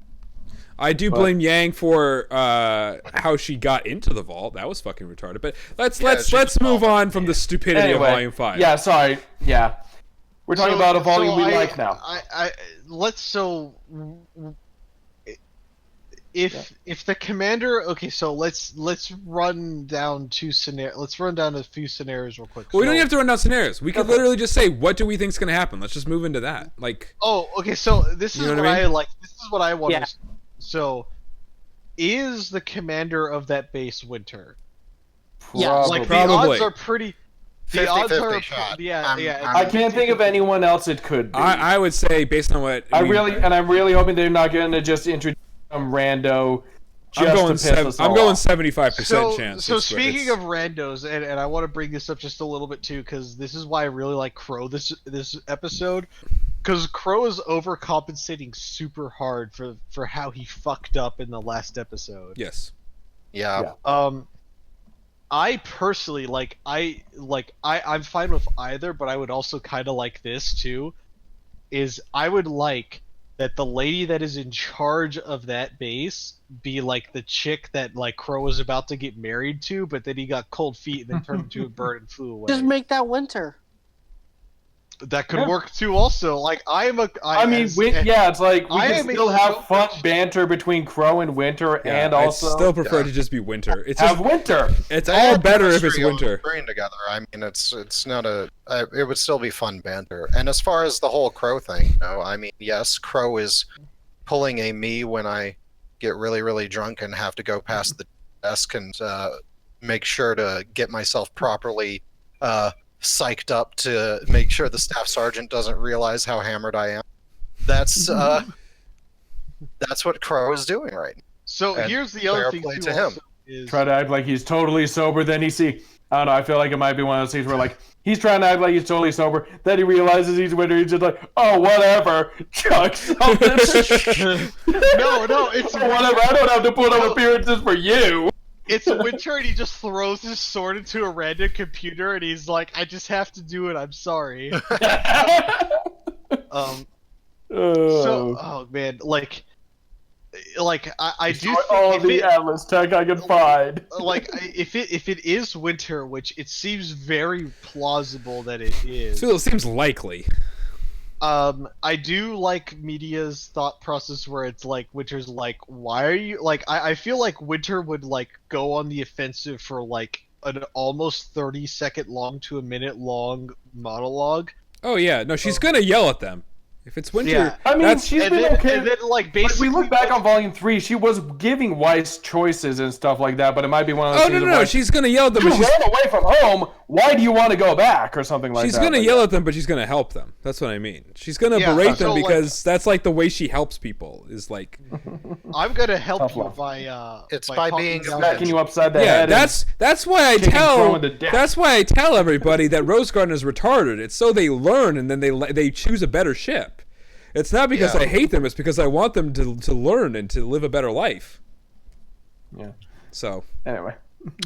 [SPEAKER 4] I do blame Yang for how she got into the vault. That was fucking retarded. But let's move on from the stupidity of Volume 5.
[SPEAKER 5] Yeah, sorry. Yeah. We're talking about a volume we like now.
[SPEAKER 2] If the commander, okay, so let's run down two scenarios. Let's run down a few scenarios real quick.
[SPEAKER 4] Well, we don't even have to run down scenarios. We could literally just say, what do we think's going to happen? Let's just move into that. Like,
[SPEAKER 2] oh, okay, so this is
[SPEAKER 4] You know
[SPEAKER 2] what
[SPEAKER 4] what I
[SPEAKER 2] I
[SPEAKER 4] mean?
[SPEAKER 2] like. This is what I want
[SPEAKER 1] Yeah.
[SPEAKER 2] to. So, is the commander of that base Winter?
[SPEAKER 1] Yeah,
[SPEAKER 2] Like the
[SPEAKER 4] Probably.
[SPEAKER 2] odds are pretty. The
[SPEAKER 3] 50-50
[SPEAKER 2] odds are
[SPEAKER 3] shot.
[SPEAKER 2] yeah.
[SPEAKER 5] I can't think of anyone else it could be.
[SPEAKER 4] I would say, based on what
[SPEAKER 5] I'm really hoping they're not going to just introduce some rando just
[SPEAKER 4] I'm going,
[SPEAKER 5] to piss us all off.
[SPEAKER 4] 75% chance.
[SPEAKER 2] So
[SPEAKER 4] it's-
[SPEAKER 2] speaking
[SPEAKER 4] it's-
[SPEAKER 2] of randos, and I want to bring this up just a little bit too, because this is why I really like Crow this episode, because Crow is overcompensating super hard for how he fucked up in the last episode.
[SPEAKER 4] yes.
[SPEAKER 3] Yeah.
[SPEAKER 2] I personally I'm fine with either, but I would also kind of like this too. Is I would like that the lady that is in charge of that base be like the chick that like Crow was about to get married to, but then he got cold feet and then turned into a bird and flew away.
[SPEAKER 1] Just make that Winter.
[SPEAKER 2] That could
[SPEAKER 5] Yeah.
[SPEAKER 2] work too. Also, like
[SPEAKER 5] it's like we
[SPEAKER 2] I
[SPEAKER 5] can
[SPEAKER 2] am a
[SPEAKER 5] still have
[SPEAKER 2] so
[SPEAKER 5] fun
[SPEAKER 2] much-
[SPEAKER 5] banter between Crow and Winter,
[SPEAKER 4] Yeah,
[SPEAKER 5] and
[SPEAKER 4] I'd
[SPEAKER 5] also
[SPEAKER 4] still prefer to just be Winter. It's
[SPEAKER 5] have
[SPEAKER 4] just,
[SPEAKER 5] Winter.
[SPEAKER 4] it's
[SPEAKER 3] They
[SPEAKER 4] all
[SPEAKER 3] had
[SPEAKER 4] better if it's
[SPEAKER 3] chemistry on
[SPEAKER 4] Winter.
[SPEAKER 3] screen together. I mean, it's not a. It would still be fun banter. And as far as the whole Crow thing, I mean, yes, Crow is pulling a me when I get really, really drunk and have to go past the desk and make sure to get myself properly psyched up to make sure the staff sergeant doesn't realize how hammered I am. That's what Crow is doing right now.
[SPEAKER 2] So
[SPEAKER 3] And
[SPEAKER 2] here's the
[SPEAKER 3] fair
[SPEAKER 2] other thing
[SPEAKER 3] play
[SPEAKER 2] too.
[SPEAKER 3] to him.
[SPEAKER 2] Also, is
[SPEAKER 5] Try to act like he's totally sober, then I don't know, I feel like it might be one of those things where, like, he's trying to act like he's totally sober, then he realizes he's Winter, he's just like, oh, whatever, chug something.
[SPEAKER 2] no, it's
[SPEAKER 5] Whatever, I don't have to put up appearances for you.
[SPEAKER 2] It's Winter, and he just throws his sword into a random computer, and he's like, "I just have to do it. I'm sorry." So, oh man, like I do think
[SPEAKER 5] all
[SPEAKER 2] if
[SPEAKER 5] the
[SPEAKER 2] it,
[SPEAKER 5] Atlas tech I can find.
[SPEAKER 2] if it is Winter, which it seems very plausible that it is.
[SPEAKER 4] So it seems likely.
[SPEAKER 2] I do like media's thought process where it's like Winter's like, why are you like? I feel like Winter would like go on the offensive for like an almost 30-second long to a minute long monologue.
[SPEAKER 4] Oh yeah, no, she's gonna yell at them. If it's winter,
[SPEAKER 2] Yeah.
[SPEAKER 5] I mean,
[SPEAKER 4] that's
[SPEAKER 5] she's
[SPEAKER 2] And
[SPEAKER 5] been
[SPEAKER 2] then,
[SPEAKER 5] okay.
[SPEAKER 2] and then like
[SPEAKER 5] If
[SPEAKER 2] basically,
[SPEAKER 5] we look back on Volume 3, she was giving wise choices and stuff like that, but it might be one of those
[SPEAKER 4] oh
[SPEAKER 5] things
[SPEAKER 4] no,
[SPEAKER 5] of
[SPEAKER 4] no,
[SPEAKER 5] like,
[SPEAKER 4] she's gonna yell at them,
[SPEAKER 5] you
[SPEAKER 4] but she's
[SPEAKER 5] ran away from home, why do you want to go back, or something like that.
[SPEAKER 4] she's gonna
[SPEAKER 5] Like,
[SPEAKER 4] yell at them, but she's gonna help them. That's what I mean. She's gonna
[SPEAKER 2] Yeah,
[SPEAKER 4] berate
[SPEAKER 2] so,
[SPEAKER 4] them
[SPEAKER 2] like-
[SPEAKER 4] because that's like the way she helps people. Is like,
[SPEAKER 2] I'm gonna help
[SPEAKER 5] Tough
[SPEAKER 2] you
[SPEAKER 5] love.
[SPEAKER 2] by
[SPEAKER 3] It's by
[SPEAKER 2] talking
[SPEAKER 3] being
[SPEAKER 2] down
[SPEAKER 5] smacking you upside the
[SPEAKER 4] yeah,
[SPEAKER 5] head.
[SPEAKER 4] that's why I
[SPEAKER 5] kicking,
[SPEAKER 4] tell
[SPEAKER 5] throwing to death.
[SPEAKER 4] that's why I tell everybody that Rose Garden is retarded. It's so they learn and then they choose a better ship. It's not because
[SPEAKER 3] Yeah.
[SPEAKER 4] I hate them. It's because I want them to learn and to live a better life.
[SPEAKER 5] Yeah.
[SPEAKER 4] So,
[SPEAKER 5] Anyway.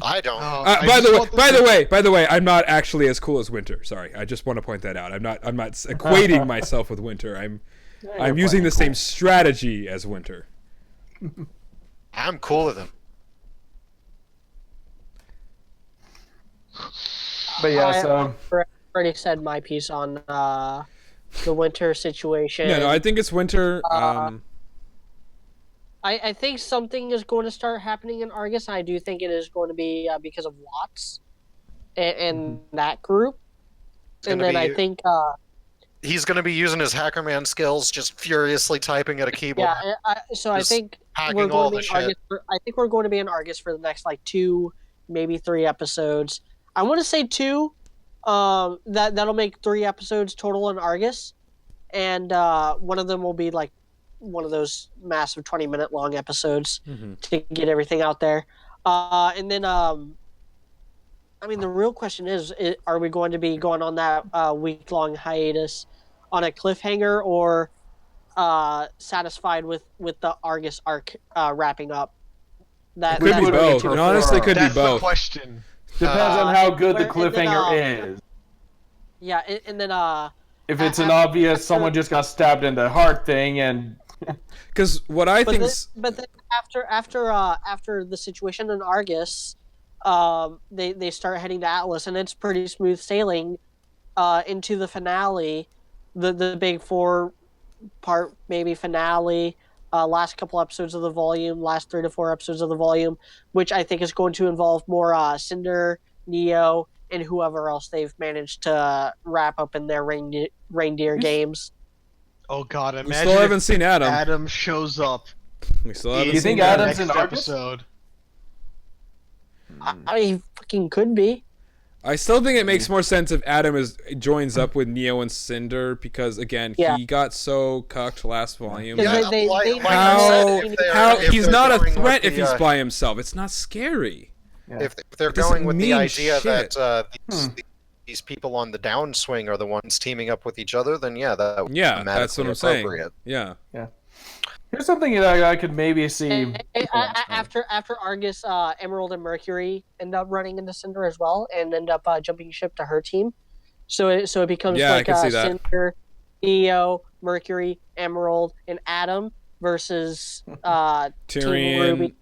[SPEAKER 3] I don't.
[SPEAKER 4] by the way, I'm not actually as cool as Winter. Sorry, I just want to point that out. I'm not equating myself with Winter. I'm using the same strategy as Winter.
[SPEAKER 3] I'm cool with him.
[SPEAKER 5] But yeah,
[SPEAKER 1] I
[SPEAKER 5] so
[SPEAKER 1] already said my piece on the winter situation.
[SPEAKER 4] No, I think it's Winter.
[SPEAKER 1] I think something is going to start happening in Argus. I do think it is going to be because of Watts and that group. And
[SPEAKER 3] gonna
[SPEAKER 1] then I
[SPEAKER 3] be-
[SPEAKER 1] think,
[SPEAKER 3] He's going to be using his Hackerman skills, just furiously typing at a keyboard.
[SPEAKER 1] yeah. I
[SPEAKER 3] Just
[SPEAKER 1] think
[SPEAKER 3] hacking
[SPEAKER 1] we're
[SPEAKER 3] all
[SPEAKER 1] going to
[SPEAKER 3] the
[SPEAKER 1] be in Argus. I think we're going to be in Argus for the next like 2, maybe 3 episodes. I want to say 2. That'll make 3 episodes total in Argus, and one of them will be like one of those massive 20-minute long episodes to get everything out there. And then, I mean, the real question is, are we going to be going on that week-long hiatus on a cliffhanger, or satisfied with the Argus arc wrapping up?
[SPEAKER 4] It could be
[SPEAKER 5] would
[SPEAKER 4] both.
[SPEAKER 5] prefer-
[SPEAKER 4] It honestly could be
[SPEAKER 2] That's the
[SPEAKER 4] both.
[SPEAKER 2] question.
[SPEAKER 5] depends on how good the
[SPEAKER 1] and then,
[SPEAKER 5] cliffhanger is.
[SPEAKER 1] Yeah, and then
[SPEAKER 5] If it's an obvious someone just got stabbed in the heart thing, and
[SPEAKER 4] Because what I think,
[SPEAKER 1] but then after the situation in Argus, they start heading to Atlas, and it's pretty smooth sailing into the finale, the big 4-part maybe finale, last couple episodes of the volume, last 3 to 4 episodes of the volume, which I think is going to involve more Cinder, Neo, and whoever else they've managed to wrap up in their reindeer games.
[SPEAKER 2] Oh God,
[SPEAKER 4] we
[SPEAKER 2] imagine
[SPEAKER 4] still
[SPEAKER 2] if
[SPEAKER 4] haven't seen Adam.
[SPEAKER 2] Adam shows up.
[SPEAKER 4] We still haven't
[SPEAKER 5] You
[SPEAKER 4] seen
[SPEAKER 5] think
[SPEAKER 4] Adam.
[SPEAKER 5] Adam's in
[SPEAKER 2] next
[SPEAKER 5] Argus?
[SPEAKER 2] episode.
[SPEAKER 1] I mean, he fucking could be.
[SPEAKER 4] I still think it makes more sense if Adam joins up with Neo and Cinder because again
[SPEAKER 1] Yeah.
[SPEAKER 4] he got so cucked last volume.
[SPEAKER 1] Because
[SPEAKER 4] that
[SPEAKER 1] they
[SPEAKER 4] how
[SPEAKER 3] if
[SPEAKER 4] he's
[SPEAKER 3] they're
[SPEAKER 4] not a
[SPEAKER 3] going with
[SPEAKER 4] threat if
[SPEAKER 3] the,
[SPEAKER 4] he's by himself. It's not scary.
[SPEAKER 3] If they're
[SPEAKER 4] doesn't
[SPEAKER 3] going with the
[SPEAKER 4] mean
[SPEAKER 3] idea
[SPEAKER 4] shit.
[SPEAKER 3] that these people on the downswing are the ones teaming up with each other, then yeah, that would be
[SPEAKER 4] Yeah, that's what
[SPEAKER 3] thematically
[SPEAKER 4] I'm saying.
[SPEAKER 3] appropriate.
[SPEAKER 4] Yeah.
[SPEAKER 5] here's something that I could maybe see.
[SPEAKER 1] After Argus, Emerald and Mercury end up running into Cinder as well, and end up jumping ship to her team. So it becomes
[SPEAKER 4] Yeah, I
[SPEAKER 1] like
[SPEAKER 4] can see that.
[SPEAKER 1] Cinder, Neo, Mercury, Emerald, and Adam versus Team
[SPEAKER 4] Tyrion
[SPEAKER 1] Ruby,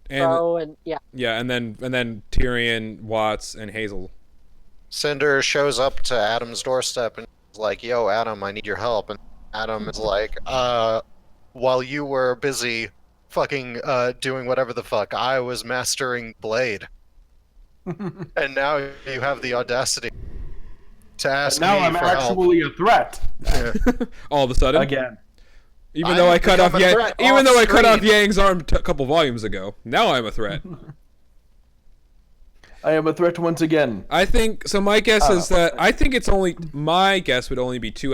[SPEAKER 4] and
[SPEAKER 1] Pro, and yeah.
[SPEAKER 4] and then Tyrion, Watts, and Hazel.
[SPEAKER 3] Cinder shows up to Adam's doorstep and is like, "Yo, Adam, I need your help." And Adam is like, while you were busy fucking doing whatever the fuck, I was mastering Blade." And now you have the audacity to ask
[SPEAKER 5] Now
[SPEAKER 3] me
[SPEAKER 5] I'm
[SPEAKER 3] for help.
[SPEAKER 5] actually a threat
[SPEAKER 4] All of a sudden,
[SPEAKER 5] again.
[SPEAKER 4] even though I cut off
[SPEAKER 3] become a threat
[SPEAKER 4] even though I cut off
[SPEAKER 3] off-screen.
[SPEAKER 4] Yang's arm a couple volumes ago, now I'm a threat.
[SPEAKER 5] I am a threat once again.
[SPEAKER 4] I think so. My guess is that I think it's only my guess would only be 2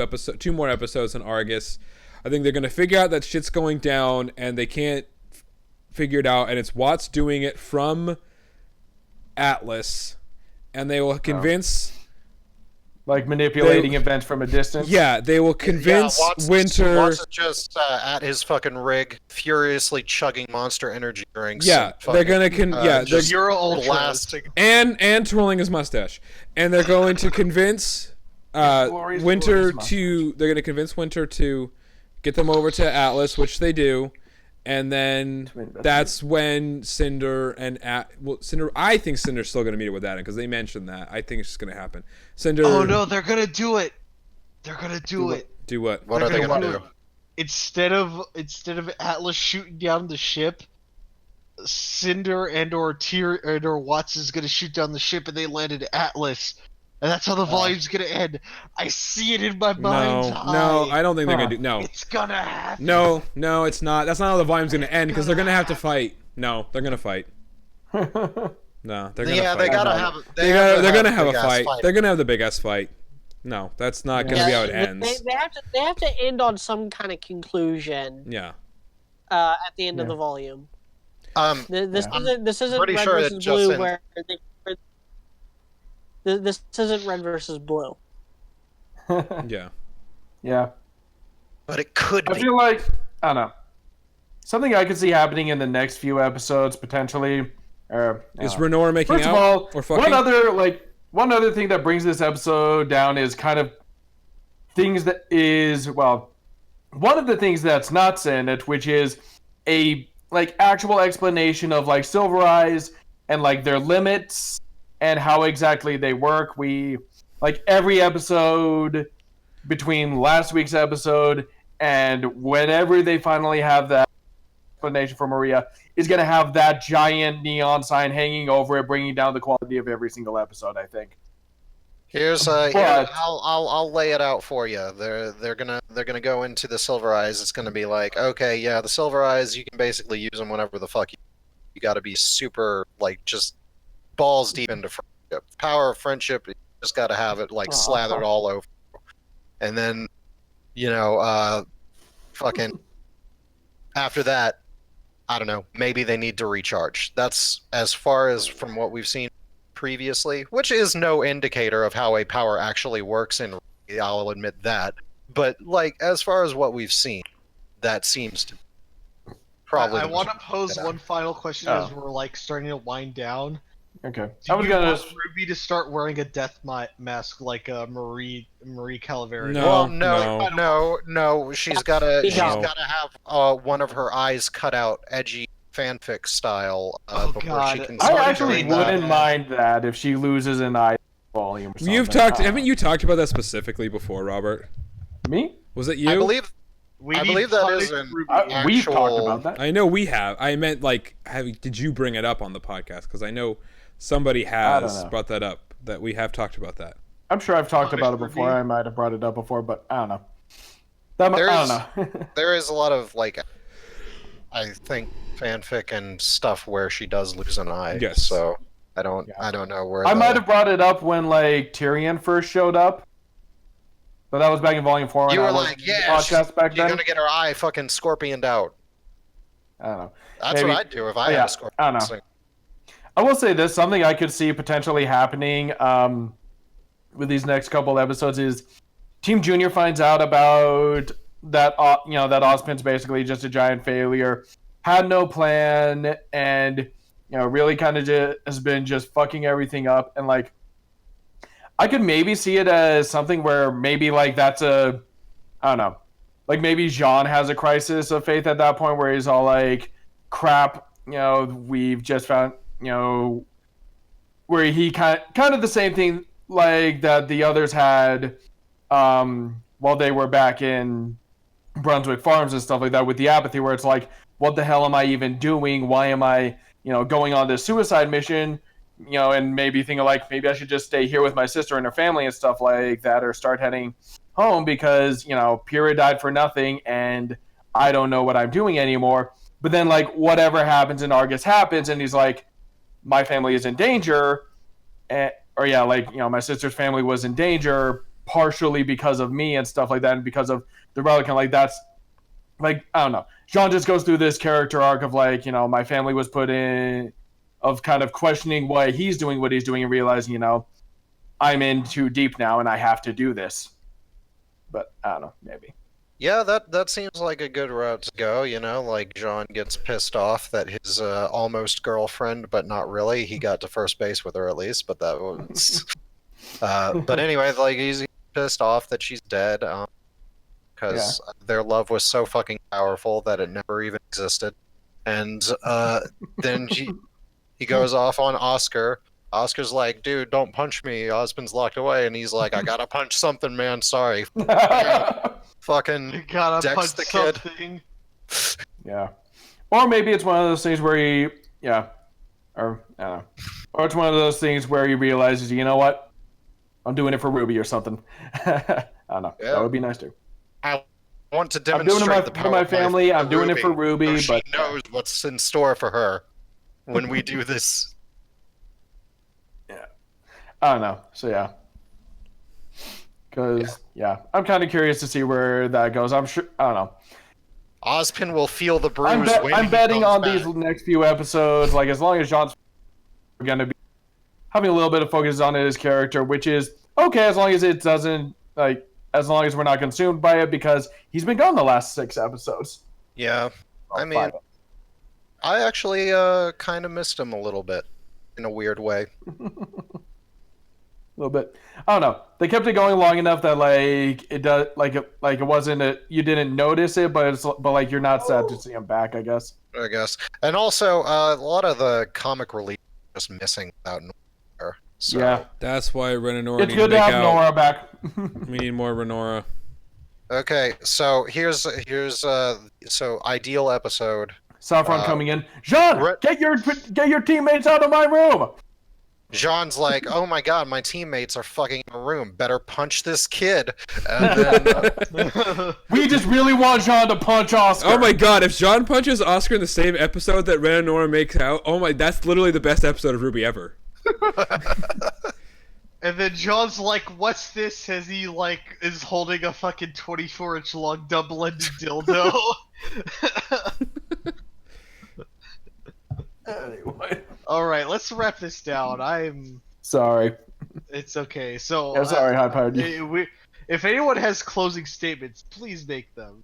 [SPEAKER 4] more episodes in Argus. I think they're gonna figure out that shit's going down and they can't figure it out, and it's Watts doing it from Atlas, and they will convince.
[SPEAKER 5] Like manipulating events from a distance.
[SPEAKER 4] Yeah, they will convince Winter.
[SPEAKER 3] Watts is just at his fucking rig, furiously chugging Monster Energy drinks.
[SPEAKER 4] Yeah,
[SPEAKER 3] and
[SPEAKER 4] they're
[SPEAKER 3] fucking,
[SPEAKER 4] gonna they're
[SPEAKER 3] just
[SPEAKER 2] Euro Ultras.
[SPEAKER 3] blasting.
[SPEAKER 4] and twirling his mustache, and they're going to convince
[SPEAKER 5] glorious,
[SPEAKER 4] Winter
[SPEAKER 5] glorious
[SPEAKER 4] to. They're going to convince Winter to get them over to Atlas, which they do, and then that's when Cinder and Cinder. I think Cinder's still going to meet up with Adam because they mentioned that. I think it's just going to happen. Cinder.
[SPEAKER 2] Oh no, they're gonna do it. They're gonna do it.
[SPEAKER 4] Do what?
[SPEAKER 3] What are they gonna do?
[SPEAKER 2] Instead of Atlas shooting down the ship, Cinder and or Watts is gonna shoot down the ship, and they land at Atlas, And that's how the volume's gonna end. I see it in my mind's eye.
[SPEAKER 4] No, I don't think they're gonna do. No,
[SPEAKER 2] It's gonna happen.
[SPEAKER 4] no, it's not. That's not how the volume's gonna end because they're gonna have to fight. No, they're gonna fight. No, they're gonna
[SPEAKER 3] Yeah,
[SPEAKER 4] fight.
[SPEAKER 3] they gotta have.
[SPEAKER 4] They're gonna have a
[SPEAKER 3] big-ass
[SPEAKER 4] fight. They're gonna have the big ass fight. No, that's not gonna be how it ends.
[SPEAKER 1] They have to end on some kind of conclusion.
[SPEAKER 4] Yeah.
[SPEAKER 1] At the end of the volume. This isn't
[SPEAKER 3] pretty
[SPEAKER 1] Red
[SPEAKER 3] sure
[SPEAKER 1] versus
[SPEAKER 3] it just
[SPEAKER 1] Blue
[SPEAKER 3] ends-
[SPEAKER 1] where this isn't Red versus Blue.
[SPEAKER 4] Yeah.
[SPEAKER 5] Yeah.
[SPEAKER 3] But it could
[SPEAKER 5] I
[SPEAKER 3] be.
[SPEAKER 5] feel like, I don't know. Something I could see happening in the next few episodes, potentially.
[SPEAKER 4] Is Renora making
[SPEAKER 5] First of
[SPEAKER 4] out
[SPEAKER 5] all,
[SPEAKER 4] or fucking?
[SPEAKER 5] one other thing that brings this episode down is kind of things that is, well, one of the things that's not in it, which is a actual explanation of Silver Eyes and their limits and how exactly they work. We every episode between last week's episode and whenever they finally have that explanation for Maria is going to have that giant neon sign hanging over it, bringing down the quality of every single episode, I think.
[SPEAKER 3] I'll lay it out for you. They're gonna go into the Silver Eyes. It's gonna be like, okay, yeah, the Silver Eyes, you can basically use them whenever the fuck you got to be super just balls deep into friendship. Power of friendship, you just got to have it slathered all over. And then, fucking after that, I don't know, maybe they need to recharge. That's as far as from what we've seen previously, which is no indicator of how a power actually works in RWBY, I'll admit that. But as far as what we've seen, that seems to probably.
[SPEAKER 2] I want to pose one final question as we're starting to wind down.
[SPEAKER 5] Okay.
[SPEAKER 2] Do you want RWBY to start wearing a death mask like Marie Calavera?
[SPEAKER 4] No.
[SPEAKER 3] Well, no. She's gotta have one of her eyes cut out, edgy fanfic style. Before she can.
[SPEAKER 5] I actually wouldn't mind that if she loses an eye volume. Or something.
[SPEAKER 4] Haven't you talked about that specifically before, Robert?
[SPEAKER 5] Me?
[SPEAKER 4] Was it you?
[SPEAKER 3] I believe that is an actual...
[SPEAKER 5] We've talked about that.
[SPEAKER 4] I know we have. I meant did you bring it up on the podcast? Because I know somebody has brought that up. That we have talked about that.
[SPEAKER 5] I'm sure I've talked about it before. I might have brought it up before, but I don't know. I don't know.
[SPEAKER 3] There is a lot of I think fanfic and stuff where she does lose an eye.
[SPEAKER 4] Yes.
[SPEAKER 3] So I don't know where.
[SPEAKER 5] I might have brought it up when Tyrion first showed up. But that was back in Volume 4.
[SPEAKER 3] You were
[SPEAKER 5] podcast back
[SPEAKER 3] you're
[SPEAKER 5] then.
[SPEAKER 3] gonna get her eye fucking scorpioned out.
[SPEAKER 5] I don't know.
[SPEAKER 3] That's what I'd do if I had a scorpion.
[SPEAKER 5] I don't know. I will say this: something I could see potentially happening with these next couple episodes is Team Junior finds out about that. That Ozpin's basically just a giant failure, had no plan, and really kind of has been just fucking everything up. And I could maybe see it as something where maybe that's I don't know, maybe Jaune has a crisis of faith at that point where he's all crap, we've just found, where he kind of the same thing that the others had while they were back in Brunswick Farms and stuff like that with the apathy, where it's what the hell am I even doing? Why am I, going on this suicide mission? And maybe thinking maybe I should just stay here with my sister and her family and stuff like that, or start heading home because, Pyrrha died for nothing and I don't know what I'm doing anymore. But then whatever happens in Argus happens and he's my family is in danger. My sister's family was in danger partially because of me and stuff like that. And because of the Relican, that's I don't know. Jaune just goes through this character arc of my family was put in, of kind of questioning why he's doing what he's doing and realizing, I'm in too deep now and I have to do this. But I don't know, maybe.
[SPEAKER 3] Yeah, that seems like a good route to go, Jaune gets pissed off that his almost girlfriend, but not really, he got to first base with her at least, but that was... but anyway, he's pissed off that she's dead, because their love was so fucking powerful that it never even existed. And then he goes off on Oscar. Oscar's like, dude, don't punch me. Ozpin's locked away. And he's like, I gotta punch something, man. Sorry. Fucking
[SPEAKER 2] You gotta
[SPEAKER 3] decks
[SPEAKER 2] punch
[SPEAKER 3] the kid.
[SPEAKER 2] something.
[SPEAKER 5] Yeah. Or maybe it's one of those things where or I don't know. Or it's one of those things where he realizes, you know what? I'm doing it for Ruby or something. I don't know.
[SPEAKER 3] Yeah.
[SPEAKER 5] That would be nice too.
[SPEAKER 3] I want to
[SPEAKER 5] I'm doing
[SPEAKER 3] demonstrate
[SPEAKER 5] it
[SPEAKER 3] the
[SPEAKER 5] for
[SPEAKER 3] power
[SPEAKER 5] my
[SPEAKER 3] of
[SPEAKER 5] family.
[SPEAKER 3] life
[SPEAKER 5] I'm doing it for Ruby,
[SPEAKER 3] so
[SPEAKER 5] but
[SPEAKER 3] she knows what's in store for her when we do this.
[SPEAKER 5] I don't know. So yeah. Because I'm kind of curious to see where that goes. I'm sure. I don't know.
[SPEAKER 3] Ozpin will feel the bruise.
[SPEAKER 5] I'm betting on
[SPEAKER 3] back.
[SPEAKER 5] these next few episodes. Like as long as John's going to be having a little bit of focus on his character, which is okay as long as it doesn't as long as we're not consumed by it because he's been gone the last 6 episodes.
[SPEAKER 3] Yeah, I mean,
[SPEAKER 5] 5.
[SPEAKER 3] I actually kind of missed him a little bit in a weird way.
[SPEAKER 5] A little bit. I don't know. They kept it going long enough that it does it wasn't you didn't notice it, but like you're not sad to see him back, I guess.
[SPEAKER 3] I guess, and also a lot of the comic relief is just missing without Nora. So.
[SPEAKER 5] Yeah,
[SPEAKER 4] That's why Ren and Nora
[SPEAKER 5] it's
[SPEAKER 4] need
[SPEAKER 5] good
[SPEAKER 4] to
[SPEAKER 5] to
[SPEAKER 4] make
[SPEAKER 5] have
[SPEAKER 4] out.
[SPEAKER 5] Nora back.
[SPEAKER 4] We need more Renora.
[SPEAKER 3] Okay, so here's so ideal episode.
[SPEAKER 5] Saffron coming in. Jean, get your teammates out of my room.
[SPEAKER 3] Jean's like, oh my god, my teammates are fucking in a room. Better punch this kid. And then,
[SPEAKER 5] We just really want Jean to punch Oscar.
[SPEAKER 4] Oh my god, if Jean punches Oscar in the same episode that Ren and Nora makes out, oh my, that's literally the best episode of RWBY ever.
[SPEAKER 2] And then John's like, what's this? As he, is holding a fucking 24-inch long double-ended dildo.
[SPEAKER 5] Anyway.
[SPEAKER 2] Alright, let's wrap this down.
[SPEAKER 5] Sorry.
[SPEAKER 2] It's okay. So,
[SPEAKER 5] Yeah, sorry, high-powered you.
[SPEAKER 2] if anyone has closing statements, please make them.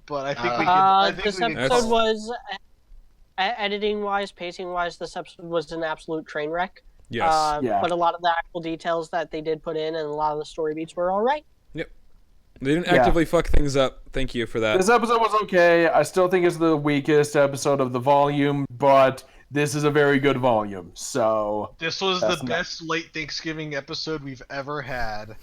[SPEAKER 2] But I think we can.
[SPEAKER 1] This episode was, editing-wise, pacing-wise, this episode was an absolute train wreck.
[SPEAKER 4] Yes.
[SPEAKER 5] Yeah.
[SPEAKER 1] But a lot of the actual details that they did put in and a lot of the story beats were all right.
[SPEAKER 4] They didn't actively fuck things up. Thank you for that.
[SPEAKER 5] This episode was okay. I still think it's the weakest episode of the volume, but this is a very good volume. So
[SPEAKER 2] This was the best late Thanksgiving episode we've ever had.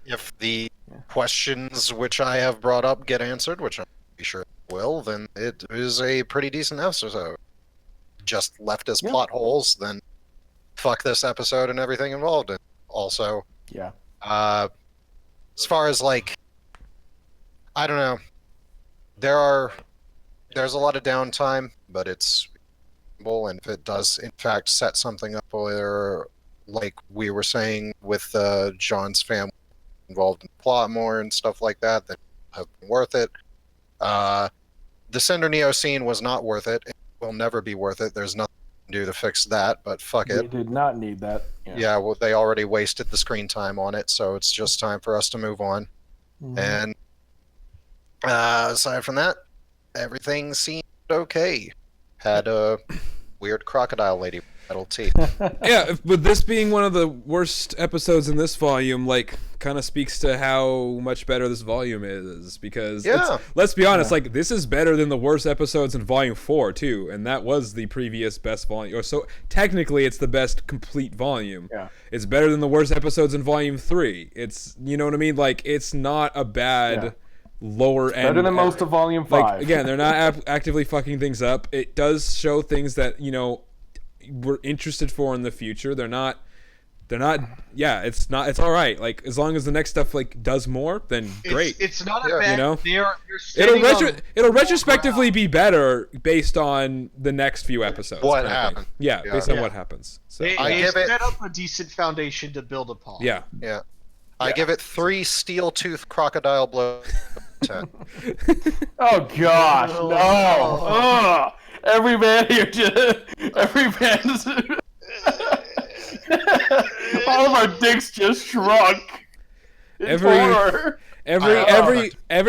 [SPEAKER 3] if the questions which I have brought up get answered, which I'm pretty sure it will, then it is a pretty decent episode. Just left as plot holes, then fuck this episode and everything involved in it. Also, as far as I don't know, there's a lot of downtime, but it's and if it does in fact set something up where, like we were saying with John's family involved in the plot more and stuff like that, that have been worth it. The Cinder Neo scene was not worth it. It will never be worth it. There's nothing to do to fix that, but fuck it.
[SPEAKER 5] We did not need that.
[SPEAKER 3] Yeah, well, they already wasted the screen time on it, so it's just time for us to move on. And aside from that, everything seemed okay. Had a weird crocodile lady with metal teeth.
[SPEAKER 4] Yeah, but this being one of the worst episodes in this volume, kind of speaks to how much better this volume is. Because, let's be honest, this is better than the worst episodes in Volume 4, too. And that was the previous best volume. So, technically, it's the best complete volume.
[SPEAKER 5] Yeah.
[SPEAKER 4] It's better than the worst episodes in Volume 3. It's, you know what I mean? It's not a bad... lower end.
[SPEAKER 5] Better than most of Volume 5.
[SPEAKER 4] Again, they're not actively fucking things up. It does show things that, we're interested for in the future. They're not, it's all right. As long as the next stuff, does more, then great.
[SPEAKER 2] It's not a bad,
[SPEAKER 4] it'll retrospectively be better based on the next few episodes.
[SPEAKER 3] What happened.
[SPEAKER 4] Yeah, based on what happens. So,
[SPEAKER 2] they set up a decent foundation to build upon.
[SPEAKER 4] Yeah.
[SPEAKER 3] I give it 3 steel-tooth crocodile blows.
[SPEAKER 5] Oh gosh, no! Ugh. Every man here, every man's. All of our dicks just shrunk.
[SPEAKER 4] Every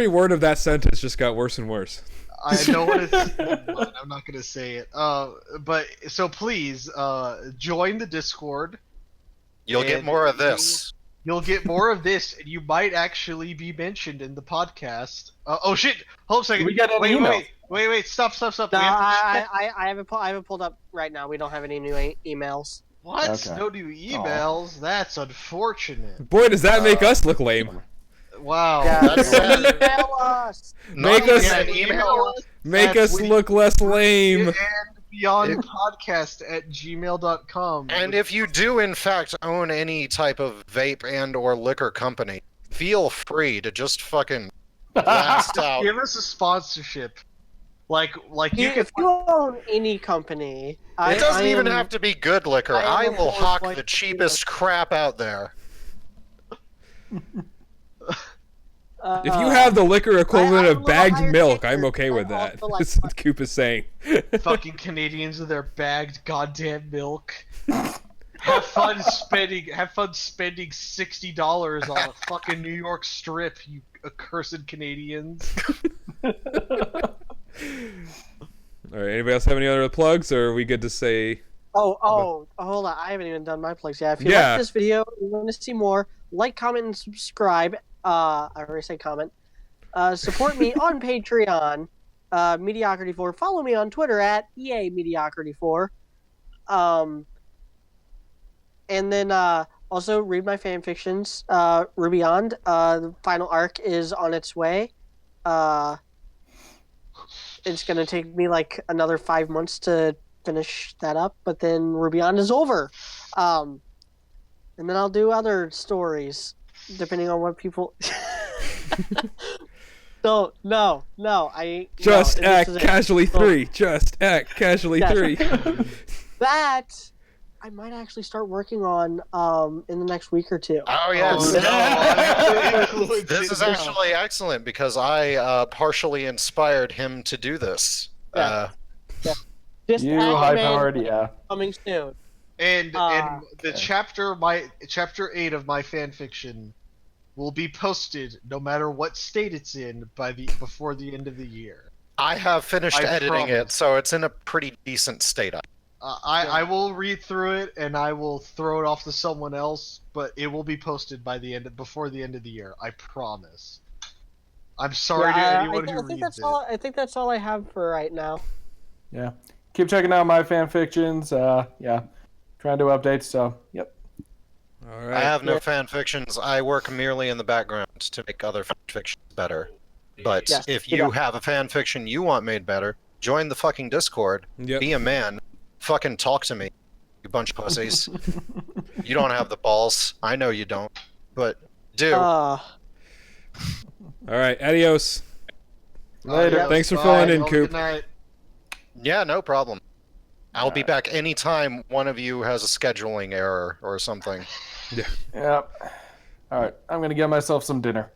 [SPEAKER 4] word of that sentence just got worse and worse.
[SPEAKER 2] I know what it's. I'm not gonna say it. But so please, join the Discord.
[SPEAKER 3] You'll get more of this.
[SPEAKER 2] You'll get more of this, and you might actually be mentioned in the podcast. Oh shit! Hold on a second.
[SPEAKER 5] We got an email.
[SPEAKER 2] Wait! Stop!
[SPEAKER 1] No, I haven't pulled up right now. We don't have any new emails.
[SPEAKER 2] What?
[SPEAKER 5] Okay.
[SPEAKER 2] No new emails? That's unfortunate.
[SPEAKER 4] Boy, does that make us look lame.
[SPEAKER 2] Wow.
[SPEAKER 1] Yeah,
[SPEAKER 3] That's
[SPEAKER 1] email us.
[SPEAKER 4] Make us look less lame.
[SPEAKER 2] And beyondpodcast@gmail.com.
[SPEAKER 3] And if you do, in fact, own any type of vape and or liquor company, feel free to just fucking blast out.
[SPEAKER 2] give us a sponsorship, like you can.
[SPEAKER 1] If you own any company,
[SPEAKER 3] It doesn't even
[SPEAKER 1] am-
[SPEAKER 3] have to be good liquor.
[SPEAKER 1] I
[SPEAKER 3] I
[SPEAKER 1] am
[SPEAKER 3] will
[SPEAKER 1] on board
[SPEAKER 3] hawk
[SPEAKER 1] with
[SPEAKER 3] the
[SPEAKER 1] like,
[SPEAKER 3] cheapest crap out there.
[SPEAKER 4] If you have the liquor equivalent
[SPEAKER 1] I'm a
[SPEAKER 4] of
[SPEAKER 1] little
[SPEAKER 4] bagged
[SPEAKER 1] higher
[SPEAKER 4] milk, I'm
[SPEAKER 1] standard,
[SPEAKER 4] okay
[SPEAKER 1] but
[SPEAKER 4] with that.
[SPEAKER 1] also, like,
[SPEAKER 4] That's what Coop is saying.
[SPEAKER 2] Fucking Canadians with their bagged goddamn milk. Have fun spending $60 on a fucking New York strip, you accursed Canadians.
[SPEAKER 4] All right. Anybody else have any other plugs, or are we good to say?
[SPEAKER 1] hold on. I haven't even done my plugs yet. If you
[SPEAKER 4] Yeah.
[SPEAKER 1] like this video, you want to see more, like, comment, and subscribe. I already said comment. Support me on Patreon, Mediocrity4. Follow me on Twitter at EA Mediocrity4. And then also read my fan fictions. RWBY Beyond. The final arc is on its way. It's gonna take me like another 5 months to finish that up, but then RWBY Beyond is over. And then I'll do other stories, depending on what people. So no,
[SPEAKER 4] Just
[SPEAKER 1] this
[SPEAKER 4] Act
[SPEAKER 1] is it.
[SPEAKER 4] Casually
[SPEAKER 1] So
[SPEAKER 4] 3. Just Act Casually
[SPEAKER 1] Yes.
[SPEAKER 4] 3.
[SPEAKER 1] that I might actually start working on in the next week or two.
[SPEAKER 3] Oh yes. This is actually excellent because I partially inspired him to do this.
[SPEAKER 1] Yeah. Just
[SPEAKER 5] You
[SPEAKER 1] Act
[SPEAKER 5] high
[SPEAKER 1] Man
[SPEAKER 5] powered, yeah.
[SPEAKER 1] coming soon.
[SPEAKER 2] And the
[SPEAKER 5] Okay.
[SPEAKER 2] chapter 8 of my fanfiction will be posted no matter what state it's in before the end of the year.
[SPEAKER 3] I have finished
[SPEAKER 2] I
[SPEAKER 3] editing it,
[SPEAKER 2] promise.
[SPEAKER 3] so it's in a pretty decent state.
[SPEAKER 2] I will read through it and I will throw it off to someone else, but it will be posted before the end of the year. I promise. I'm sorry to anyone who reads it.
[SPEAKER 1] I think that's all I have for right now.
[SPEAKER 5] Yeah. Keep checking out my fan fictions. Yeah. Trying to update, so yep.
[SPEAKER 4] All right.
[SPEAKER 3] I have no fan fictions. I work merely in the background to make other fan fictions better. But
[SPEAKER 1] Yes,
[SPEAKER 3] if
[SPEAKER 1] you
[SPEAKER 3] you
[SPEAKER 1] know.
[SPEAKER 3] have a fan fiction you want made better, join the fucking Discord.
[SPEAKER 4] Yep.
[SPEAKER 3] Be a man. Fucking talk to me, you bunch of pussies. You don't have the balls. I know you don't. But do.
[SPEAKER 4] All right. Adios.
[SPEAKER 5] Later.
[SPEAKER 4] Thanks for
[SPEAKER 2] Bye.
[SPEAKER 4] filling in,
[SPEAKER 2] Have a
[SPEAKER 4] Coop.
[SPEAKER 2] Good night.
[SPEAKER 3] Yeah, no problem. I'll be
[SPEAKER 5] Alright.
[SPEAKER 3] back anytime one of you has a scheduling error or something.
[SPEAKER 5] Yep. All right. I'm gonna get myself some dinner.